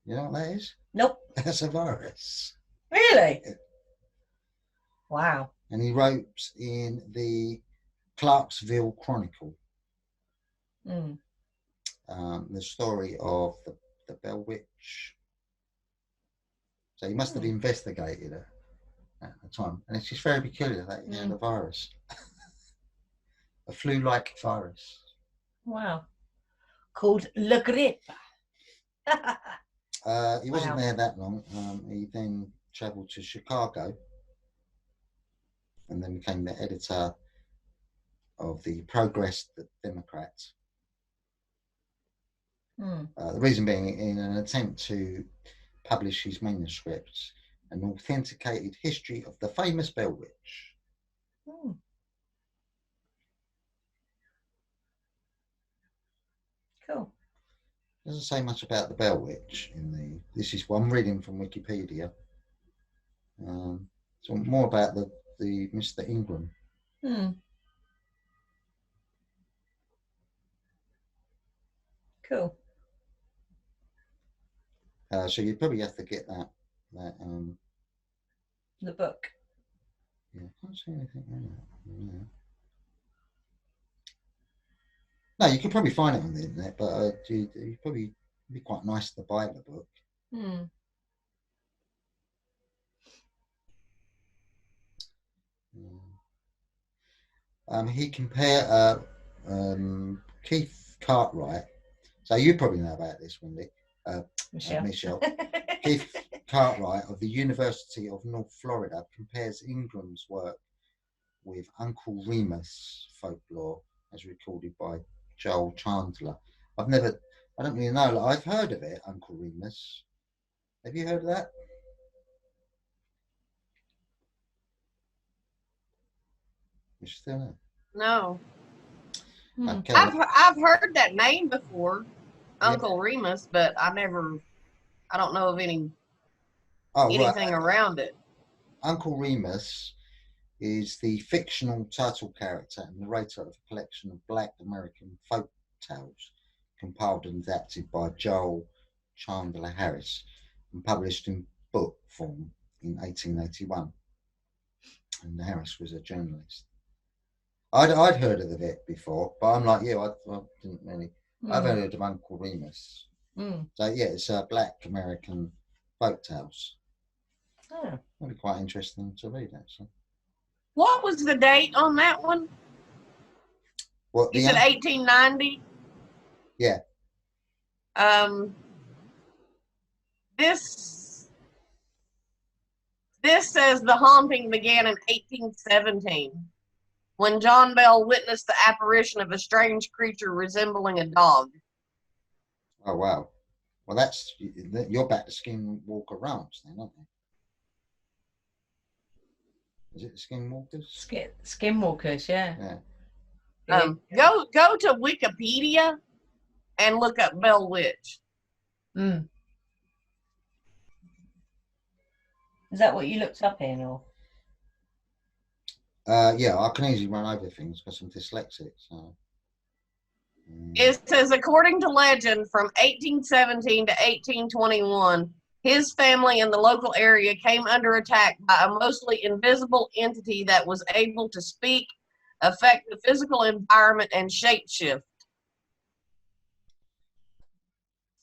you know what that is? Nope. That's a virus. Really? Yeah. Wow. And he wrote in the Clarksville Chronicle the story of the Bell Witch. So he must have investigated it at the time. And it's just very peculiar that he had a virus. A flu-like virus. Wow. Called La Grippe. He wasn't there that long. He then travelled to Chicago and then became the editor of the Progress Democrat. The reason being, in an attempt to publish his manuscripts, an authenticated history of the famous Bell Witch. Doesn't say much about the Bell Witch in the. This is one reading from Wikipedia. So more about the Mr. Ingram. Cool. So you probably have to get that the book. Yeah, I can't see anything there. No, you could probably find it on the internet, but you probably be quite nice to buy the book. He compared Keith Cartwright. So you probably know about this, Wendy. Michelle. Keith Cartwright of the University of North Florida compares Ingram's work with Uncle Remus folklore as recorded by Joel Chandler. I don't really know. I've heard of it, Uncle Remus. Have you heard of that? You still there? No. Okay. I've heard that name before, Uncle Remus, but I don't know of anything around it. Uncle Remus is the fictional title character and narrator of a collection of Black American folk tales compiled and adapted by Joel Chandler Harris and published in book form in 1881. And Harris was a journalist. I'd heard of it before, but I'm like you, I didn't really. I've heard of Uncle Remus. So yeah, it's Black American folk tales. That'd be quite interesting to read, actually. What was the date on that one? What, you said 1890? Yeah. This says the haunting began in 1817 when John Bell witnessed the apparition of a strange creature resembling a dog. Oh, wow. Well, you're back to Skinwalker Ranch then, aren't you? Is it the Skinwalkers? Skinwalkers, yeah. Go to Wikipedia and look up Bell Witch. Is that what you looked up in, or? Yeah, I can easily run over things because I'm dyslexic. So. It says, according to legend, from 1817 to 1821, his family in the local area came under attack by a mostly invisible entity that was able to speak, affect the physical environment, and shapeshift.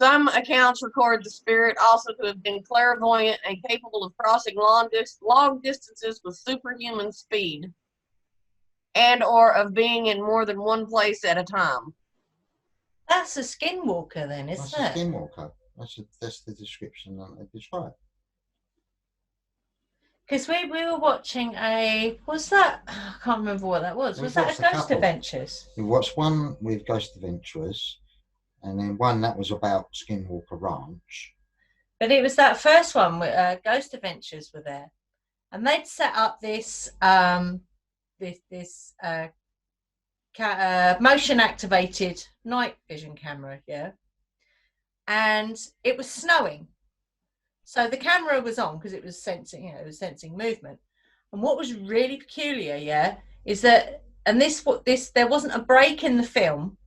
Some accounts record the spirit also to have been clairvoyant and capable of crossing long distances with superhuman speed, and or of being in more than one place at a time. That's a skinwalker then, isn't it? That's a skinwalker. That's the description that they describe. Because we were watching I can't remember what that was. Was that a Ghost Adventures? We watched one with Ghost Adventurers, and then one that was about Skinwalker Ranch. But it was that first one with Ghost Adventures were there, and they'd set up this motion activated night vision camera, and it was snowing, so the camera was on because it was sensing movement. And what was really peculiar, is that, and there wasn't a break in the film,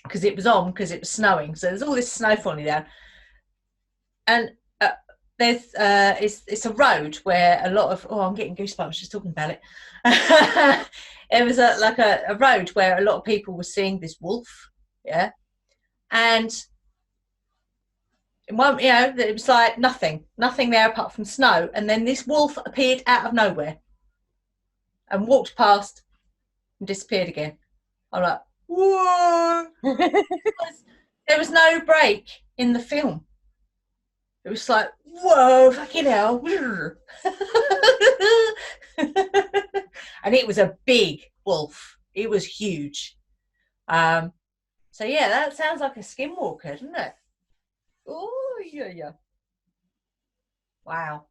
because it was on, because it was snowing, so there's all this snow falling down, and there's it's a road where a lot of I'm getting goosebumps just talking about it. It was a road where a lot of people were seeing this wolf, and it was like nothing there apart from snow, and then this wolf appeared out of nowhere and walked past and disappeared again. I'm like, whoa! There was no break in the film. It was like, whoa, fucking hell. And it was a big wolf. It was huge. So yeah, that sounds like a skinwalker, doesn't it? Oh, yeah. Wow.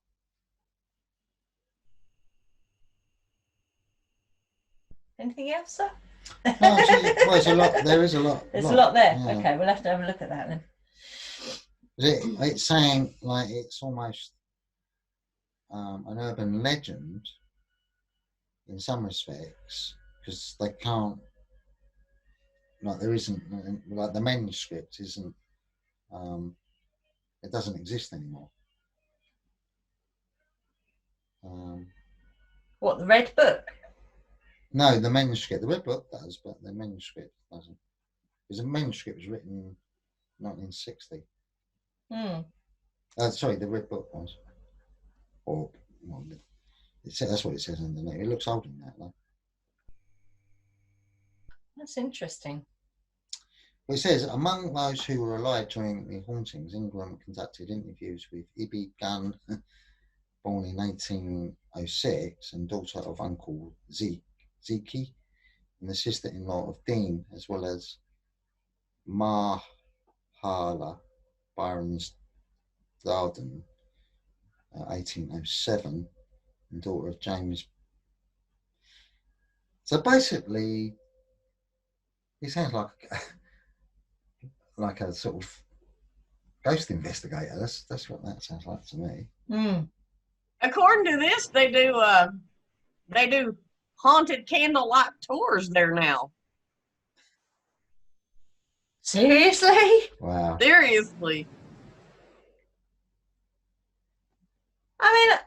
Anything else, sir? No, well, it's a lot. There is a lot. There's a lot there. Yeah. Okay, we'll have to have a look at that then. It's saying like it's almost an urban legend in some respects, because they can't, like, there isn't, like, the manuscript isn't, it doesn't exist anymore. What, the red book? No, the manuscript. The red book does, but the manuscript doesn't. Because the manuscript was written in 1960. Sorry, the red book was. Or, well, that's what it says underneath. It looks old in that, though. That's interesting. Well, it says, among those who were alive during the hauntings, Ingram conducted interviews with Ibby Gunn, born in 1806 and daughter of Uncle Zeke, and the sister-in-law of Dean, as well as Mahala Byron's Darden, 1807, and daughter of James. So basically, he sounds like a sort of ghost investigator. That's what that sounds like to me. According to this, they do haunted candlelight tours there now. Seriously? Wow. Seriously. I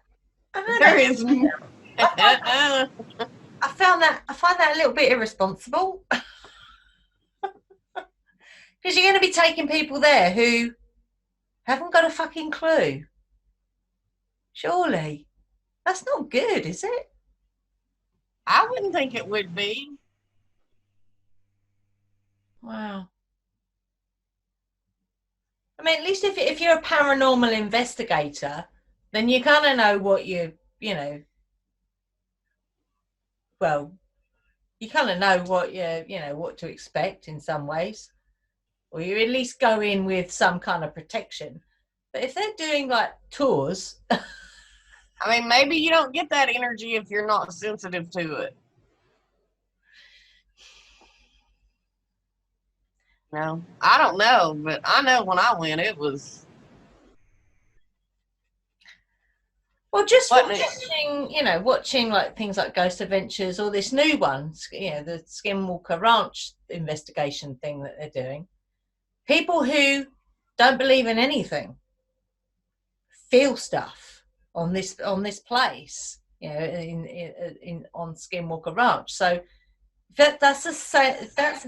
There is. I find that a little bit irresponsible. Because you're going to be taking people there who haven't got a fucking clue. Surely. That's not good, is it? I wouldn't think it would be. Wow. I mean, at least if you're a paranormal investigator, then you kind of know what you know, well, you kind of know what what to expect in some ways. Or you at least go in with some kind of protection. But if they're doing like tours, I mean, maybe you don't get that energy if you're not sensitive to it. No, I don't know, but I know when I went, it was. Well, just watching like things like Ghost Adventures or this new one, the Skinwalker Ranch investigation thing that they're doing. People who don't believe in anything feel stuff on this place, on Skinwalker Ranch. So that's a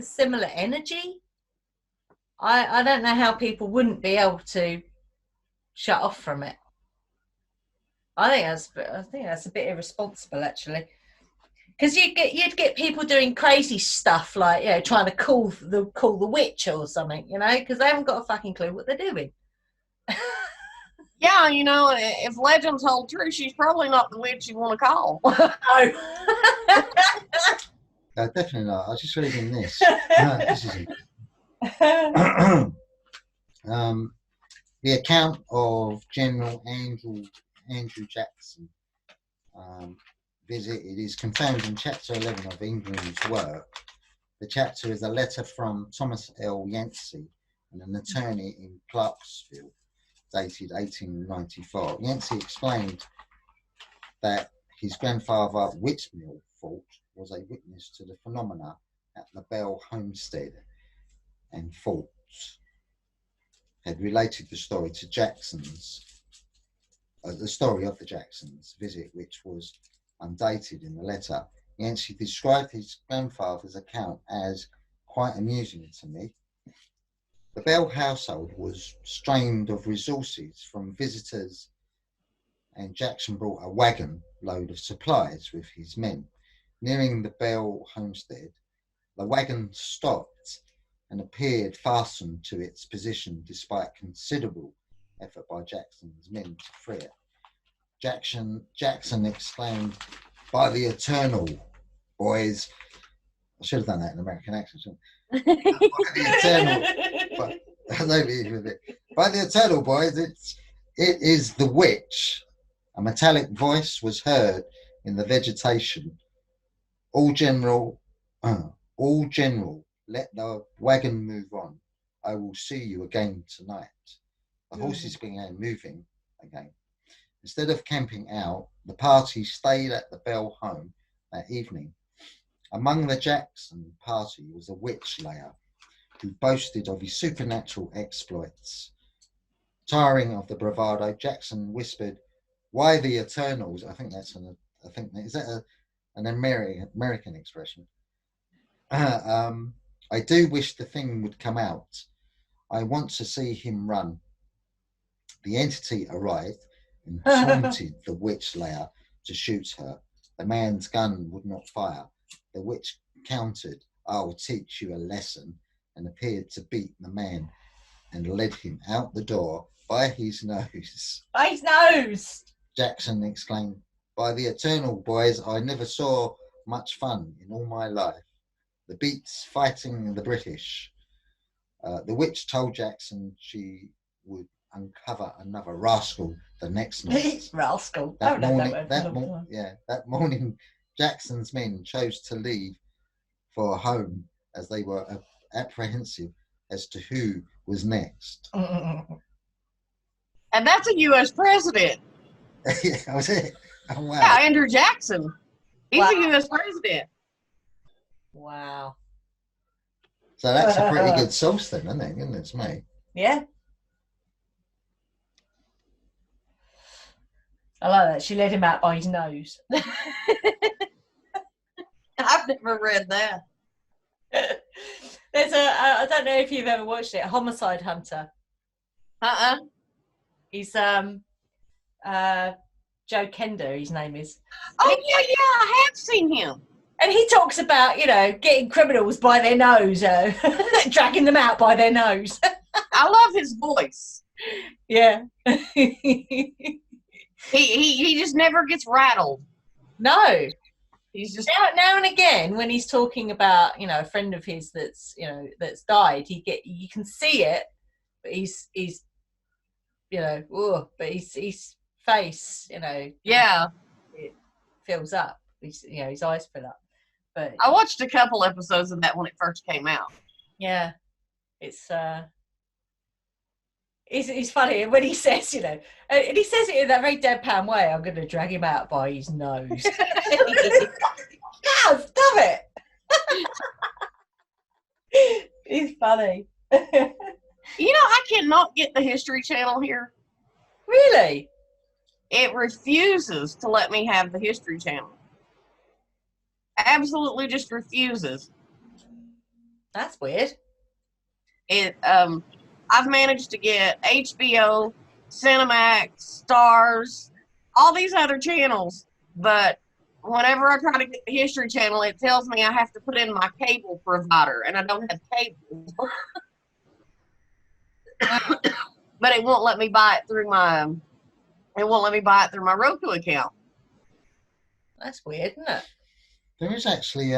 similar energy. I don't know how people wouldn't be able to shut off from it. I think that's a bit irresponsible, actually, because you'd get people doing crazy stuff like trying to call the witch or something, because they haven't got a fucking clue what they're doing. Yeah, if legends hold true, she's probably not the witch you want to call. No, definitely not. I was just reading this. This is the account of General Andrew Jackson visit. It is confirmed in Chapter 11 of Ingram's work. The chapter is a letter from Thomas L. Yancey, an attorney in Clarksville, dated 1894. Yancey explained that his grandfather, Whitmill thought, was a witness to the phenomena at the Bell homestead, and Fultz had related the story to the story of the Jacksons' visit, which was undated in the letter. Yancey described his grandfather's account as quite amusing to me. The Bell household was strained of resources from visitors, and Jackson brought a wagon load of supplies with his men. Nearing the Bell homestead, the wagon stopped and appeared fastened to its position despite considerable effort by Jackson's men to free it. Jackson exclaimed, "By the eternal, boys." I should have done that in American accent, shouldn't I? By the eternal, boys, it is the witch. A metallic voice was heard in the vegetation. All All general, let the wagon move on. I will see you again tonight. The horses began moving again. Instead of camping out, the party stayed at the Bell home that evening. Among the Jackson party was a witch layer who boasted of his supernatural exploits. Tiring of the bravado, Jackson whispered, "Why the Eternals?" I think that's is that an American expression? I do wish the thing would come out. I want to see him run. The entity arrived and taunted the witch layer to shoot her. The man's gun would not fire. The witch countered, "I'll teach you a lesson," and appeared to beat the man and led him out the door by his nose. By his nose! Jackson exclaimed, "By the eternal, boys, I never saw much fun in all my life. The Beats fighting the British." The witch told Jackson she would uncover another rascal the next night. Rascal. That morning, Jackson's men chose to leave for home as they were apprehensive as to who was next. And that's a U.S. president. Yeah, that was it. Oh, wow. Yeah, Andrew Jackson. He's a U.S. president. Wow. So that's a pretty good source then, isn't it? Goodness me. Yeah. I like that. She led him out by his nose. I've never read that. There's I don't know if you've ever watched it, Homicide Hunter. He's Joe Kender, his name is. Oh, yeah, I have seen him. And he talks about, getting criminals by their nose, dragging them out by their nose. I love his voice. Yeah. He just never gets rattled. No. He's just now and again when he's talking about, a friend of his that's died, you can see it, but he's but his face, yeah, it fills up. His eyes fill up. But I watched a couple episodes of that when it first came out. Yeah, it's funny when he says, and he says it in that very deadpan way. I'm going to drag him out by his nose. God, stop it! He's funny. I cannot get the History Channel here. Really? It refuses to let me have the History Channel. Absolutely just refuses. That's weird. I've managed to get HBO, Cinemax, Starz, all these other channels, but whenever I try to get the History Channel, it tells me I have to put in my cable provider, and I don't have cable. But it won't let me buy it through my Roku account. That's weird, isn't it? There is actually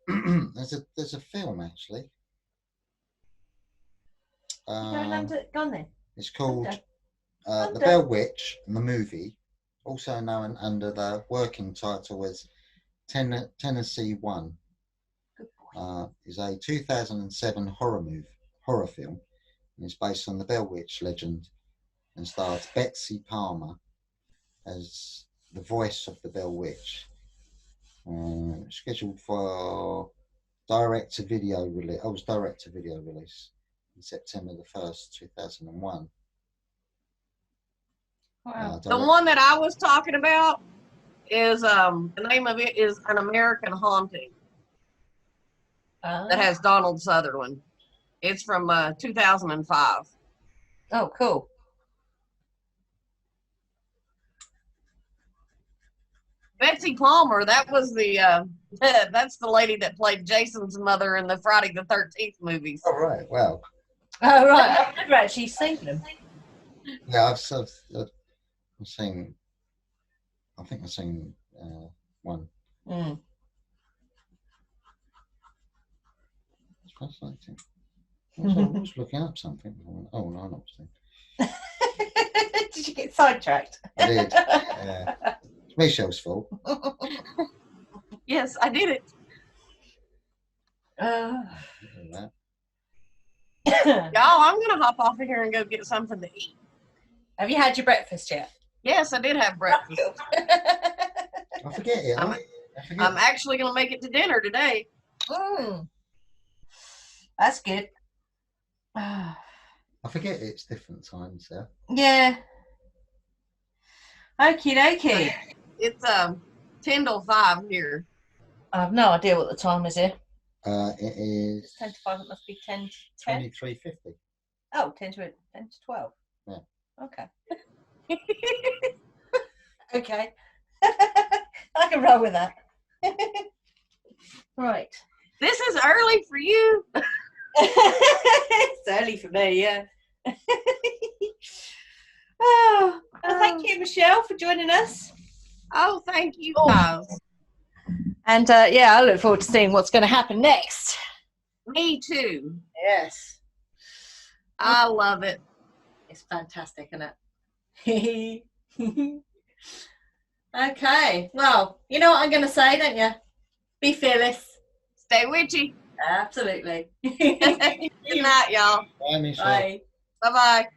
there's a film actually. Go on then. It's called The Bell Witch, the movie, also known under the working title as Tennessee One. Is a 2007 horror film, and it's based on the Bell Witch legend, and stars Betsy Palmer as the voice of the Bell Witch. Scheduled for direct-to-video release. Oh, it was direct-to-video release in September the 1st, 2001. Wow. The one that I was talking about is the name of it is An American Haunting. That has Donald Sutherland. It's from 2005. Oh, cool. Betsy Palmer, that was that's the lady that played Jason's mother in the Friday the 13th movies. Oh, right. Wow. Oh, right. I've never actually seen them. Yeah, I've seen. I think I've seen one. Mm. It's fascinating. I was looking up something. Oh no, I'm not seeing. Did you get sidetracked? I did. Yeah. It's Michelle's fault. Yes, I did it. Y'all, I'm going to hop off of here and go get something to eat. Have you had your breakfast yet? Yes, I did have breakfast. I forget it. I'm actually going to make it to dinner today. That's good. I forget it's different times there. Yeah. Okie dokie. It's 10 till 5 here. I have no idea what the time is here. It is 10 to 5, it must be 10 to 10. 23:50. Oh, 10 to 12. Yeah. Okay. Okay. I can roll with that. Right. This is early for you. It's early for me, yeah. Oh, well, thank you, Michelle, for joining us. Oh, thank you guys. And yeah, I look forward to seeing what's going to happen next. Me too. Yes. I love it. It's fantastic, isn't it? Okay. Well, you know what I'm going to say, don't you? Be fearless. Stay witchy. Absolutely. Good night, y'all. Bye, Michelle. Bye. Bye-bye.